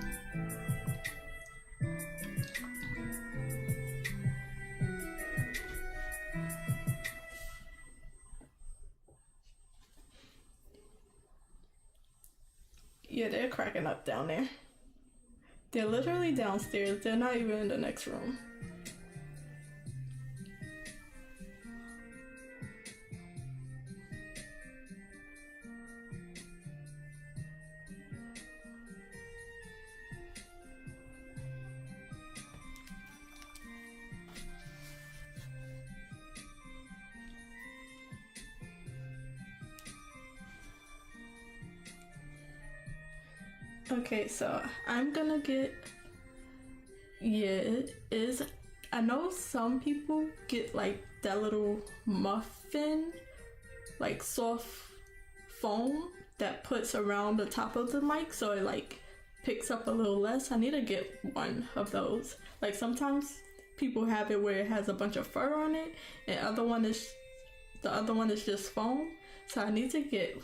Yeah, they're cracking up down there. They're literally downstairs. They're not even in the next room. Okay, so I'm gonna get, it is, I know some people get like that little muffin, like soft foam that puts around the top of the mic so it like picks up a little less. I need to get one of those. Like sometimes people have it where it has a bunch of fur on it and the other one is just foam. So I need to get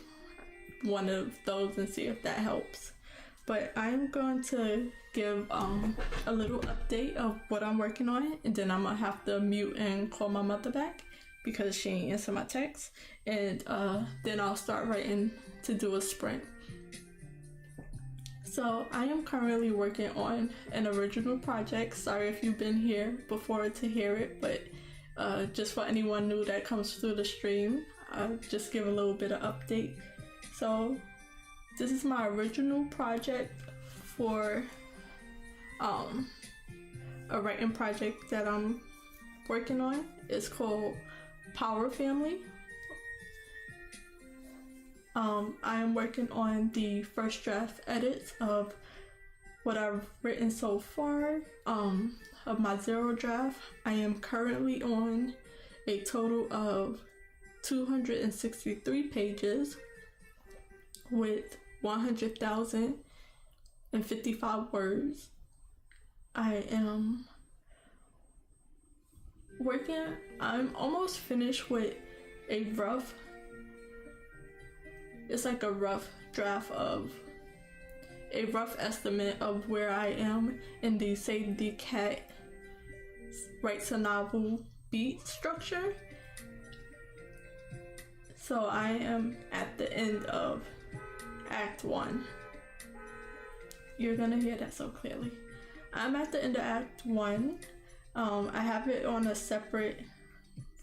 one of those and see if that helps. But I'm going to give a little update of what I'm working on, and then I'm gonna have to mute and call my mother back because she ain't answer my text, and then I'll start writing to do a sprint. So I am currently working on an original project. Sorry if you've been here before to hear it, but just for anyone new that comes through the stream, I'll just give a little bit of update. So this is my original project for a writing project that I'm working on. It's called Power Family. I am working on the first draft edits of what I've written so far, of my zero draft. I am currently on a total of 263 pages with 100,055 words. I'm almost finished with a rough draft of a rough estimate of where I am in the Save the Cat writes a novel beat structure. So I am at the end of Act 1. You're gonna hear that so clearly. I'm at the end of Act 1. I have it on a separate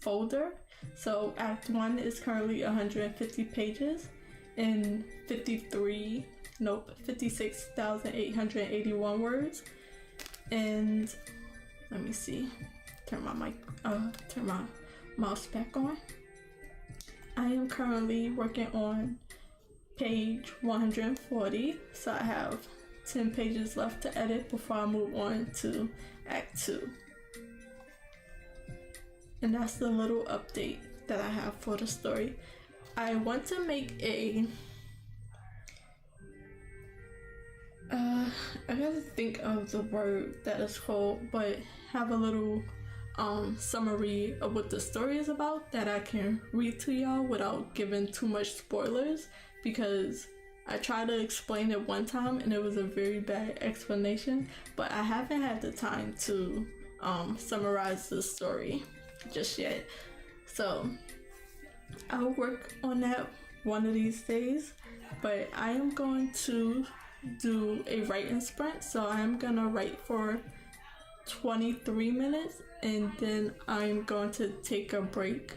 folder. So Act 1 is currently 150 pages and 56,881 words. And let me see. Turn my mouse back on. I am currently working on page 140, so I have 10 pages left to edit before I move on to Act 2. And that's the little update that I have for the story. I want to make I gotta think of the word that is called, but have a little summary of what the story is about that I can read to y'all without giving too much spoilers, because I tried to explain it one time and it was a very bad explanation, but I haven't had the time to summarize the story just yet. So I'll work on that one of these days, but I am going to do a writing sprint. So I'm gonna write for 23 minutes and then I'm going to take a break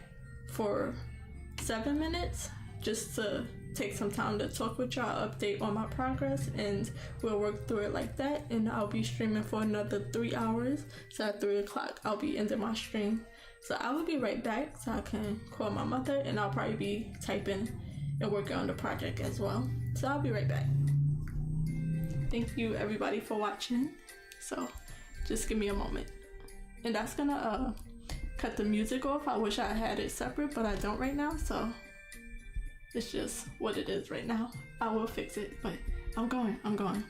for 7 minutes just to take some time to talk with y'all, update on my progress, and we'll work through it like that. And I'll be streaming for another 3 hours, so at 3 o'clock I'll be ending my stream. So I will be right back so I can call my mother, and I'll probably be typing and working on the project as well. So I'll be right back. Thank you everybody for watching. So just give me a moment. And that's gonna cut the music off. I wish I had it separate, but I don't right now, so it's just what it is right now. I will fix it, but I'm going.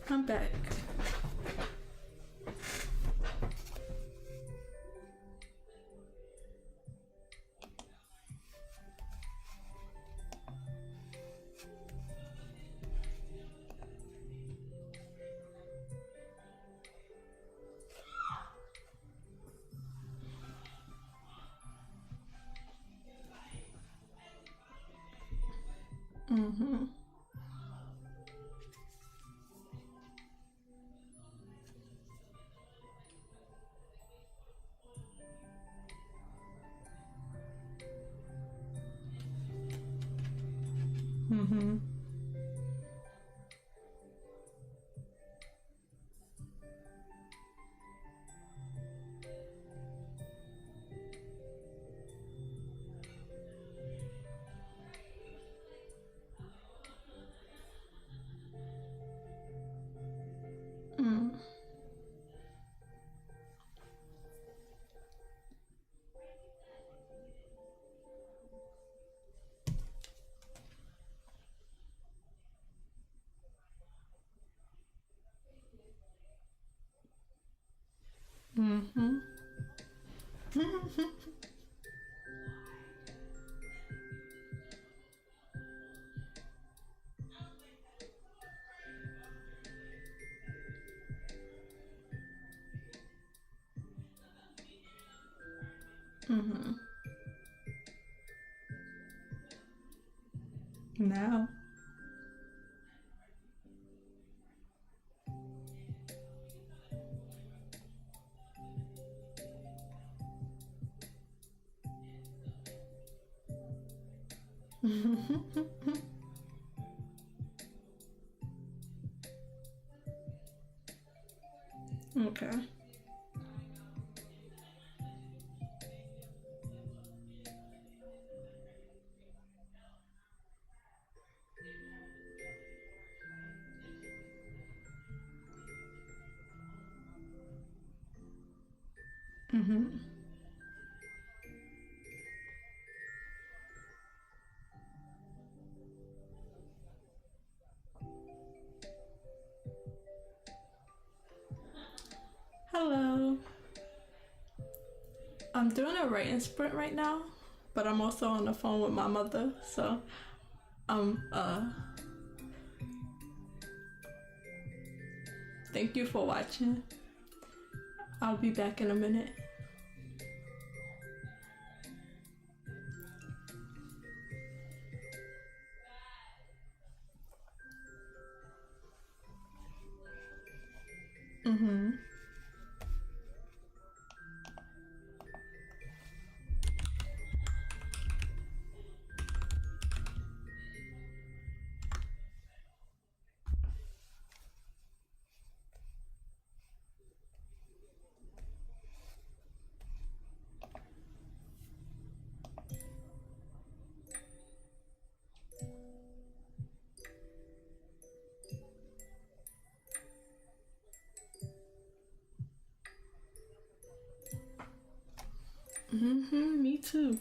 I'm back. Mm-hmm. Mm-hmm. Mm. Mm-hmm. Mm-hmm. Now. Okay. Mm-hmm. Hello. I'm doing a writing sprint right now, but I'm also on the phone with my mother, so um thank you for watching. I'll be back in a minute. Mm-hmm. Mm-hmm. Me too.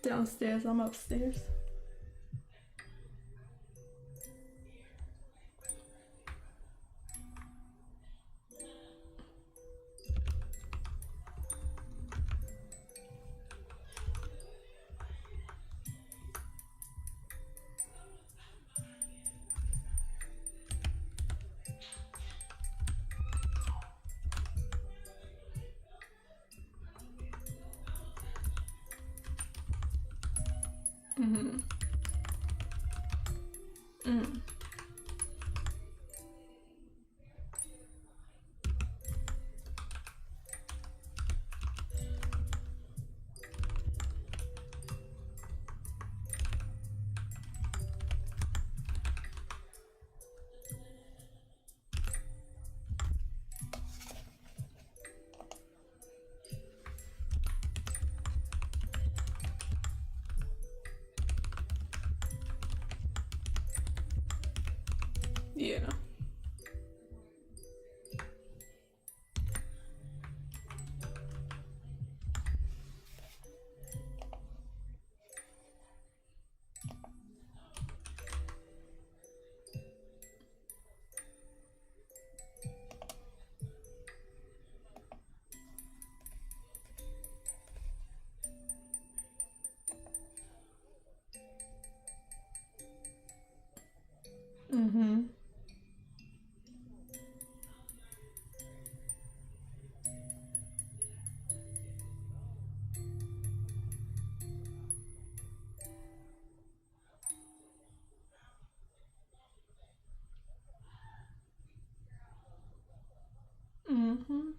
Downstairs, I'm upstairs. Mm-hmm. Mm. Yeah. Mm-hmm. Mm-hmm.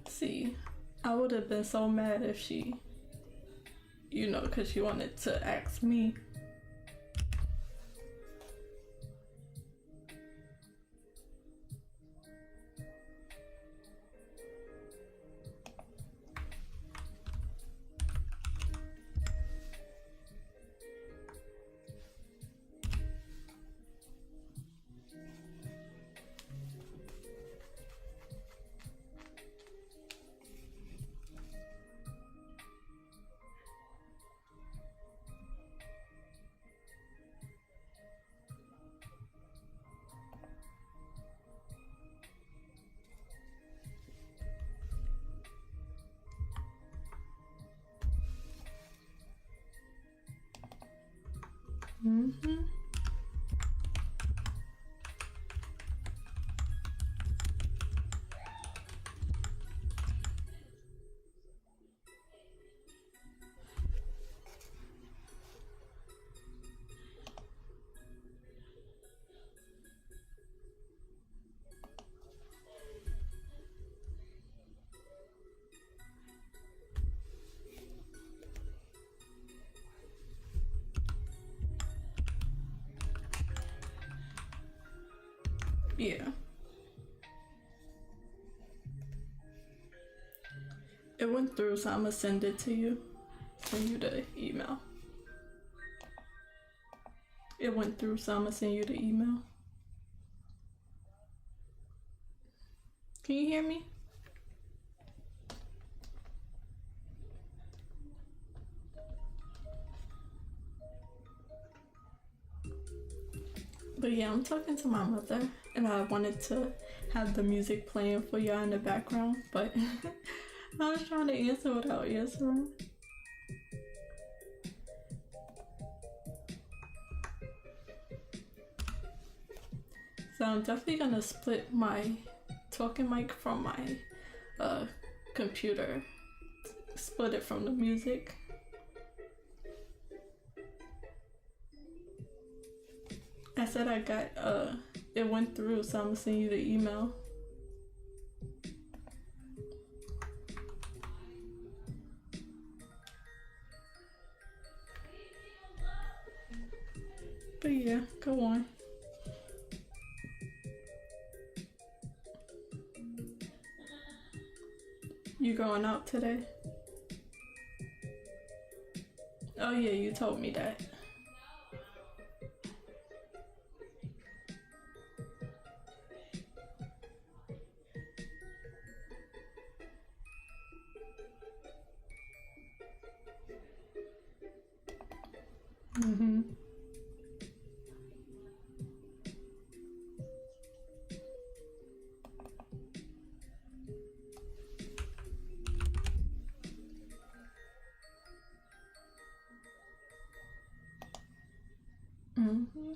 See, I would have been so mad if she, because she wanted to ask me. Mm-hmm. Yeah. It went through, so I'm gonna send it to you. Send you the email. It went through, so I'm gonna send you the email. Can you hear me? But yeah, I'm talking to my mother, and I wanted to have the music playing for y'all in the background, but I was trying to answer without answering. So I'm definitely gonna split my talking mic from my computer, split it from the music. I said I got it went through, so I'm gonna send you the email. But yeah, go on. You going out today? Oh yeah, you told me that. Mm-hmm. Mm-hmm.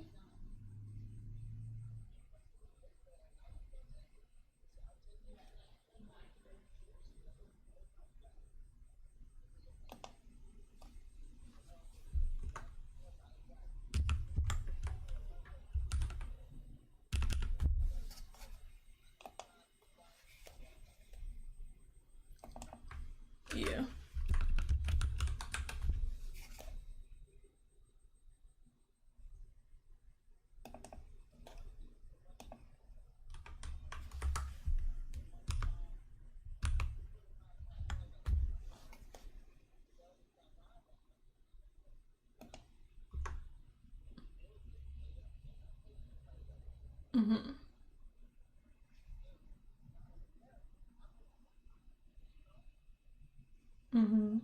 Yeah. Mm-hmm. Mm-hmm.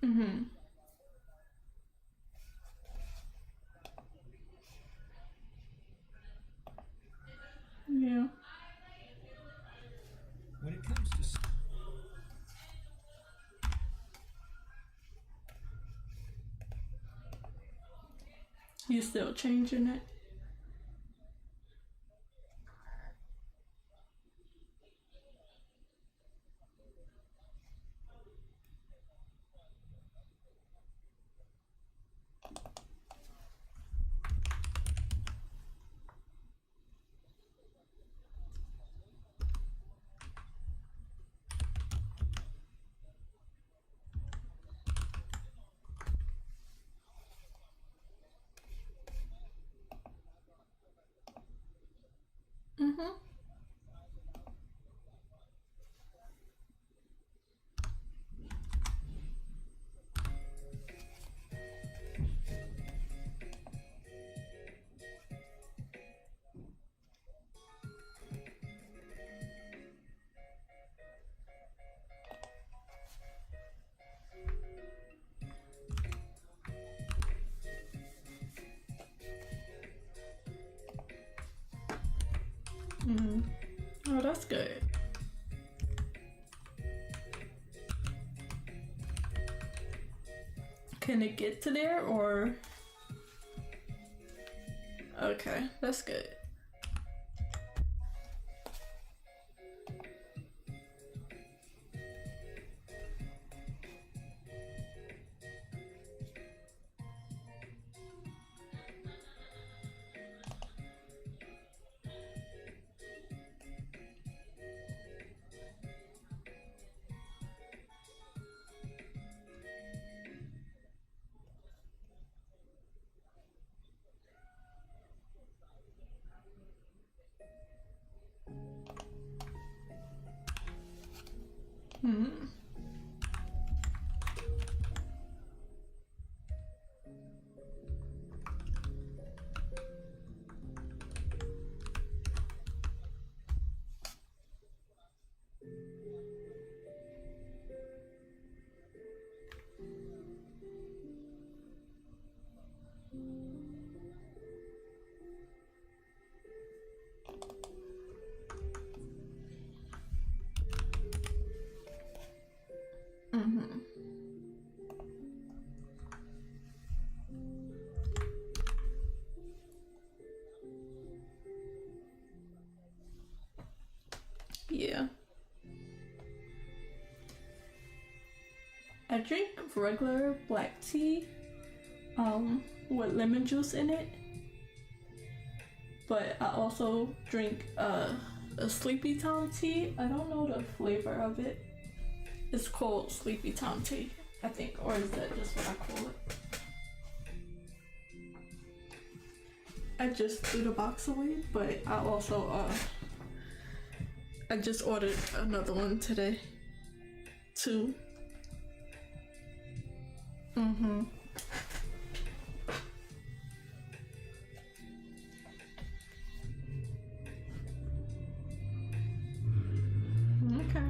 Mm-hmm. Yeah. When it comes to You still changing it? Mm-hmm. Mm-hmm. Oh, that's good. Can it get to there or? Okay, that's good. Mm-hmm. Mm-hmm. Yeah. regular black tea with lemon juice in it, but I also drink a Sleepy Town tea. I don't know the flavor of it. It's called Sleepy Town tea, I think, or is that just what I call it? I just threw the box away, but I also I just ordered another one today. 2. Okay.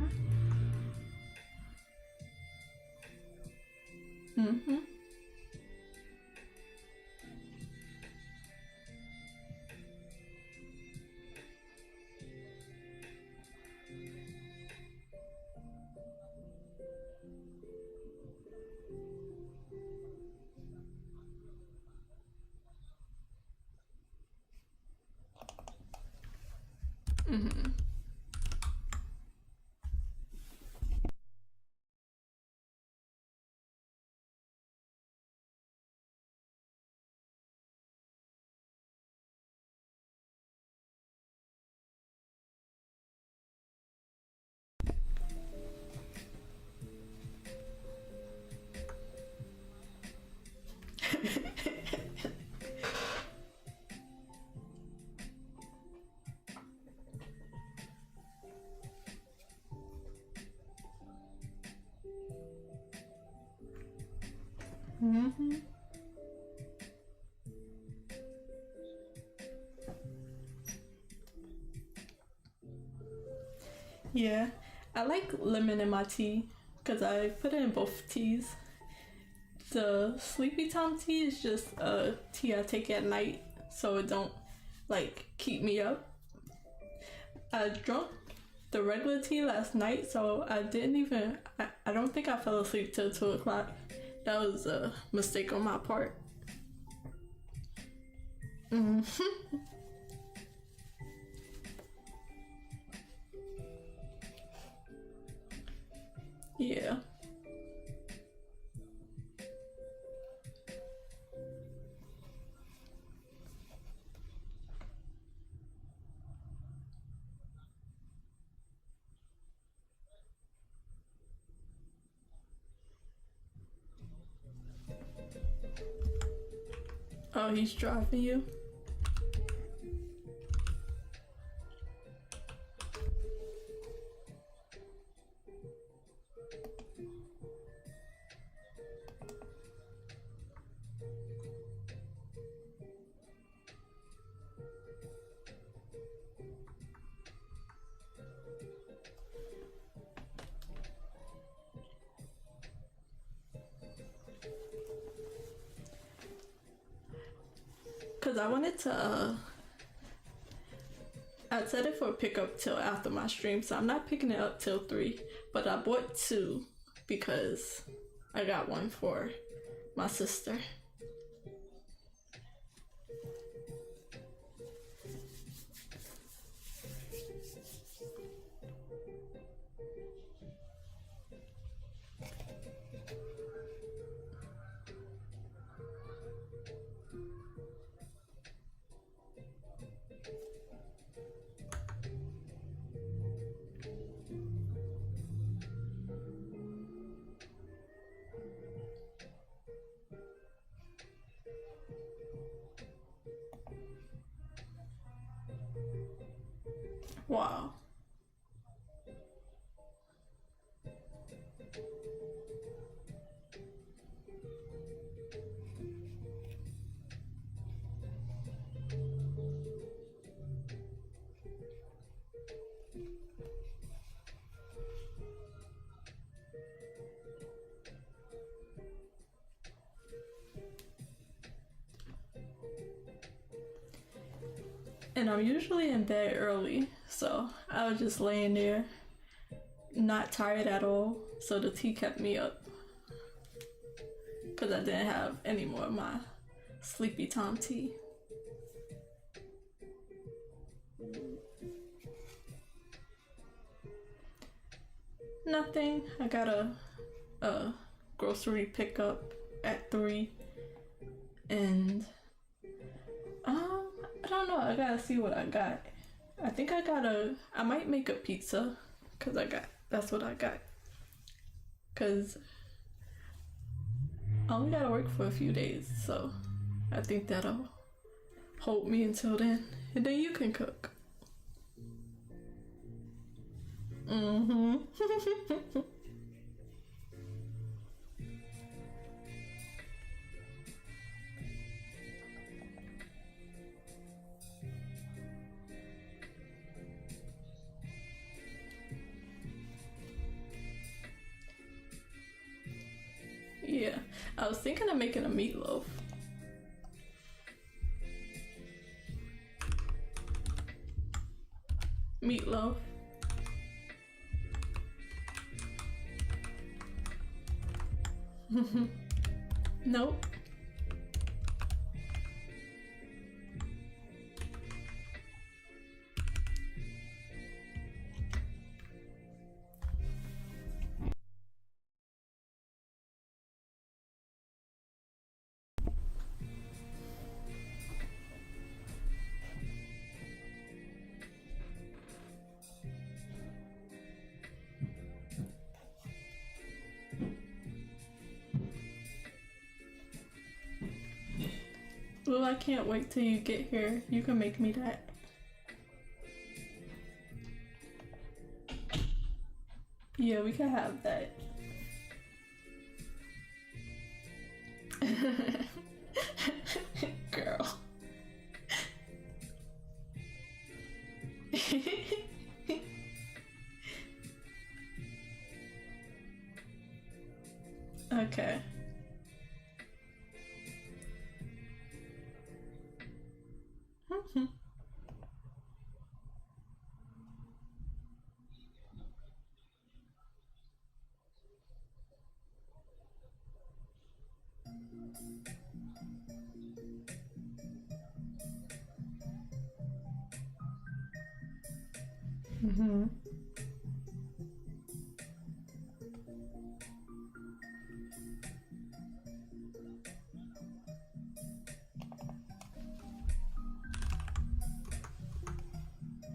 Yeah, I like lemon in my tea because I put it in both teas. The Sleepy Time tea is just a tea I take at night so it don't like keep me up. I drank the regular tea last night, so I didn't even, I don't think I fell asleep till 2 o'clock. That was a mistake on my part. Yeah. Oh, he's driving you? Because I wanted to, I set it for pickup till after my stream, so I'm not picking it up till 3. But I bought 2 because I got one for my sister. Wow. And I'm usually in bed early, so I was just laying there, not tired at all, so the tea kept me up. Because I didn't have any more of my Sleepy Time tea. Nothing. I got a grocery pickup at 3. And I don't know, I gotta see what I got. I think I might make a pizza, cause that's what I got. Cause I only gotta work for a few days, so I think that'll hold me until then. And then you can cook. Mm-hmm. Yeah, I was thinking of making a meatloaf. Meatloaf. Nope. Well, I can't wait till you get here. You can make me that. Yeah, we can have that. Girl. Okay. Mm-hmm.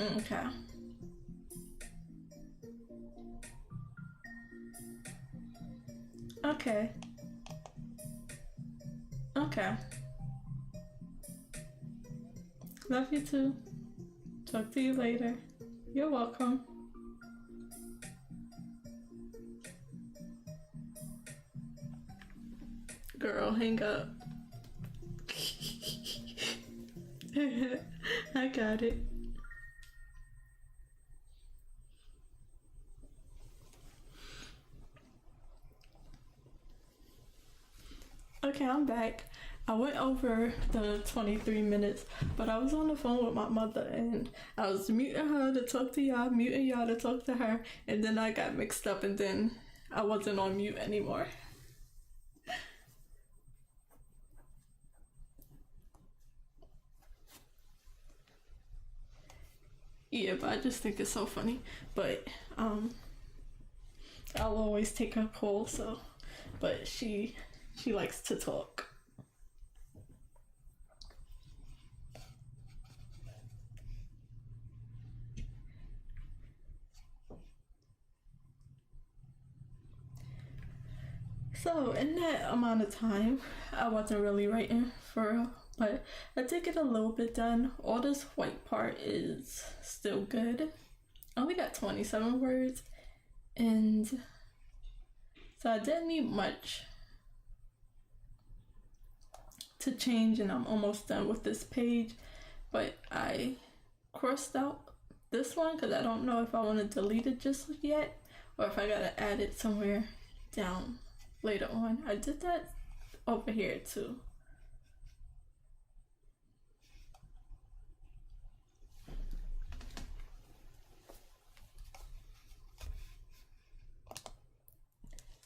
Okay. Okay. Okay. Love you too. Talk to you later. You're welcome. Girl, hang up. I got it. Okay, I'm back. I went over the 23 minutes, but I was on the phone with my mother and I was muting her to talk to y'all, muting y'all to talk to her, and then I got mixed up and then I wasn't on mute anymore. Yeah, but I just think it's so funny. But I'll always take her call, so but she likes to talk. So in that amount of time, I wasn't really writing for real, but I did get a little bit done. All this white part is still good. I only got 27 words, and so I didn't need much to change, and I'm almost done with this page. But I crossed out this one because I don't know if I want to delete it just yet or if I gotta add it somewhere down later on. I did that over here too.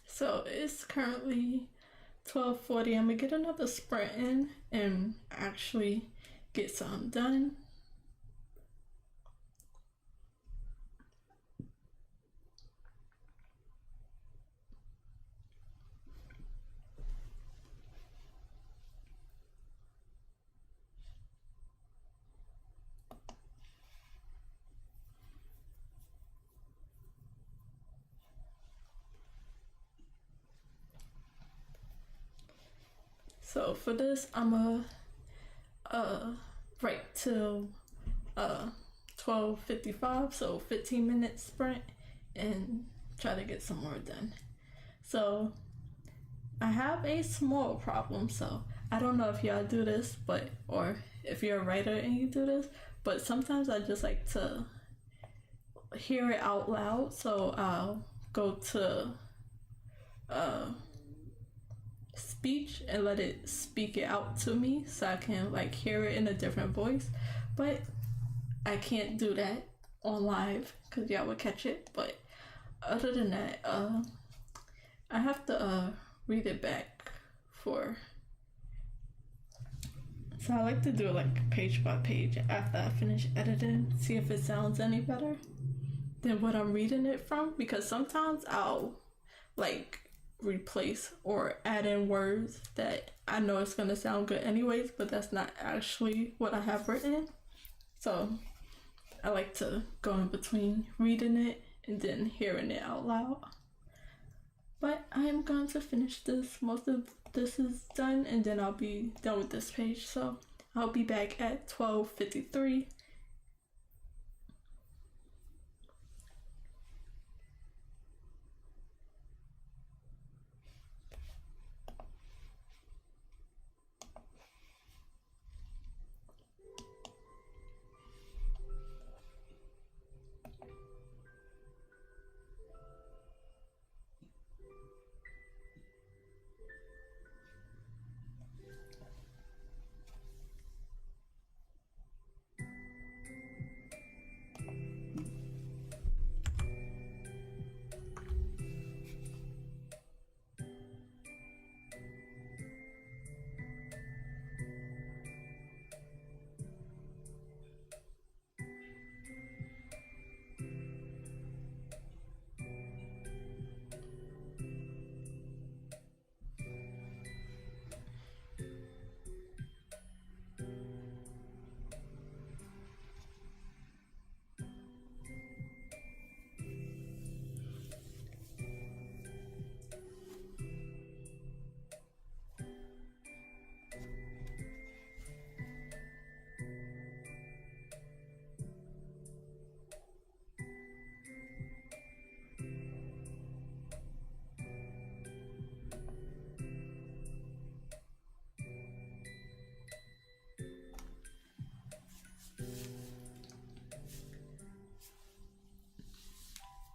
So it's currently 12:40. I'm gonna get another sprint in and actually get some done. So for this, I'm write till 12:55, so 15-minute sprint, and try to get some more done. So I have a small problem, so I don't know if y'all do this, or if you're a writer and you do this, but sometimes I just like to hear it out loud. So I'll go to speech and let it speak it out to me so I can like hear it in a different voice. But I can't do that on live because y'all would catch it. But other than that, I have to read it back for. So I like to do it like page by page after I finish editing, see if it sounds any better than what I'm reading it from, because sometimes I'll like replace or add in words that I know it's gonna sound good anyways, but that's not actually what I have written. So I like to go in between reading it and then hearing it out loud. But I am going to finish this. Most of this is done and then I'll be done with this page. So I'll be back at 12:53.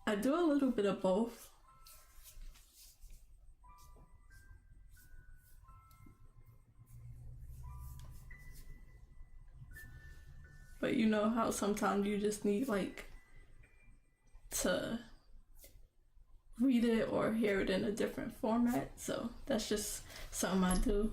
I do a little bit of both. But you know how sometimes you just need like to read it or hear it in a different format. So that's just something I do.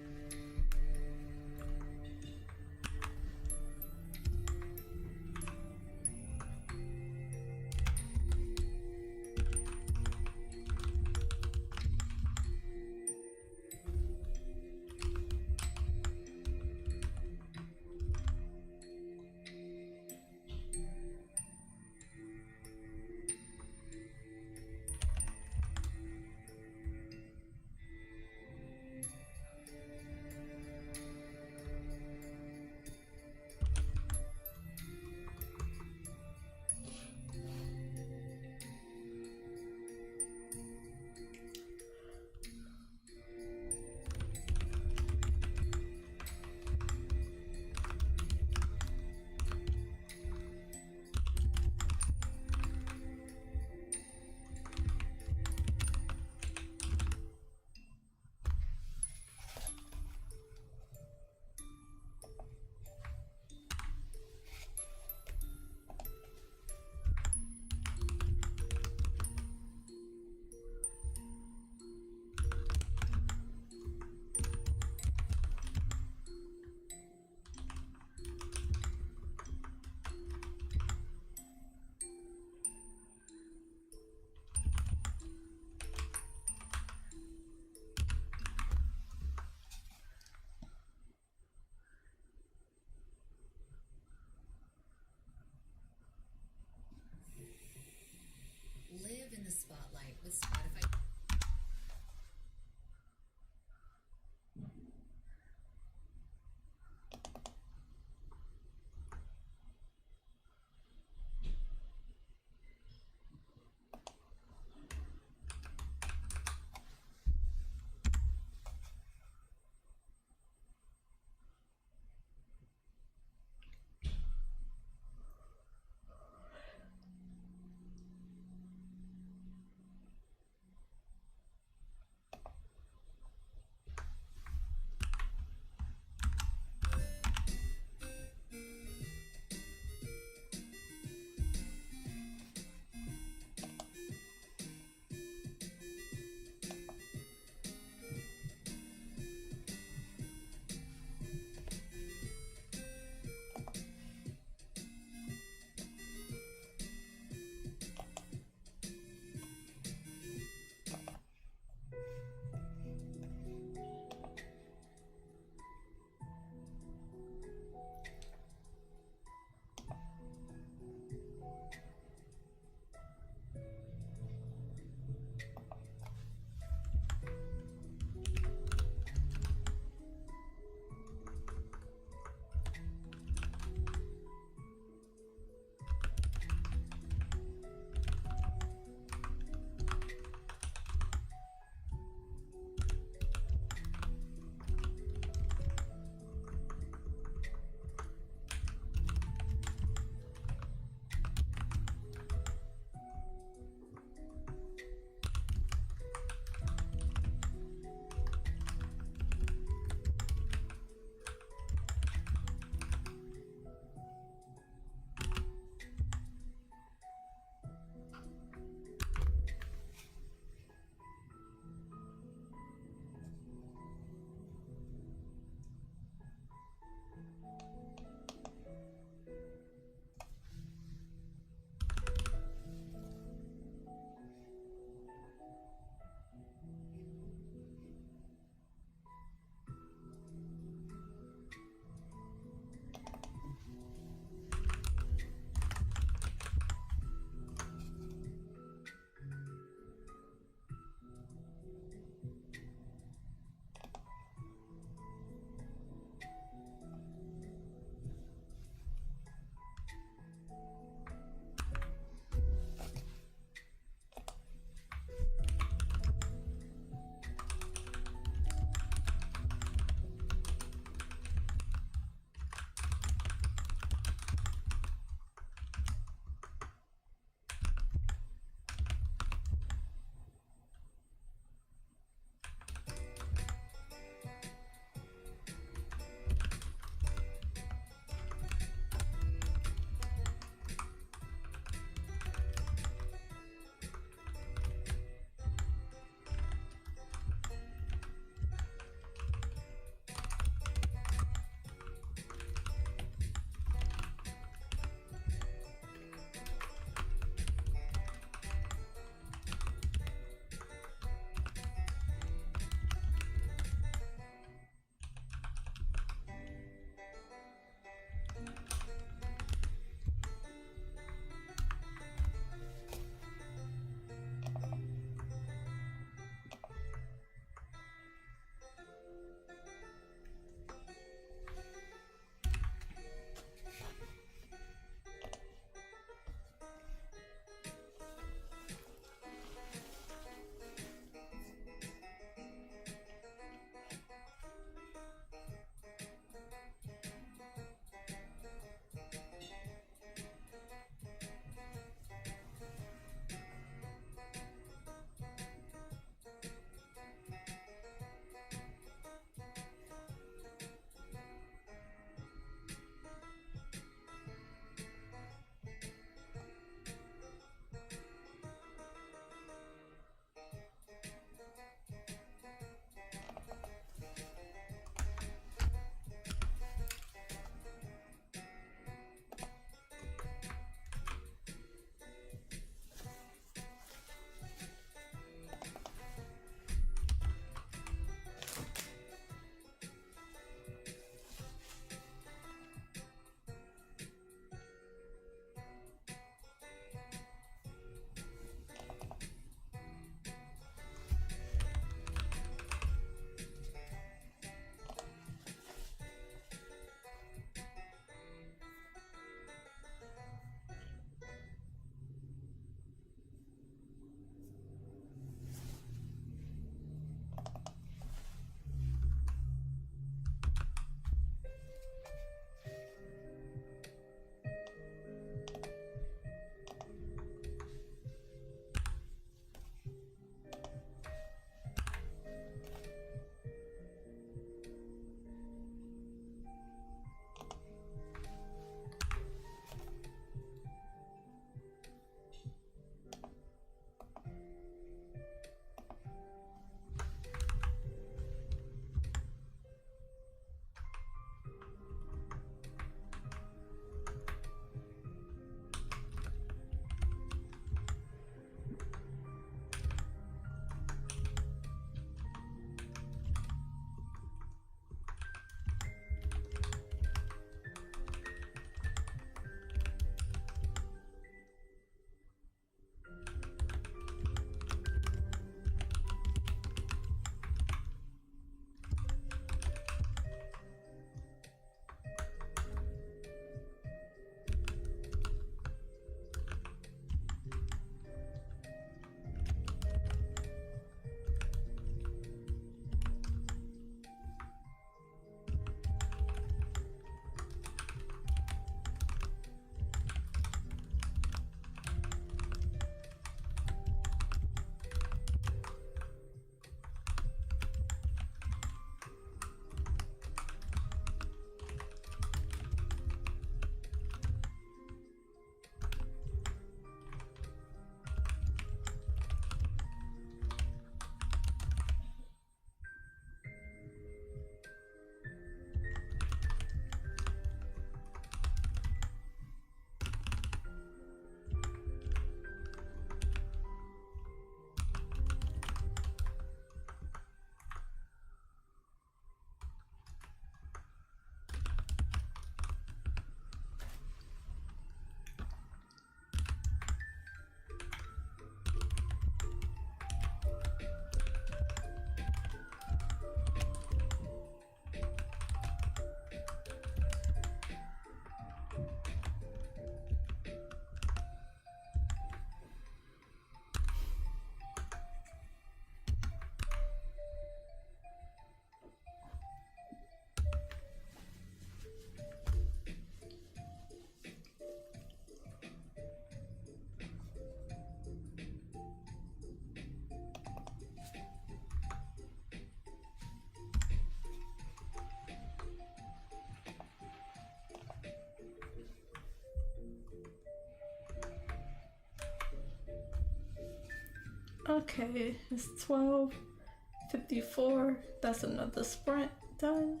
Okay, it's 12:54. That's another sprint done.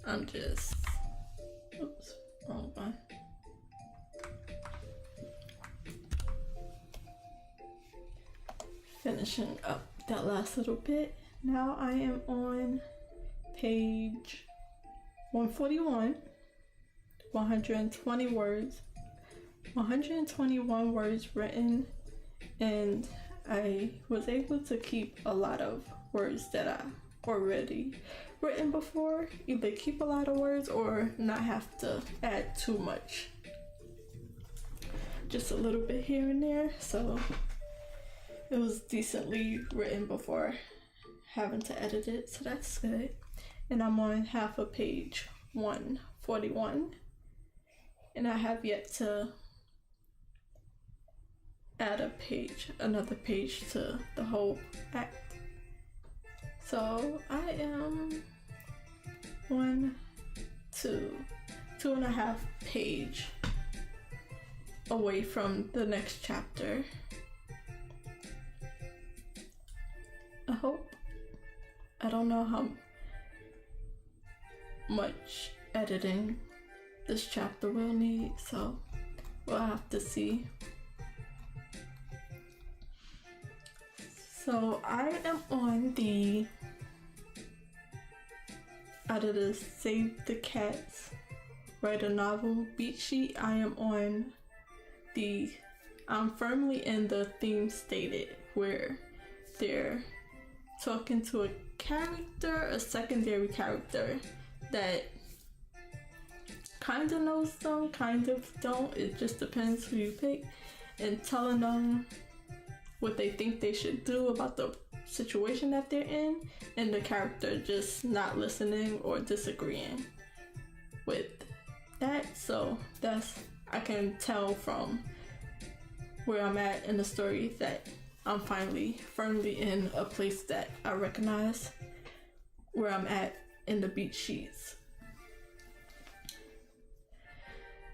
I'm just, oops, wrong one. Finishing up that last little bit. Now I am on page 141, 120 words, 121 words written, and I was able to keep a lot of words that I already written before, either keep a lot of words or not have to add too much, just a little bit here and there. So it was decently written before having to edit it, so that's good. And I'm on half of page 141, and I have yet to add another page to the whole act. So I am 2.5 page away from the next chapter. I hope. I don't know how much editing this chapter will need, so we'll have to see. So I am on out of the Save the Cats, Write a Novel beat sheet, I am on I'm firmly in the theme stated, where they're talking to a secondary character that kind of knows them, kind of don't. It just depends who you pick, and telling them what they think they should do about the situation that they're in, and the character just not listening or disagreeing with that. So I can tell from where I'm at in the story that I'm finally firmly in a place that I recognize where I'm at in the beat sheets.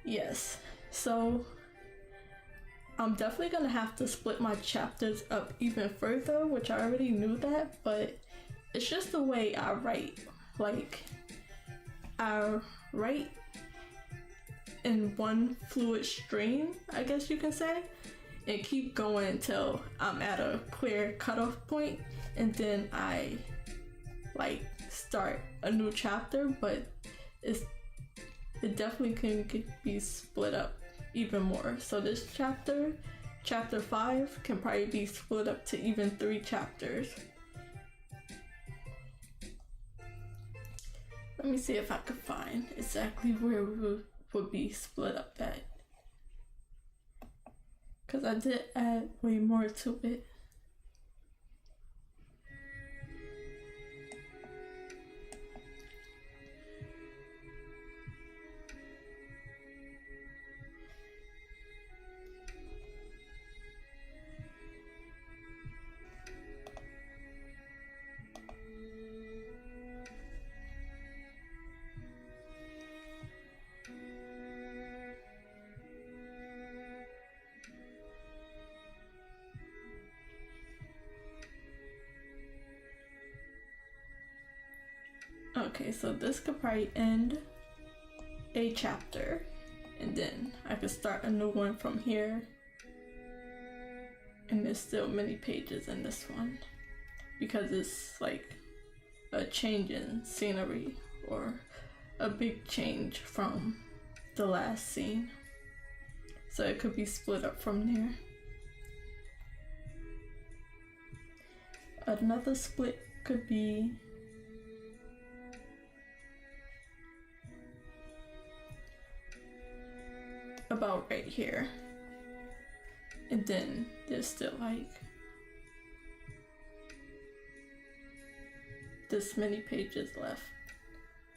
Yes, so I'm definitely gonna have to split my chapters up even further, which I already knew that, but it's just the way I write. Like, I write in one fluid stream, I guess you can say, and keep going until I'm at a clear cutoff point, and then I start a new chapter. But it definitely can be split up even more. So this chapter 5, can probably be split up to even 3 chapters. Let me see if I could find exactly where we would be split up at, because I did add way more to it. Okay, so this could probably end a chapter, and then I could start a new one from here. And there's still many pages in this one, because it's like a change in scenery, or a big change from the last scene. So it could be split up from there. Another split could be about right here, and then there's still like this many pages left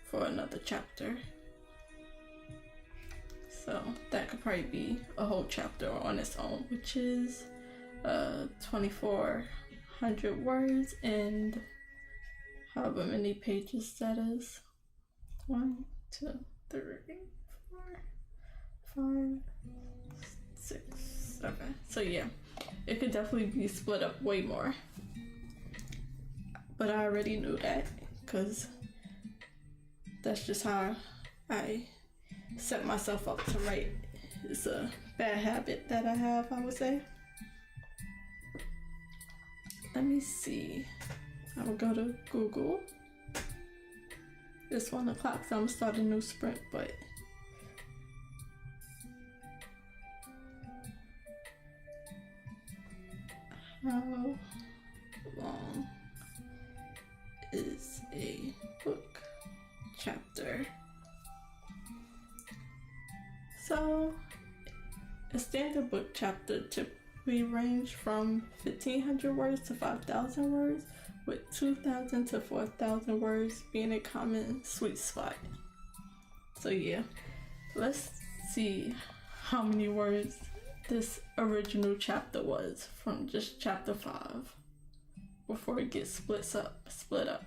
for another chapter. So that could probably be a whole chapter on its own, which is 2,400 words and however many pages that is. 1, 2, 3, 4, 5, 6, 7. So yeah, it could definitely be split up way more. But I already knew that because that's just how I set myself up to write. It's a bad habit that I have, I would say. Let me see. I will go to Google. It's 1 o'clock, so I'm gonna start a new sprint, but how long is a book chapter? So, a standard book chapter typically range from 1,500 words to 5,000 words, with 2,000 to 4,000 words being a common sweet spot. So yeah, let's see how many words this original chapter was from just chapter 5 before it gets split up.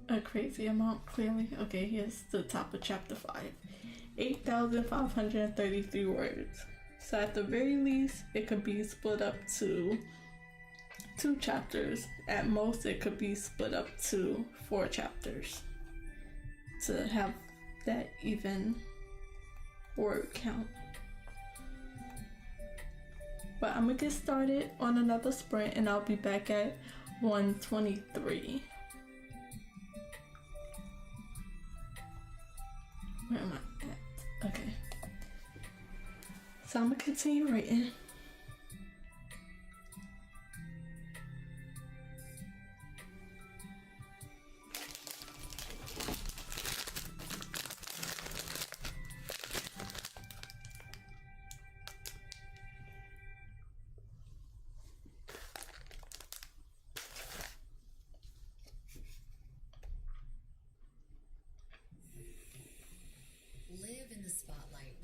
A crazy amount, clearly. Okay, here's the top of chapter 5. 8,533 words. So at the very least, it could be split up to 2 chapters. At most, it could be split up to 4 chapters to have that even word count. But I'm gonna get started on another sprint and I'll be back at 123. Where am I at? Okay. So I'm gonna continue writing. Live in the spotlight.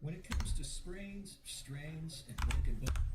When it comes to sprains, strains, and broken bones,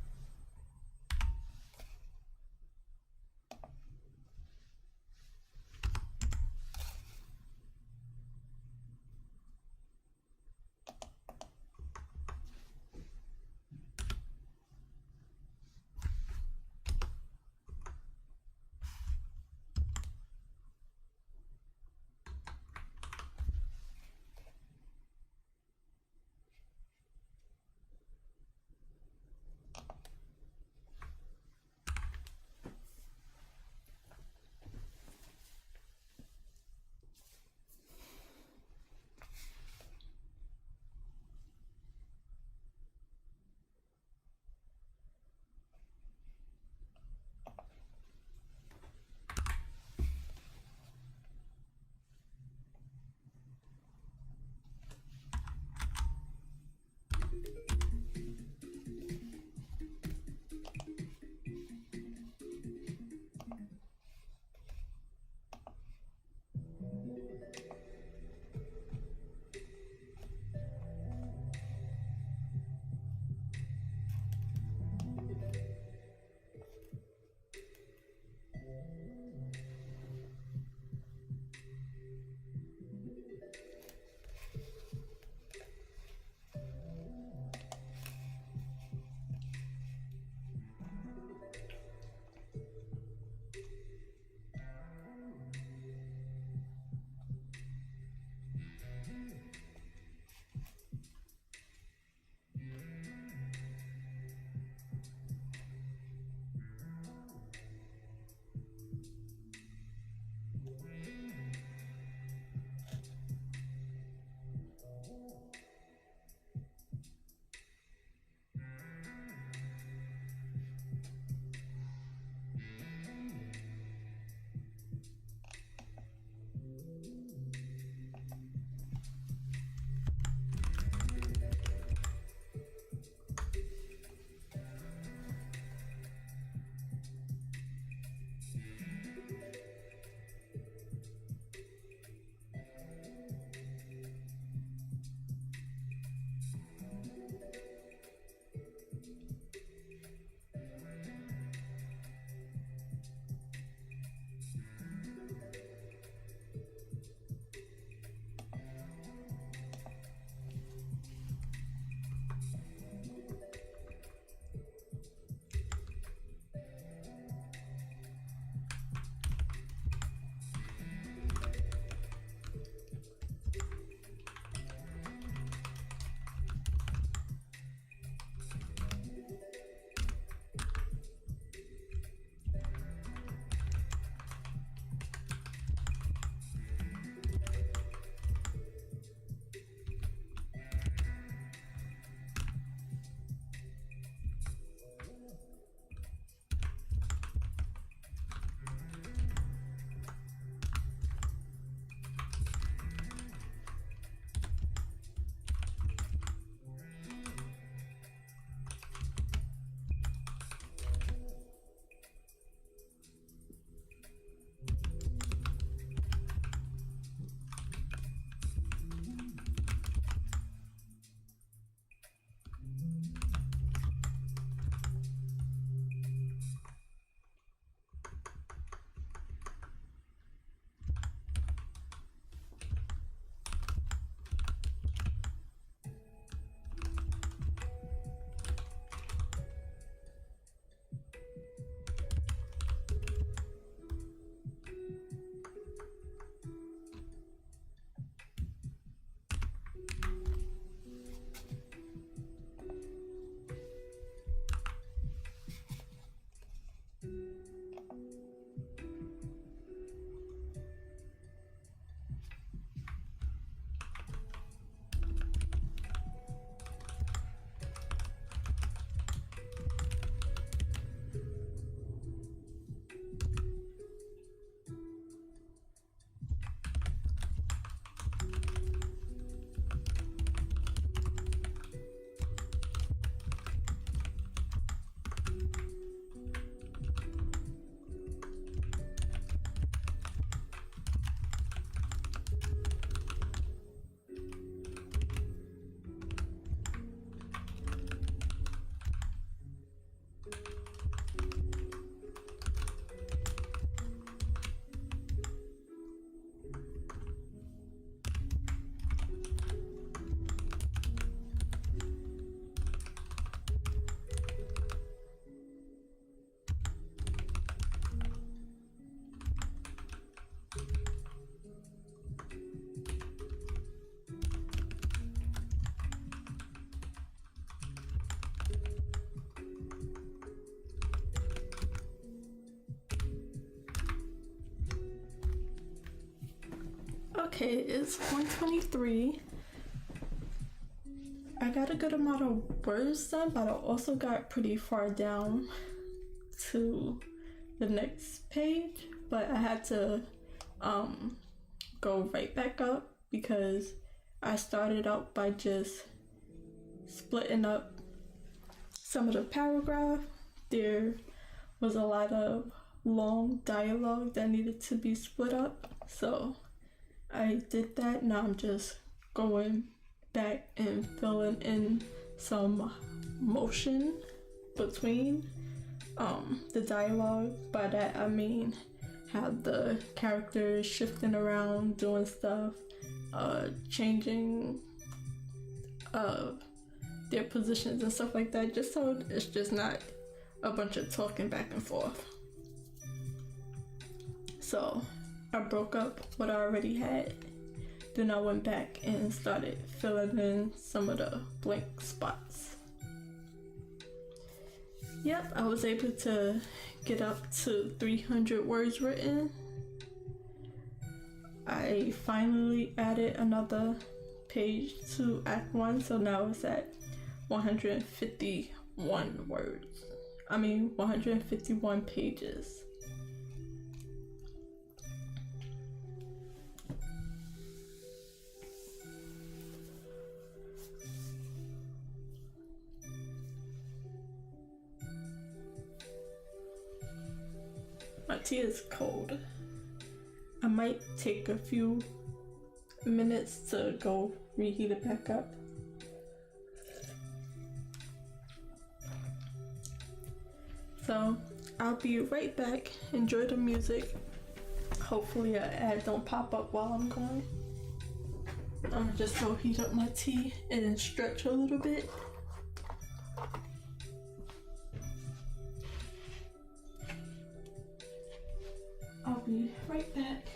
Okay, it's 1:23. I got a good amount of words done, but I also got pretty far down to the next page, but I had to go right back up because I started out by just splitting up some of the paragraph. There was a lot of long dialogue that needed to be split up, so I did that. Now I'm just going back and filling in some motion between the dialogue. By that I mean have the characters shifting around, doing stuff, changing their positions and stuff like that, just so it's just not a bunch of talking back and forth. So I broke up what I already had, then I went back and started filling in some of the blank spots. Yep, I was able to get up to 300 words written. I finally added another page to Act 1, so now it's at 151 words. 151 pages. My tea is cold. I might take a few minutes to go reheat it back up. So I'll be right back. Enjoy the music. Hopefully an ad don't pop up while I'm gone. I'm gonna just go heat up my tea and stretch a little bit. I'll be right back.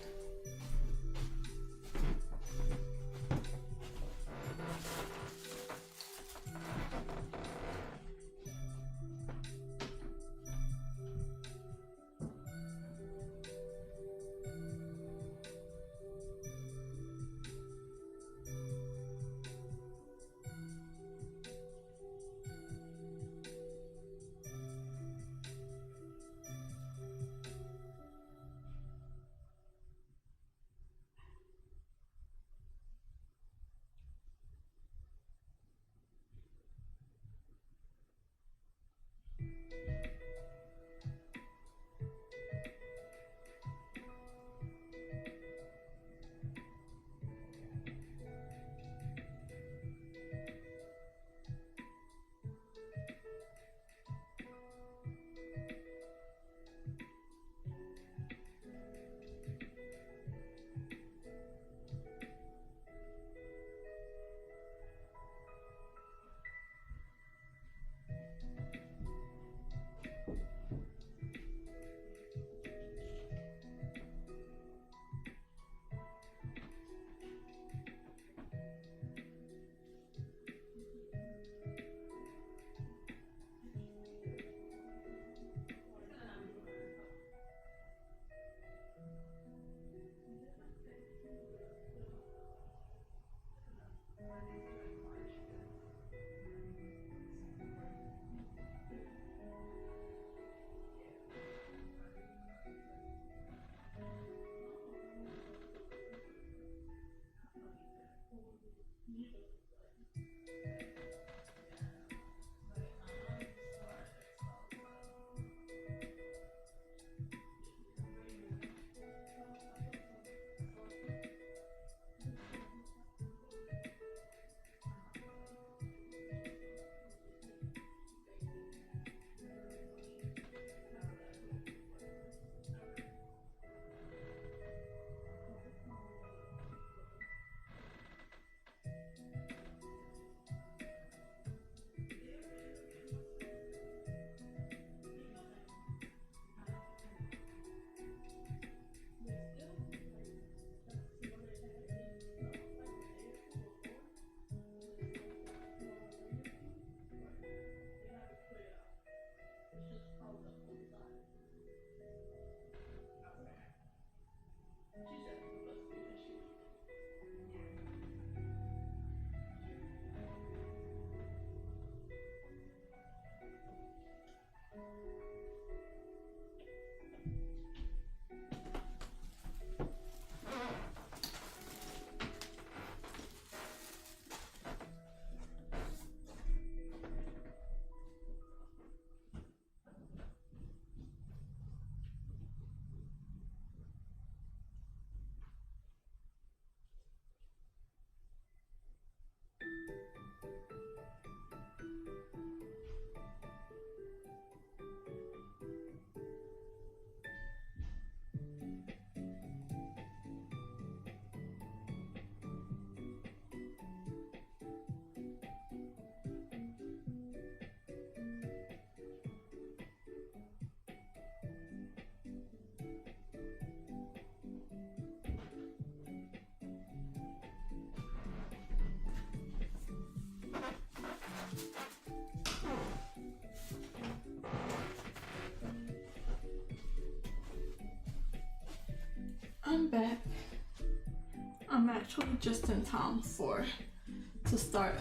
I'm actually just in time to start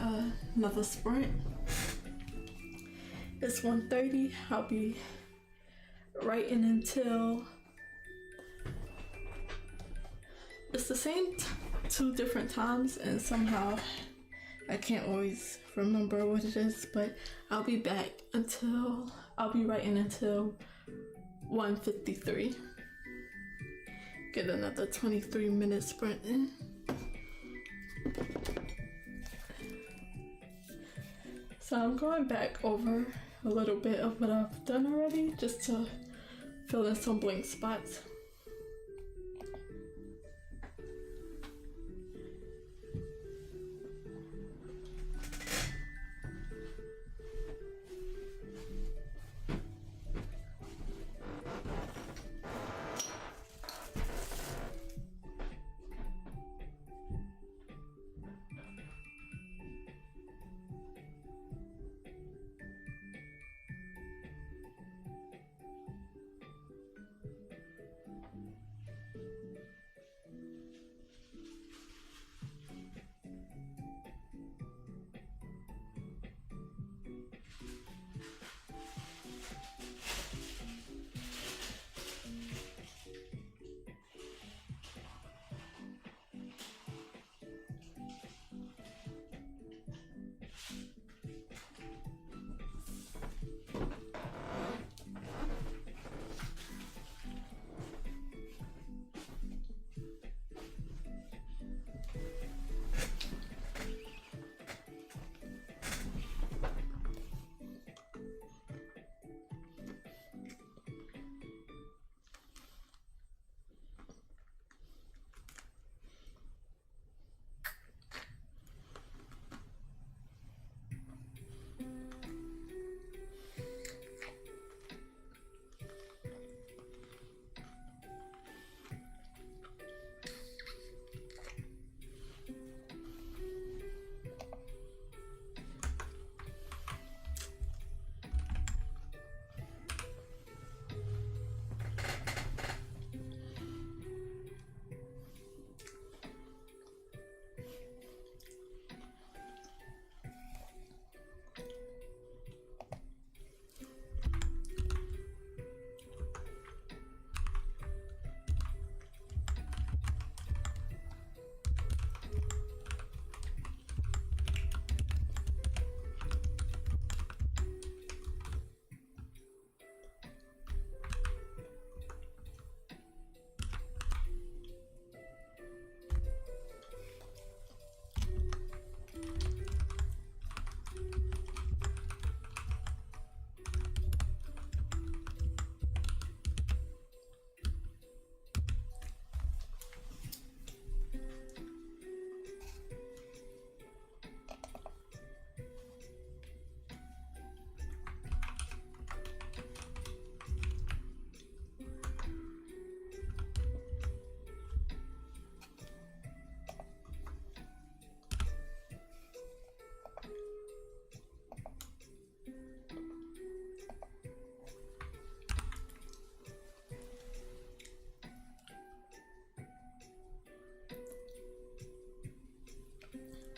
another sprint. It's 1:30. I'll be writing until it's the same two different times, and somehow I can't always remember what it is, but I'll be writing until 1:53. Get another 23-minute sprint in. So I'm going back over a little bit of what I've done already just to fill in some blank spots.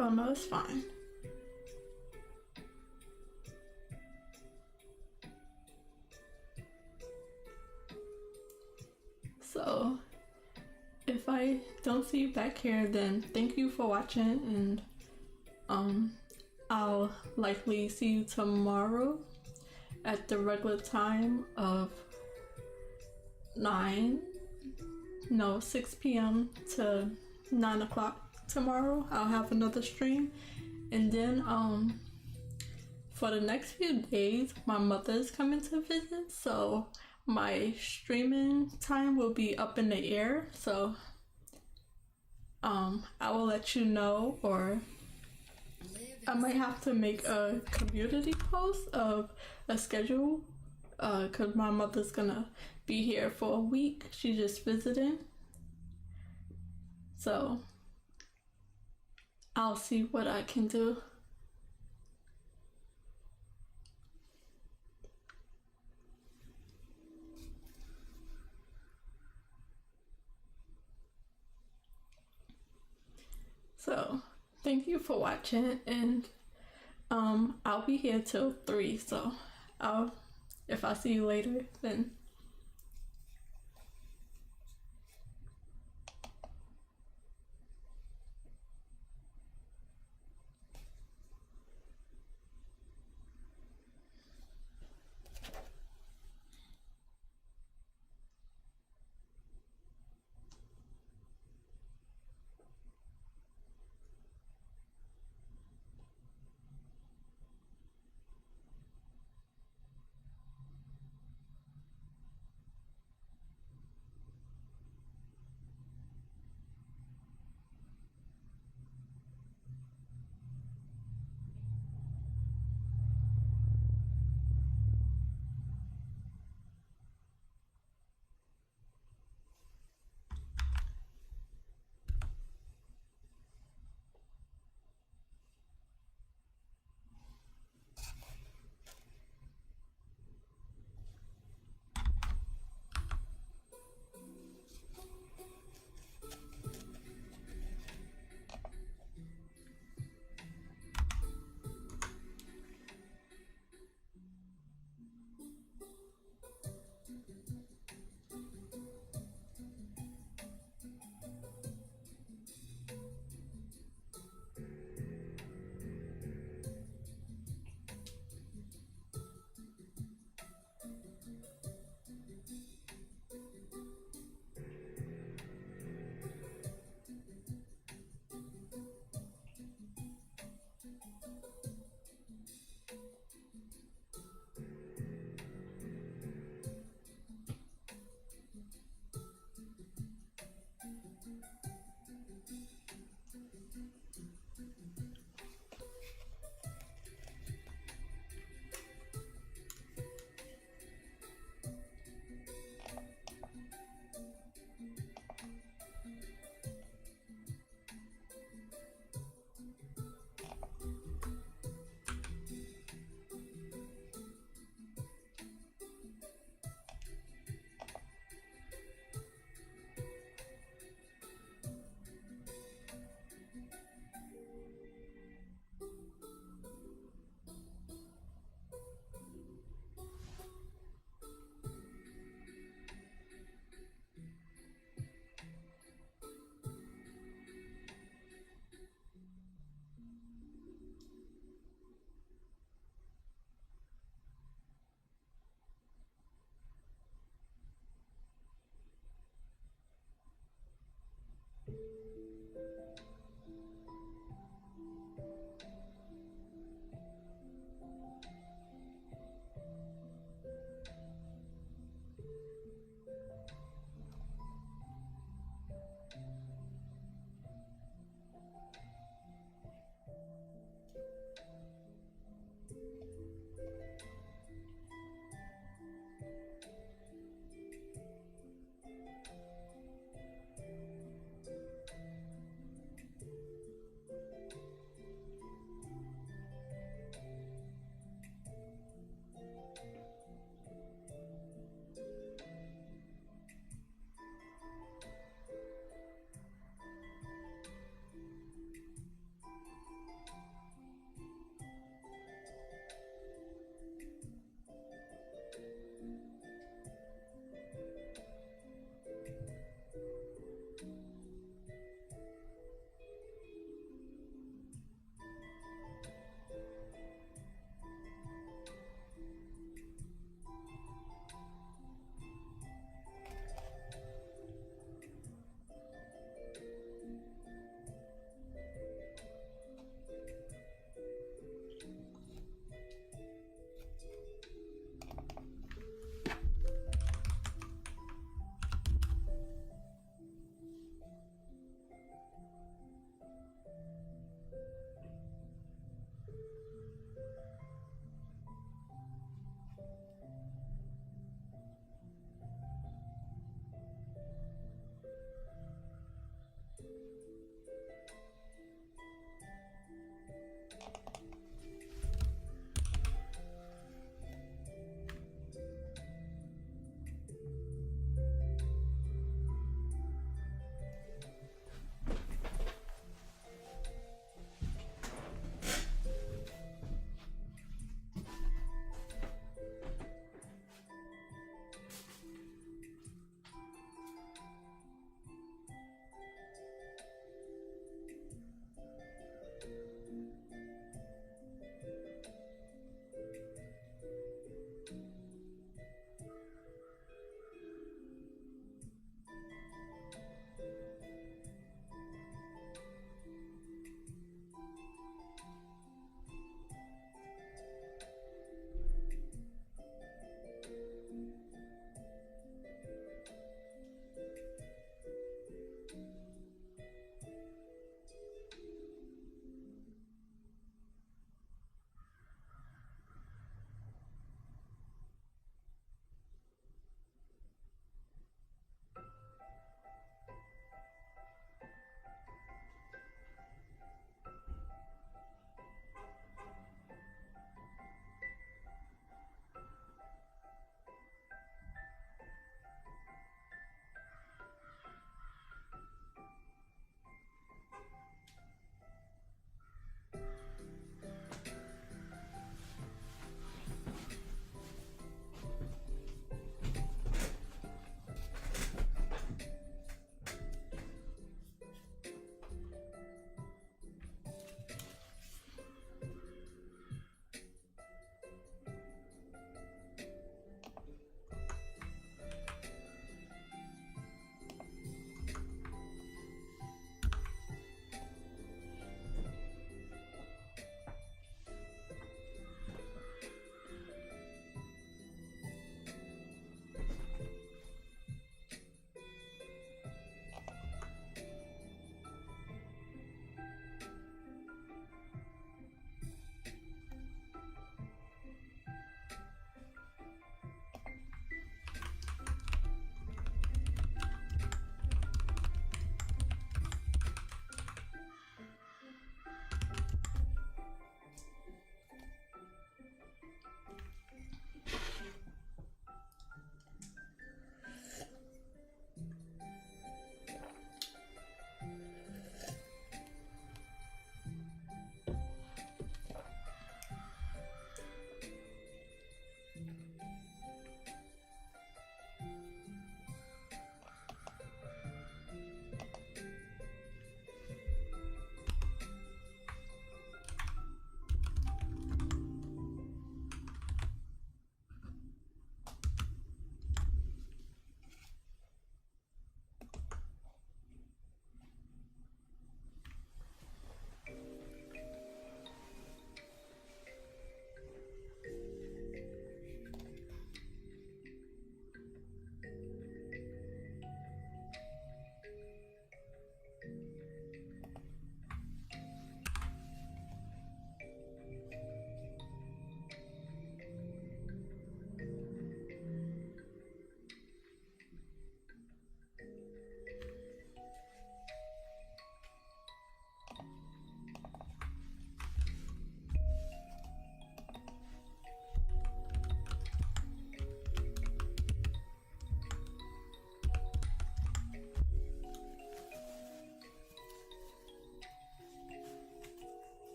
Oh no, it's fine. So, if I don't see you back here, then thank you for watching, and I'll likely see you tomorrow at the regular time of 6 p.m. to 9 o'clock tomorrow. I'll have another stream, and then for the next few days my mother's coming to visit, so my streaming time will be up in the air. So I will let you know, or I might have to make a community post of a schedule, because my mother's gonna be here for a week. She's just visiting, so I'll see what I can do. So thank you for watching, and I'll be here till 3, so if I see you later, then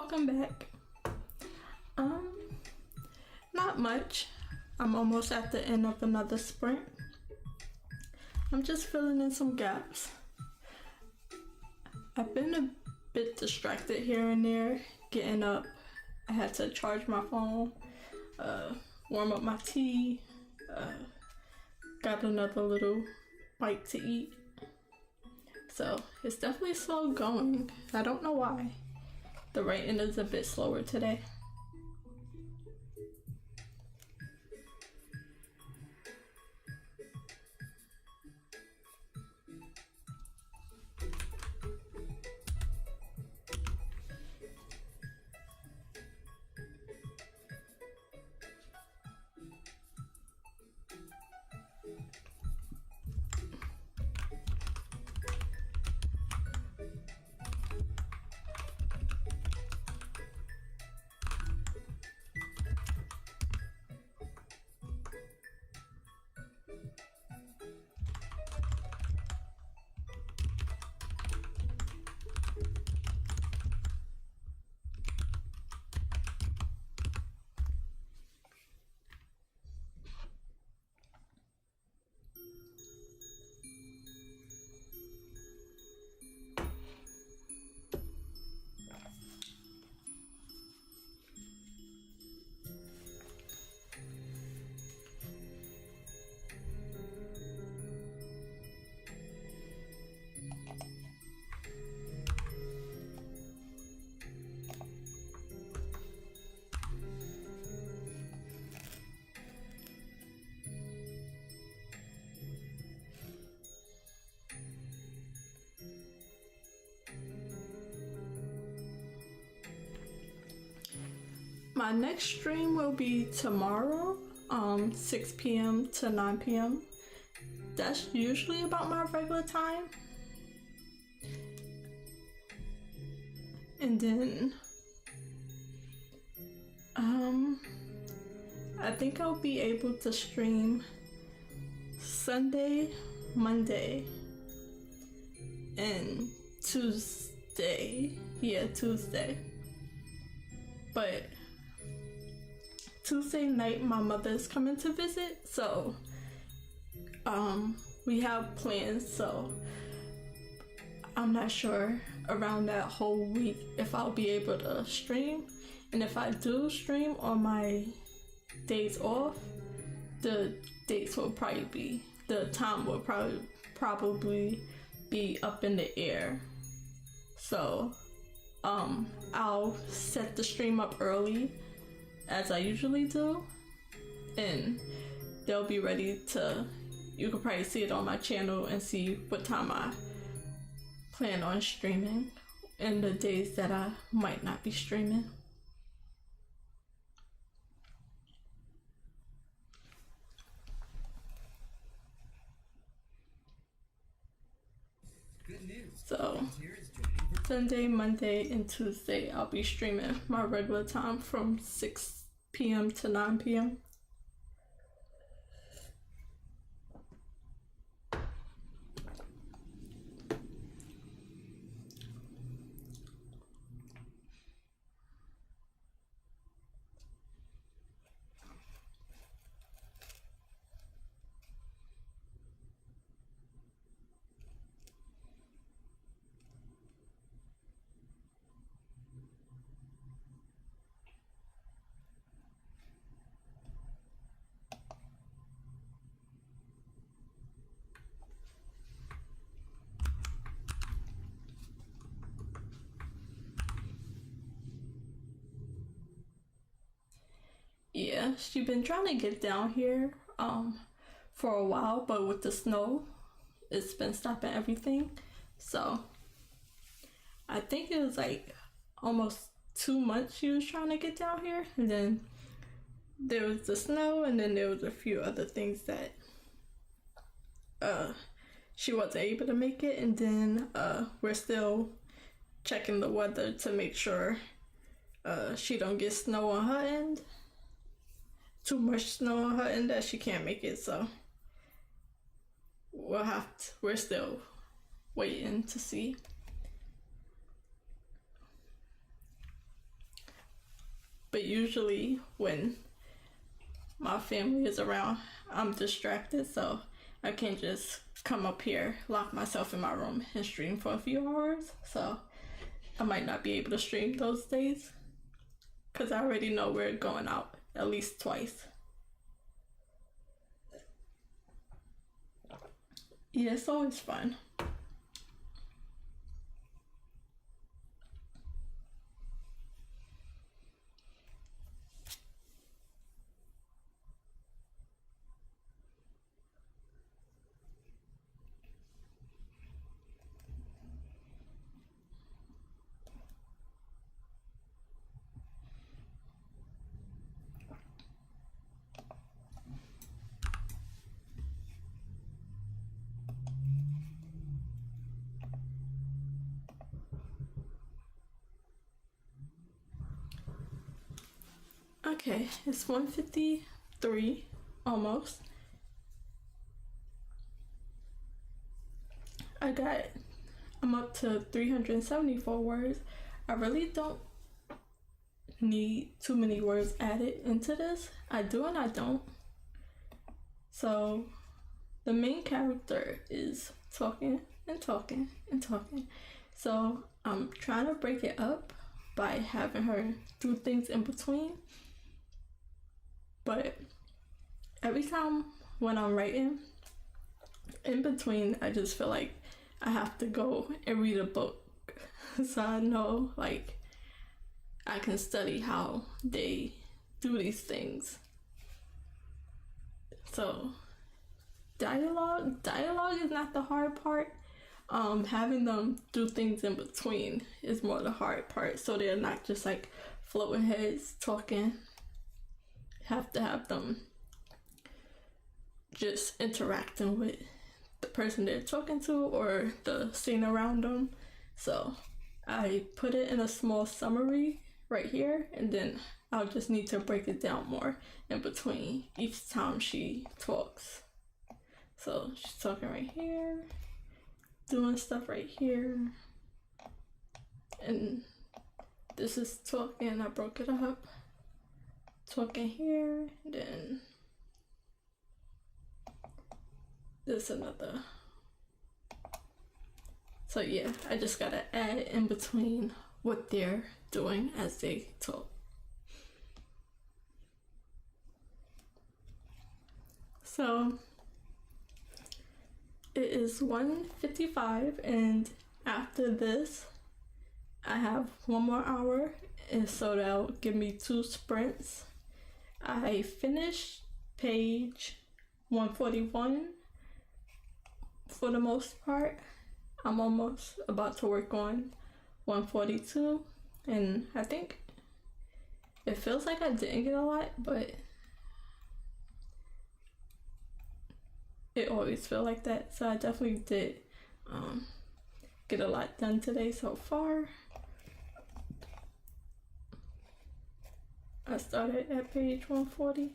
welcome back. Not much. I'm almost at the end of another sprint. I'm just filling in some gaps. I've been a bit distracted here and there, getting up. I had to charge my phone, warm up my tea, got another little bite to eat. So it's definitely slow going. I don't know why. The writing is a bit slower today. My next stream will be tomorrow, 6 p.m. to 9 p.m. That's usually about my regular time. And then, I think I'll be able to stream Sunday, Monday, and Tuesday. Yeah, Tuesday. But Tuesday night, my mother is coming to visit, so we have plans. So I'm not sure around that whole week if I'll be able to stream, and if I do stream on my days off, the time will probably be up in the air. So I'll set the stream up early, as I usually do, and they'll be ready to, you can probably see it on my channel and see what time I plan on streaming and the days that I might not be streaming. Good news. So Here is joining Sunday, Monday, and Tuesday, I'll be streaming my regular time from 6 p.m. to 9 p.m. Yeah, she's been trying to get down here for a while, but with the snow, it's been stopping everything. So I think it was like almost 2 months she was trying to get down here, and then there was the snow, and then there was a few other things that she wasn't able to make it, and then we're still checking the weather to make sure she don't get snow on her end. Too much snow on her end that she can't make it, so we're still waiting to see. but usually when my family is around, I'm distracted, so I can't just come up here, lock myself in my room, and stream for a few hours. So I might not be able to stream those days because I already know we're going out at least twice. Yeah, it's always fun. Okay, it's 1:53 almost. I'm up to 374 words. I really don't need too many words added into this. I do and I don't. So the main character is talking and talking and talking. So I'm trying to break it up by having her do things in between. But every time when I'm writing, in between, I just feel like I have to go and read a book. So I know, like, I can study how they do these things. So dialogue is not the hard part. Having them do things in between is more the hard part, so they're not just like floating heads talking. Have to have them just interacting with the person they're talking to or the scene around them. So I put it in a small summary right here, and then I'll just need to break it down more in between each time she talks. So she's talking right here, doing stuff right here, and this is talking. I broke it up. Talking here, then there's another. So yeah, I just gotta add in between what they're doing as they talk. So it is 1:55, and after this I have one more hour, and so that'll give me 2 sprints. I finished page 141 for the most part. I'm almost about to work on 142, and I think it feels like I didn't get a lot, but it always feels like that. So I definitely did get a lot done today so far. I started at page 140.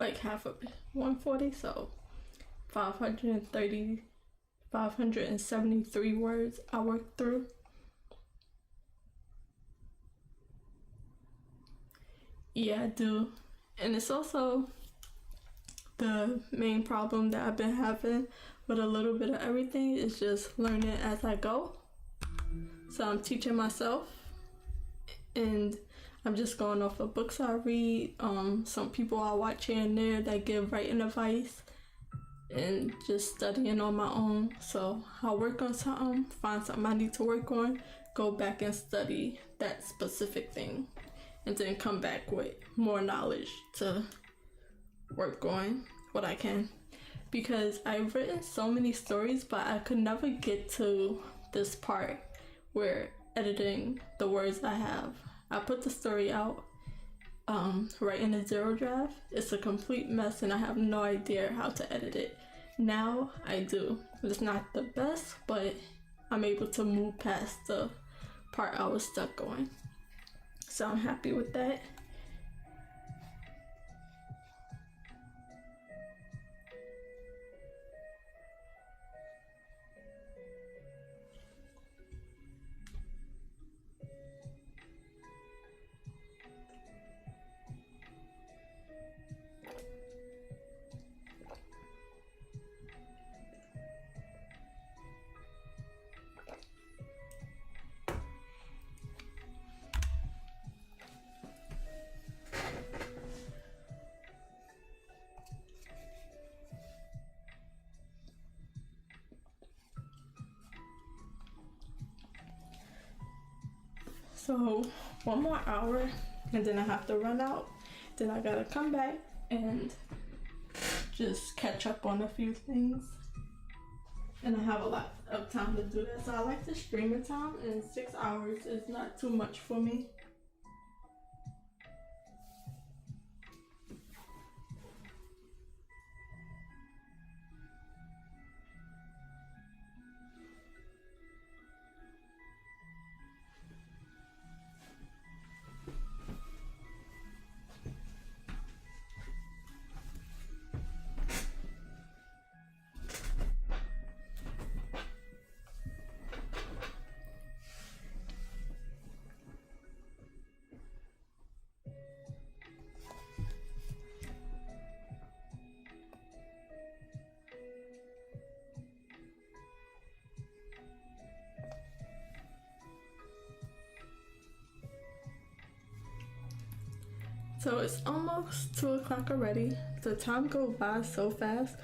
Like half of 140, so 573 words I worked through. Yeah, I do. And it's also the main problem that I've been having with a little bit of everything is just learning as I go. So I'm teaching myself, and I'm just going off of books I read, some people I watch here and there that give writing advice, and just studying on my own. So I'll work on something, find something I need to work on, go back and study that specific thing, and then come back with more knowledge to work on what I can. Because I've written so many stories, but I could never get to this part where editing the words I have. I put the story out right in a 0 draft. It's a complete mess and I have no idea how to edit it. Now I do. It's not the best, but I'm able to move past the part I was stuck on. So I'm happy with that. So 1 more hour and then I have to run out. Then I gotta come back and just catch up on a few things. And I have a lot of time to do that. So I like the streaming time, and 6 hours is not too much for me. So it's almost 2 o'clock already. The time goes by so fast,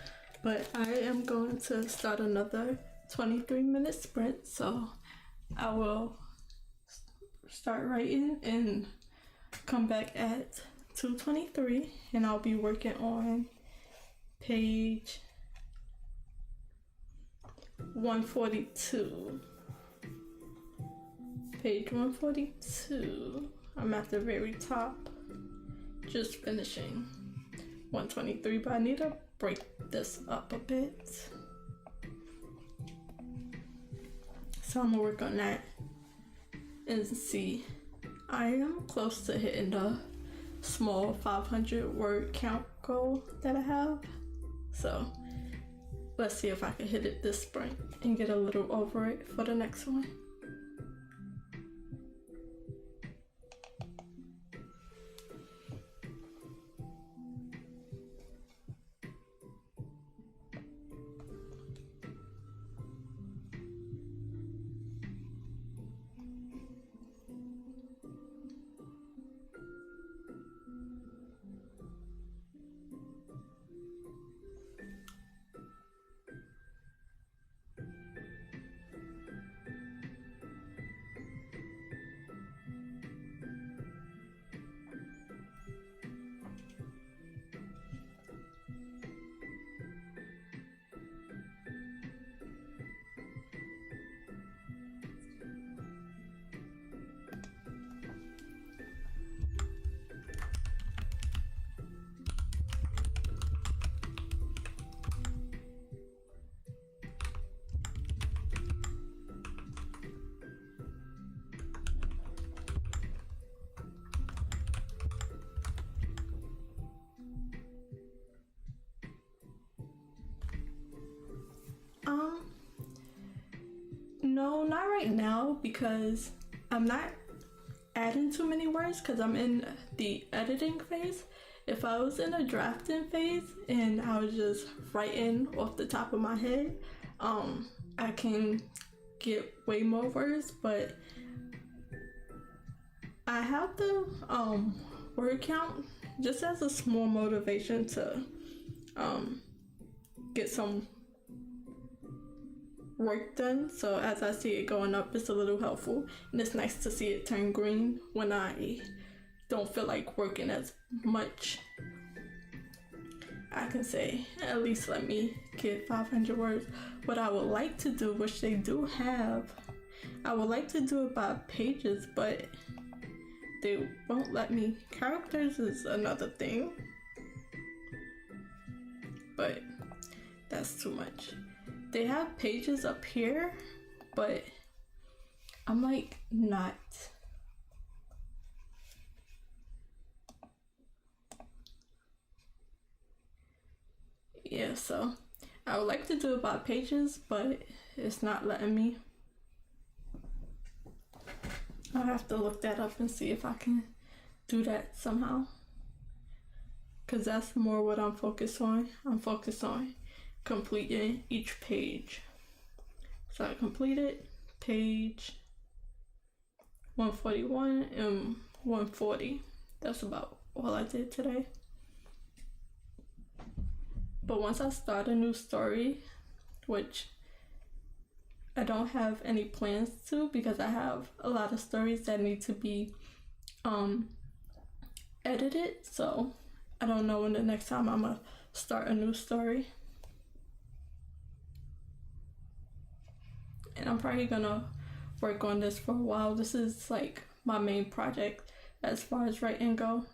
but I am going to start another 23-minute sprint. So I will start writing and come back at 2:23, and I'll be working on page 142. Page 142. I'm at the very top. Just finishing 123, but I need to break this up a bit. So I'm gonna work on that and see. I am close to hitting the small 500 word count goal that I have. So let's see if I can hit it this sprint and get a little over it for the next one. No, not right now, because I'm not adding too many words because I'm in the editing phase. If I was in a drafting phase and I was just writing off the top of my head, I can get way more words, but I have the word count just as a small motivation to get some work done. So as I see it going up, it's a little helpful, and it's nice to see it turn green when I don't feel like working as much. I can say, at least let me get 500 words. What I would like to do, which they do have, I would like to do it by pages, but they won't let me. Characters is another thing, but that's too much. They have pages up here, but I'm like not. Yeah, so I would like to do it by pages, but it's not letting me. I'll have to look that up and see if I can do that somehow, because that's more what I'm focused on. I'm focused on completing each page. So I completed page 141 and 140. That's about all I did today. But once I start a new story, which I don't have any plans to, because I have a lot of stories that need to be edited. So I don't know when the next time I'm gonna start a new story. And I'm probably gonna work on this for a while. This is like my main project as far as writing go.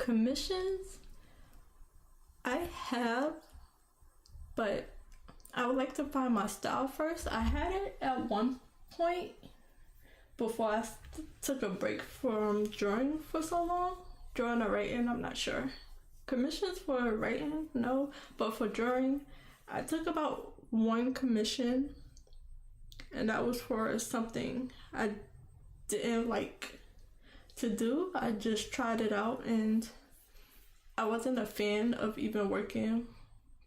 Commissions, I have, but I would like to find my style first. I had it at one point before I took a break from drawing for so long. Drawing or writing, I'm not sure. Commissions for writing, no, but for drawing, I took about one commission, and that was for something I didn't like to do. I just tried it out, and I wasn't a fan of even working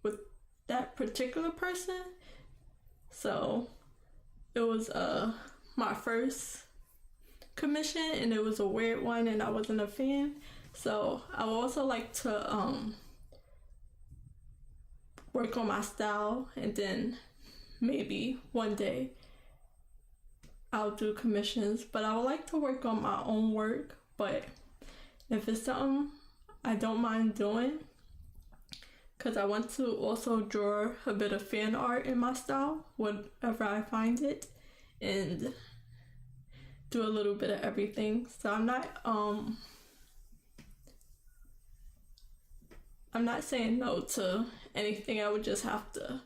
with that particular person. So it was my first commission, and it was a weird one, and I wasn't a fan. So I would also like to work on my style, and then maybe one day I'll do commissions. But I would like to work on my own work. But if it's something I don't mind doing, because I want to also draw a bit of fan art in my style whenever I find it, and do a little bit of everything. So I'm not saying no to anything. I would just have to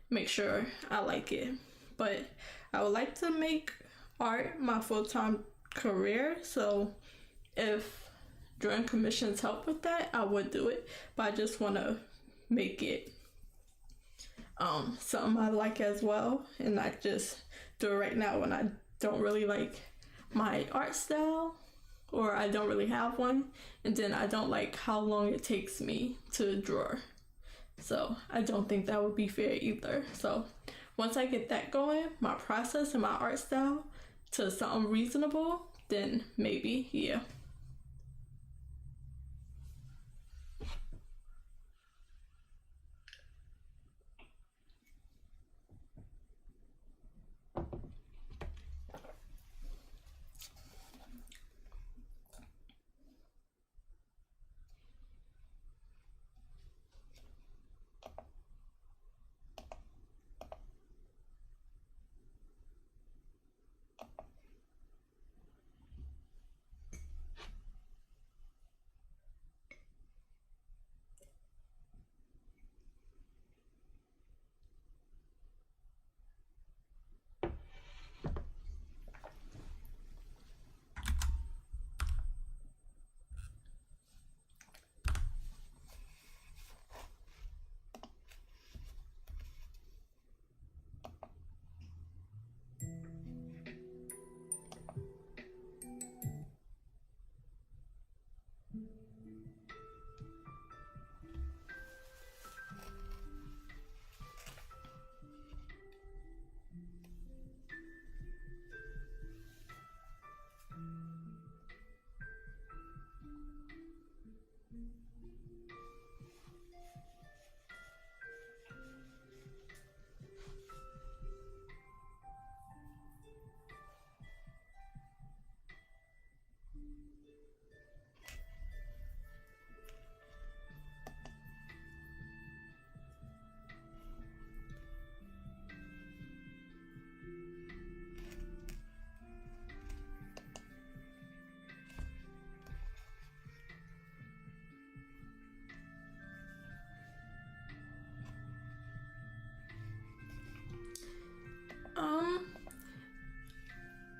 make sure I like it. But I would like to make art my full-time career. So if drawing commissions help with that, I would do it. But I just want to make it something I like as well, and not just do it right now when I don't really like my art style, or I don't really have one, and then I don't like how long it takes me to draw. So I don't think that would be fair either. So once I get that going, my process and my art style, to something reasonable, then maybe, yeah.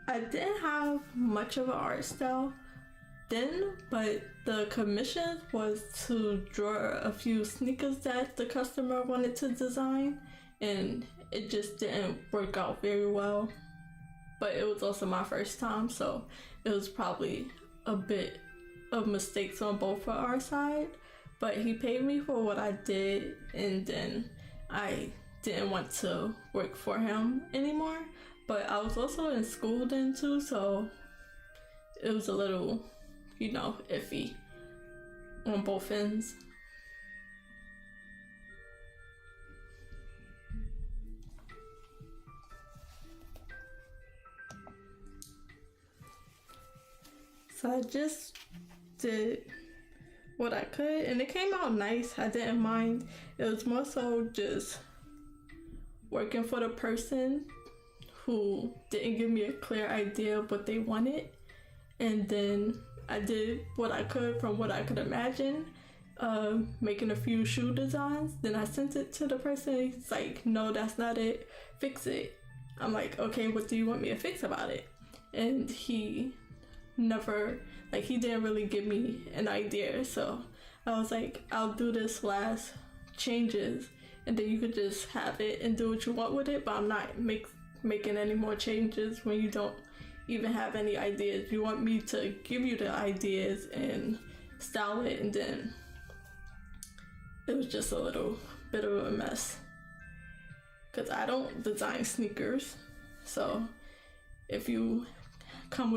I didn't have much of an art style then, but the commission was to draw a few sneakers that the customer wanted to design, and it just didn't work out very well. But it was also my first time, so it was probably a bit of mistakes on both of our side. But he paid me for what I did, and then I didn't want to work for him anymore. But I was also in school then too, so it was a little, iffy on both ends. So I just did what I could, and it came out nice. I didn't mind. It was more so just working for the person who didn't give me a clear idea of what they wanted, and then I did what I could from what I could imagine, making a few shoe designs. Then I sent it to the person. He's like, no, that's not it. Fix it. I'm like, okay, what do you want me to fix about it? And he never, like, he didn't really give me an idea. So I was like, I'll do this last changes, and then you could just have it and do what you want with it, but I'm not making any more changes when you don't even have any ideas. You want me to give you the ideas and style it, and then it was just a little bit of a mess. Because I don't design sneakers, so if you come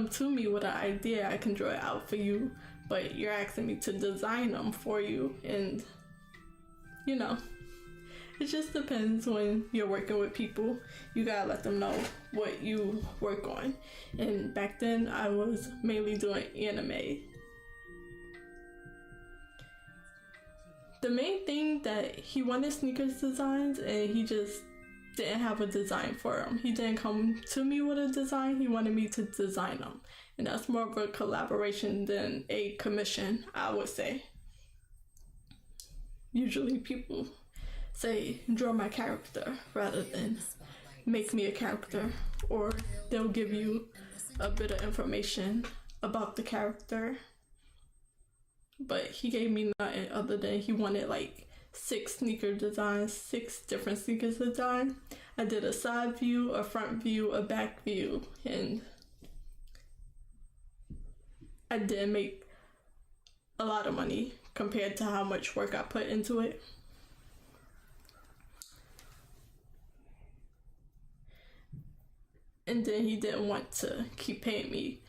to me with an idea, I can draw it out for you, but you're asking me to design them for you, and you know, it just depends. When you're working with people, you gotta let them know what you work on. And back then I was mainly doing anime. The main thing that he wanted sneakers designs, and he just didn't have a design for them. He didn't come to me with a design, he wanted me to design them. And that's more of a collaboration than a commission, I would say. Usually people say, draw my character, rather than make me a character. Or they'll give you a bit of information about the character. But he gave me nothing other than he wanted like 6 sneaker designs, 6 different sneakers design. I did a side view, a front view, a back view, and I did make a lot of money compared to how much work I put into it. And then he didn't want to keep paying me,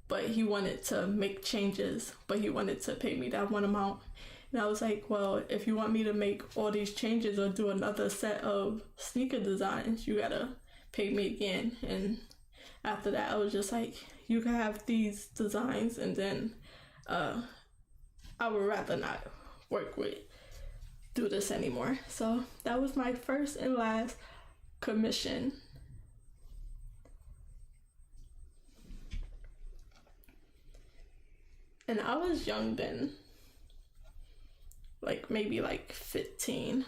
but he wanted to make changes, but he wanted to pay me that one amount. And I was like, well, if you want me to make all these changes or do another set of sneaker designs, you gotta pay me again. And after that, I was just like, you can have these designs, and then I would rather not do this anymore. So that was my first and last commission. And I was young then, like maybe like 15,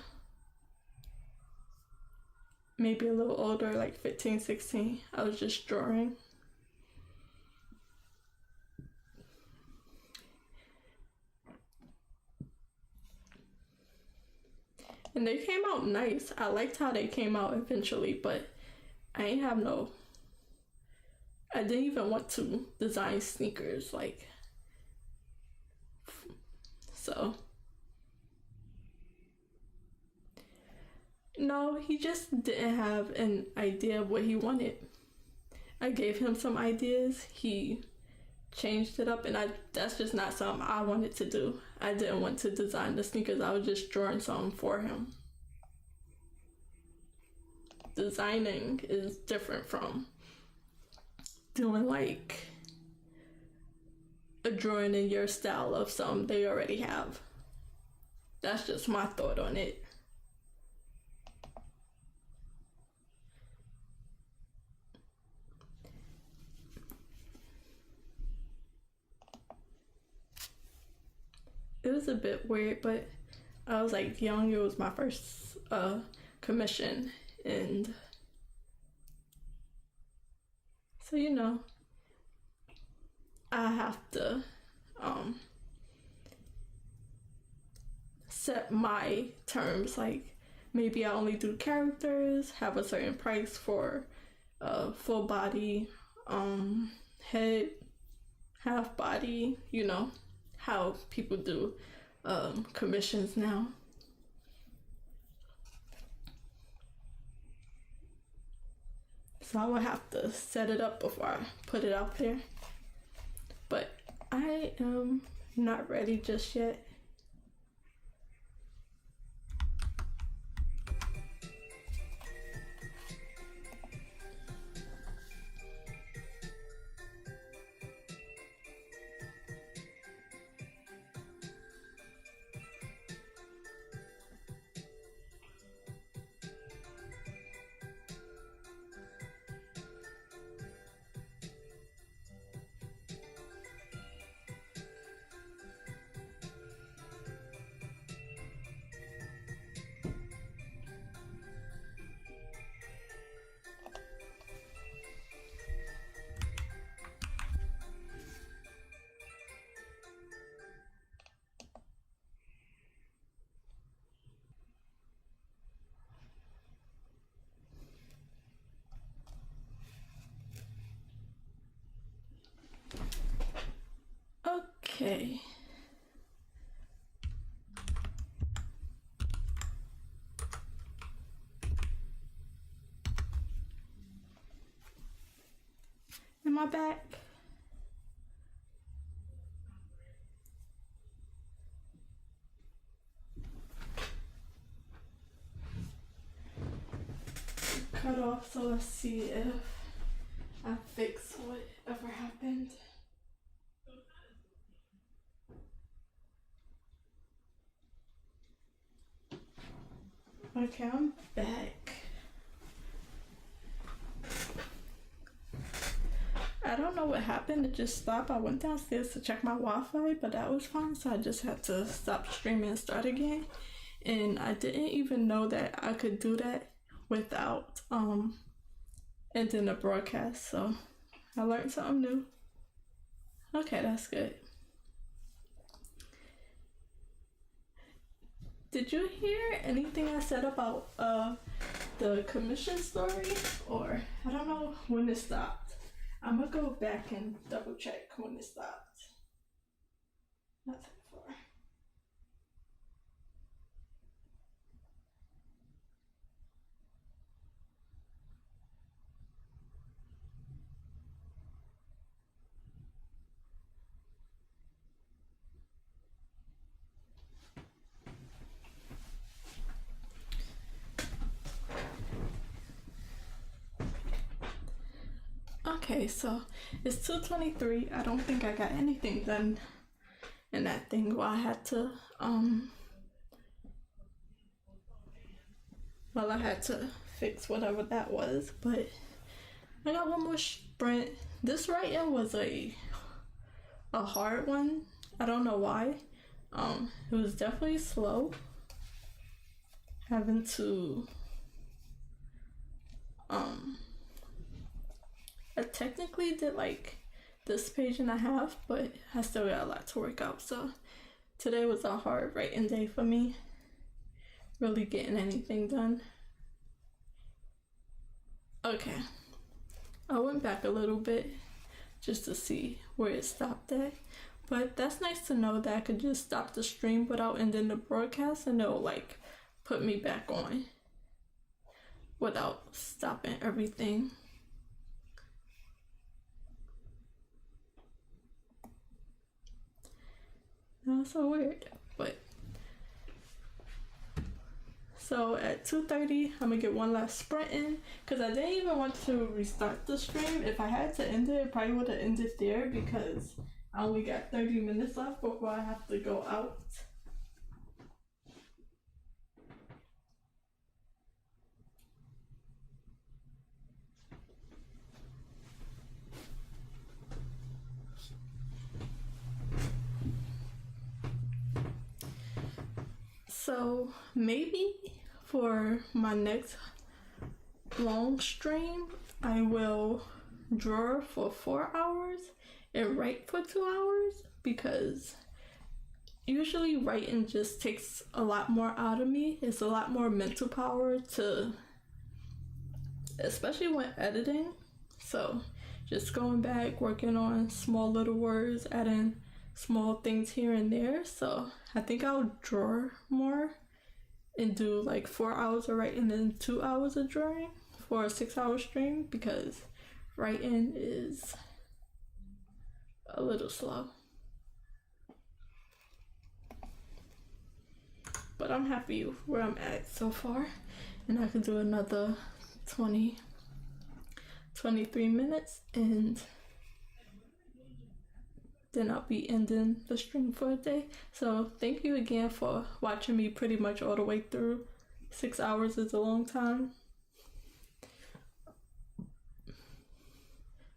maybe a little older, like 15, 16. I was just drawing. And they came out nice. I liked how they came out eventually, but I didn't even want to design sneakers, like, so. No, he just didn't have an idea of what he wanted. I gave him some ideas, he changed it up, and that's just not something I wanted to do. I didn't want to design the sneakers, I was just drawing something for him. Designing is different from doing like a drawing in your style of something they already have. That's just my thought on it. It was a bit weird, but I was like young. It was my first commission, and so, you know, I have to set my terms. Like, maybe I only do characters, have a certain price for full body, head, half body, you know, how people do commissions now. So I would have to set it up before I put it out there. But I am not ready just yet. Okay. Am I back? Cut off, so let's see if I fix whatever happened. Okay, I'm back. I don't know what happened. It just stopped. I went downstairs to check my Wi-Fi, but that was fine. So I just had to stop streaming and start again. And I didn't even know that I could do that without ending the broadcast. So I learned something new. Okay, that's good. Did you hear anything I said about the commission story? Or I don't know when it stopped. I'm gonna go back and double check when it stopped. Not that far. Okay, so it's 2:23. I don't think I got anything done in that thing. Well, I had to fix whatever that was, but I got one more sprint. This write-in was a hard one. I don't know why. It was definitely slow. Having to I technically did like this page and a half, but I still got a lot to work out. So today was a hard writing day for me. Really getting anything done. Okay. I went back a little bit just to see where it stopped at. But that's nice to know that I could just stop the stream without ending the broadcast and it'll like put me back on without stopping everything. That's so weird, but so at 2:30 I'm gonna get one last sprint in because I didn't even want to restart the stream. If I had to end it, probably would have ended there because I only got 30 minutes left before I have to go out. So maybe for my next long stream, I will draw for 4 hours and write for 2 hours because usually writing just takes a lot more out of me. It's a lot more mental power to, especially when editing. So just going back, working on small little words, adding small things here and there. So I think I'll draw more and do like 4 hours of writing and 2 hours of drawing for a 6-hour stream because writing is a little slow. But I'm happy where I'm at so far, and I can do another 23 minutes and then I'll be ending the stream for a day. So thank you again for watching me pretty much all the way through. 6 hours is a long time.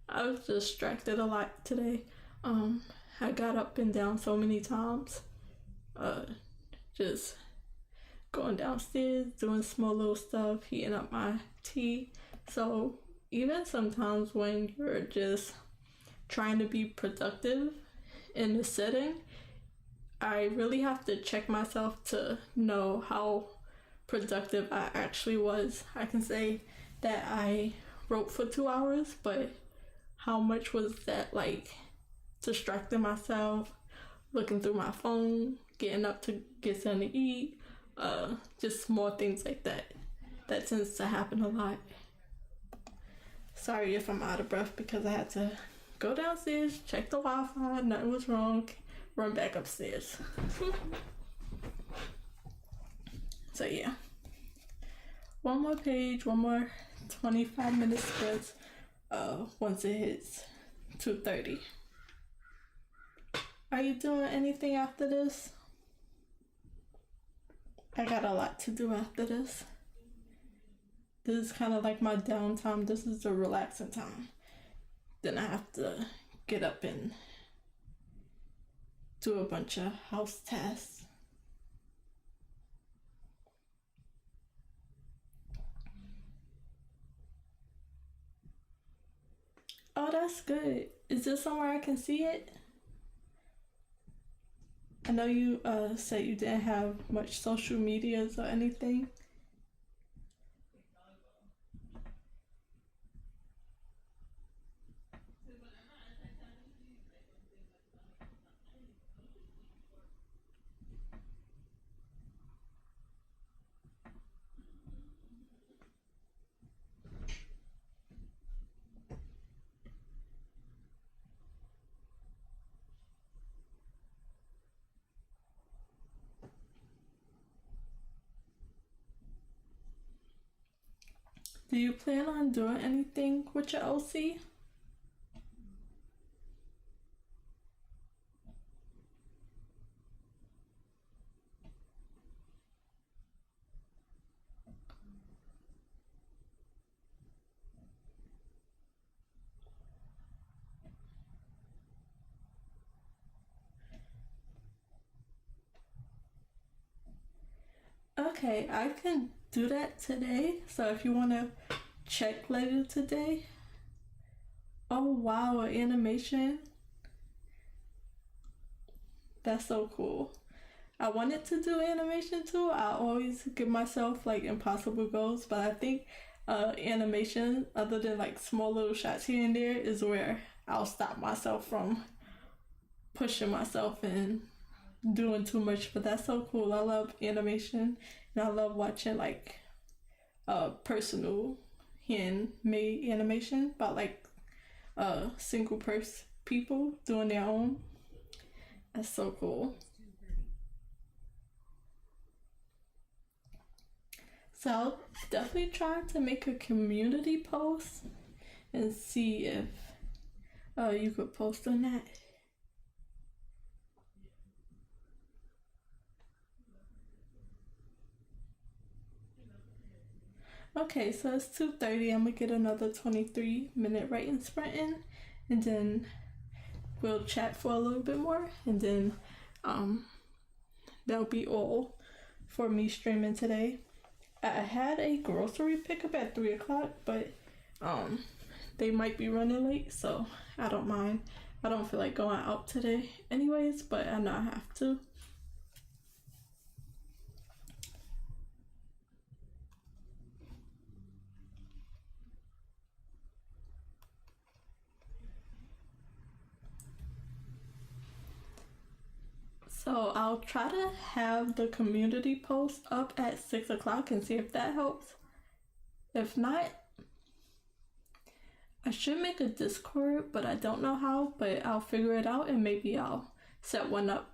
I was distracted a lot today. I got up and down so many times. Just going downstairs, doing small little stuff, heating up my tea. So even sometimes when you're just trying to be productive in the setting, I really have to check myself to know how productive I actually was. I can say that I wrote for 2 hours, but how much was that like distracting myself, looking through my phone, getting up to get something to eat, just small things like that. That tends to happen a lot. Sorry if I'm out of breath because I had to go downstairs, check the Wi-Fi, nothing was wrong, run back upstairs. So yeah. One more page, one more 25-minute spreads once it hits 2:30. Are you doing anything after this? I got a lot to do after this. This is kind of like my downtime. This is the relaxing time. Then I have to get up and do a bunch of house tasks. Oh, that's good. Is there somewhere I can see it? I know you said you didn't have much social medias or anything. Do you plan on doing anything with your OC? Okay, I can do that today. So if you want to check later today. Oh wow, an animation. That's so cool. I wanted to do animation too. I always give myself like impossible goals, but I think animation, other than like small little shots here and there, is where I'll stop myself from pushing myself and doing too much. But that's so cool. I love animation, and I love watching like personal handmade animation by like single person people doing their own. That's so cool. So I'll definitely try to make a community post and see if you could post on that. Okay, so it's 2:30. I'm gonna get another 23-minute writing sprint in, and then we'll chat for a little bit more, and then that'll be all for me streaming today. I had a grocery pickup at 3 o'clock, but they might be running late, so I don't mind. I don't feel like going out today anyways, but I know I have to. So I'll try to have the community post up at 6 o'clock and see if that helps. If not, I should make a Discord, but I don't know how, but I'll figure it out and maybe I'll set one up.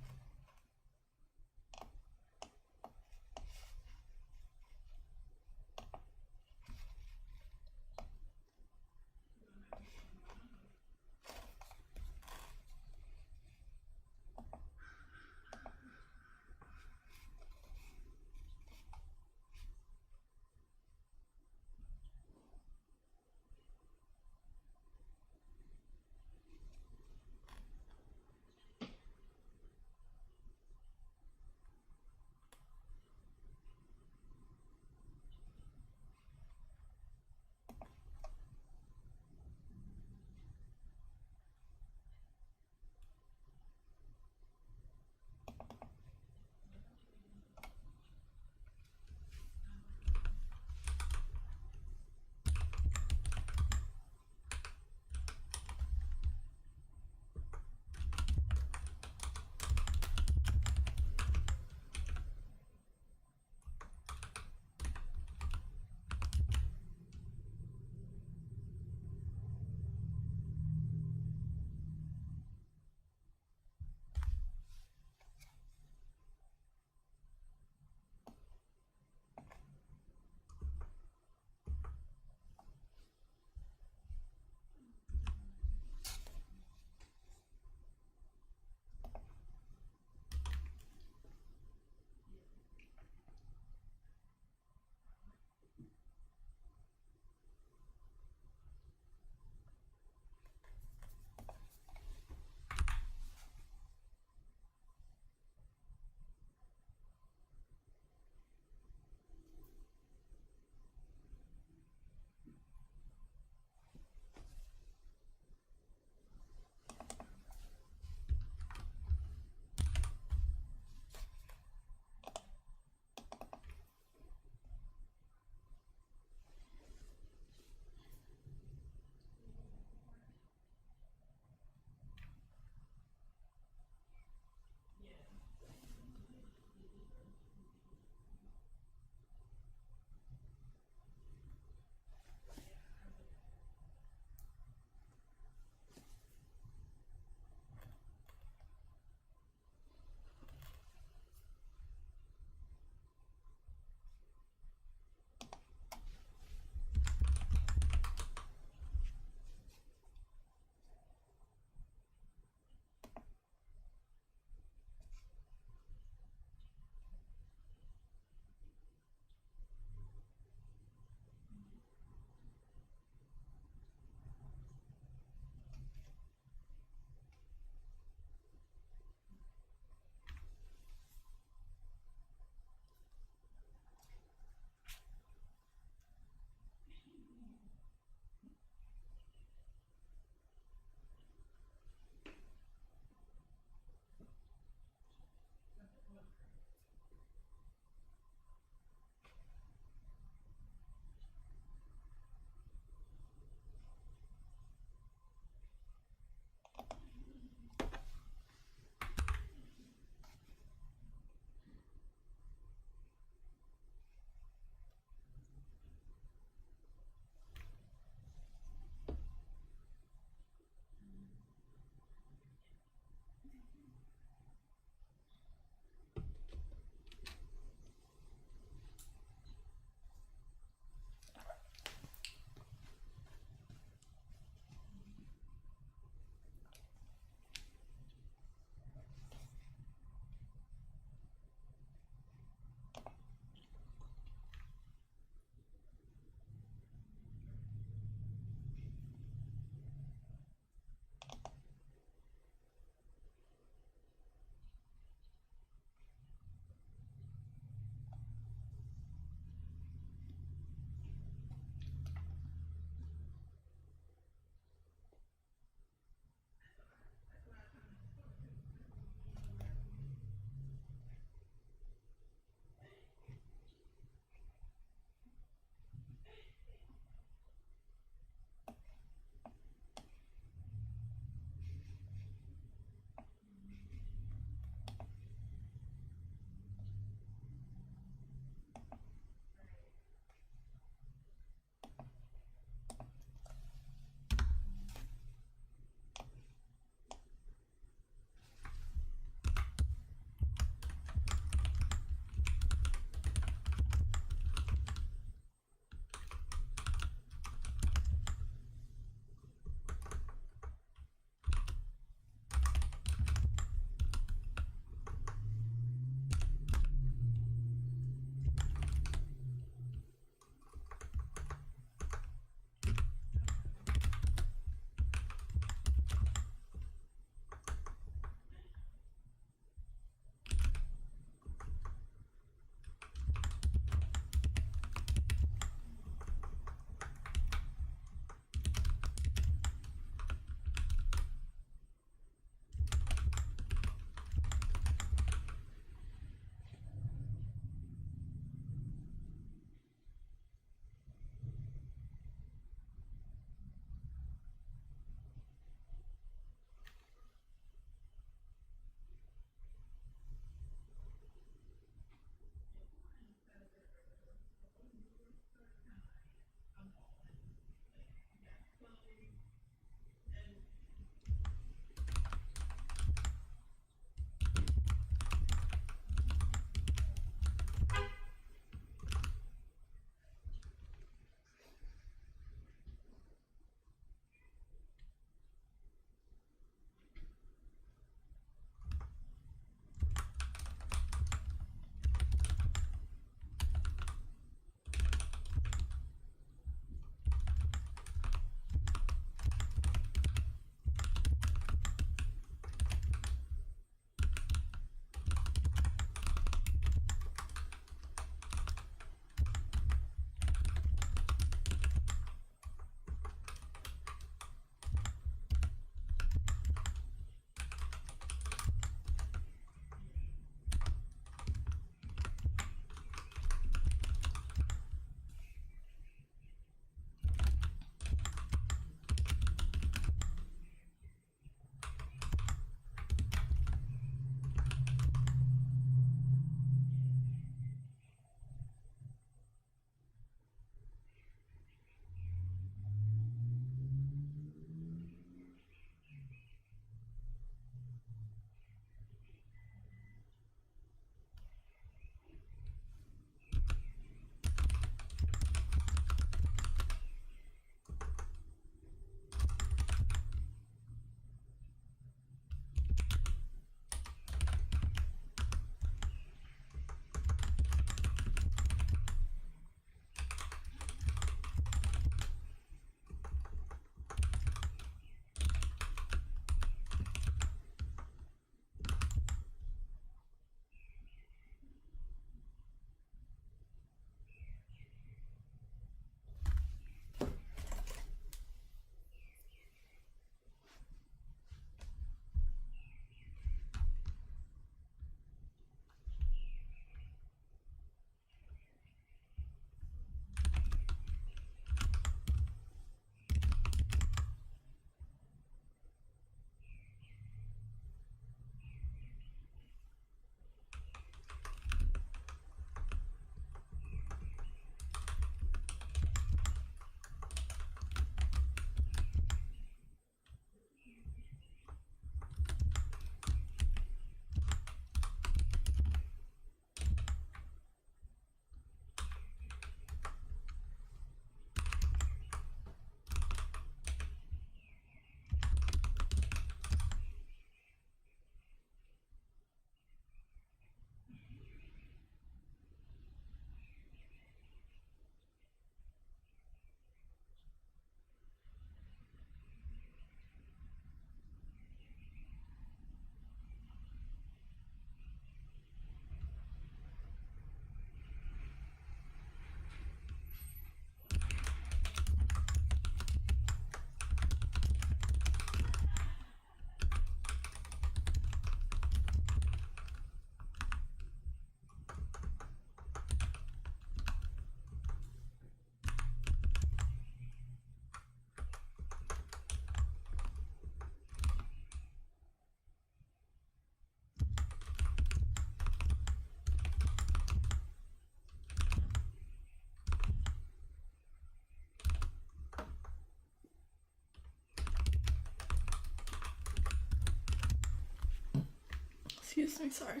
Excuse me, sorry.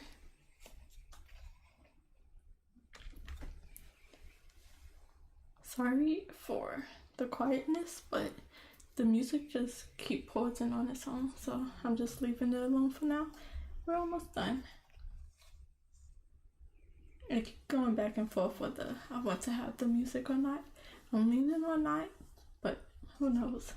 Sorry for the quietness, but the music just keep pausing on its own, so I'm just leaving it alone for now. We're almost done. I keep going back and forth whether I want to have the music or not. I'm leaning on not, but who knows.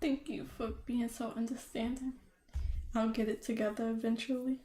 Thank you for being so understanding. I'll get it together eventually.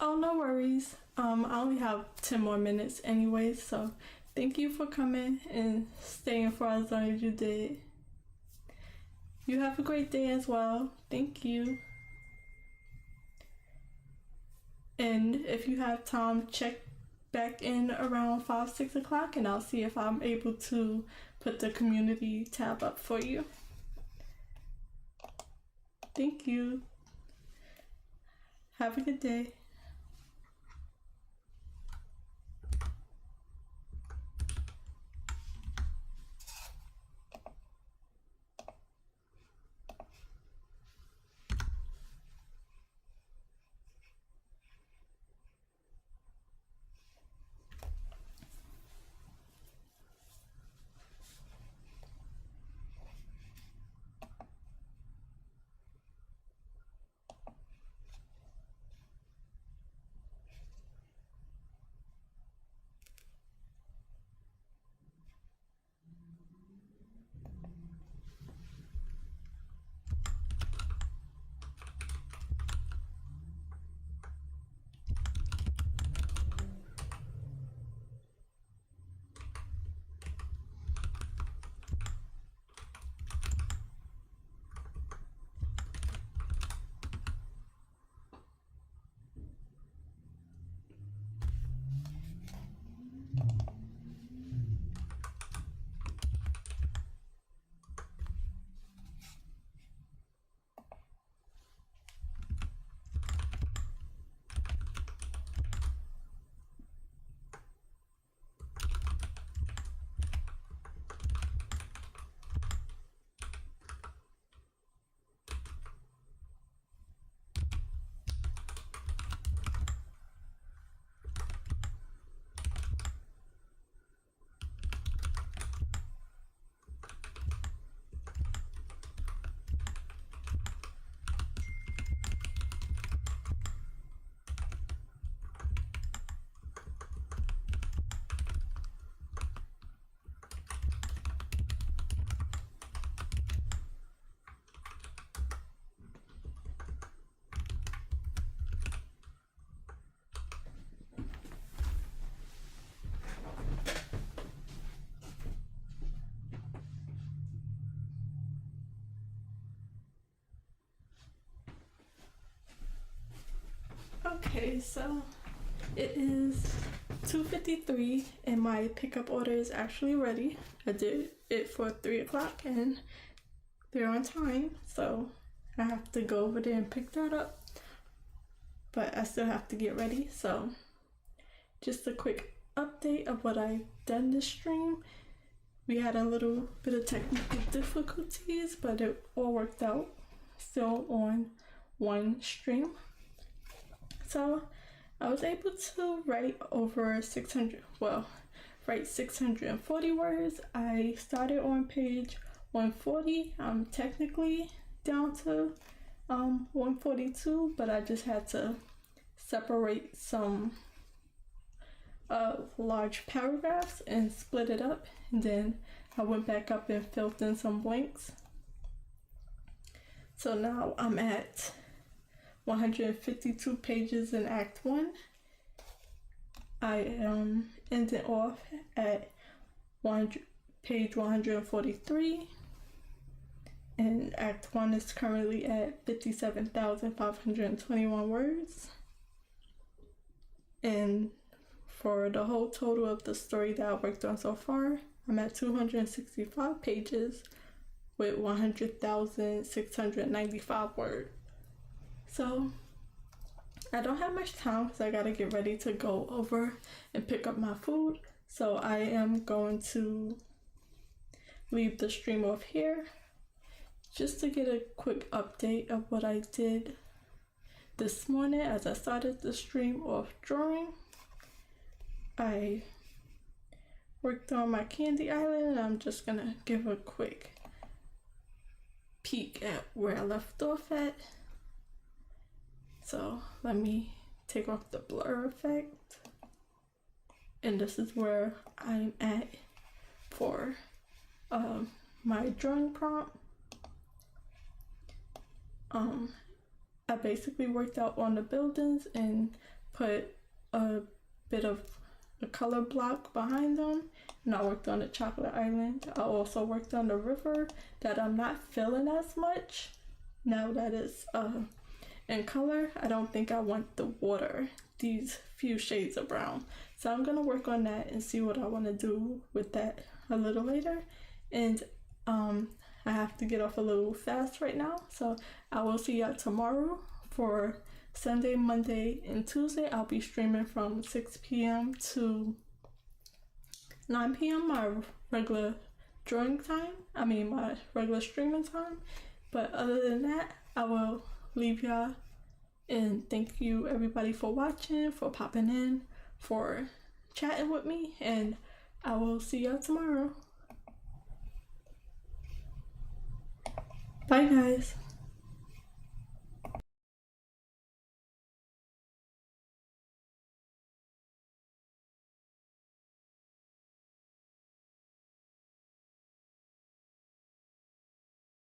Oh, no worries. I only have 10 more minutes anyway, so thank you for coming and staying for as long as you did. You have a great day as well. Thank you. And if you have time, check back in around 5, 6 o'clock and I'll see if I'm able to put the community tab up for you. Thank you. Have a good day. Okay, so it is 2:53 and my pickup order is actually ready. I did it for 3 o'clock and they're on time, so I have to go over there and pick that up. But I still have to get ready, so just a quick update of what I've done this stream. We had a little bit of technical difficulties, but it all worked out. Still on one stream. So I was able to write over 640 words. I started on page 140. I'm technically down to 142, but I just had to separate some large paragraphs and split it up, and then I went back up and filled in some blanks. So now I'm at 152 pages in Act 1. I ended off at page 143, and Act 1 is currently at 57,521 words. And for the whole total of the story that I worked on so far, I'm at 265 pages with 100,695 words. So I don't have much time because I gotta get ready to go over and pick up my food. So I am going to leave the stream off here just to get a quick update of what I did this morning. As I started the stream off drawing, I worked on my candy island, and I'm just gonna give a quick peek at where I left off at. So let me take off the blur effect, and this is where I'm at for my drawing prompt. I basically worked out on the buildings and put a bit of a color block behind them, and I worked on the chocolate island. I also worked on the river that I'm not feeling as much now that it's in color. I don't think I want the water, these few shades of brown, so I'm gonna work on that and see what I want to do with that a little later. And I have to get off a little fast right now, so I will see y'all tomorrow for Sunday, Monday, and Tuesday. I'll be streaming from 6 p.m. to 9 p.m. my regular drawing time. My regular streaming time. But other than that, I will leave y'all, and thank you everybody for watching, for popping in, for chatting with me, and I will see y'all tomorrow. Bye guys.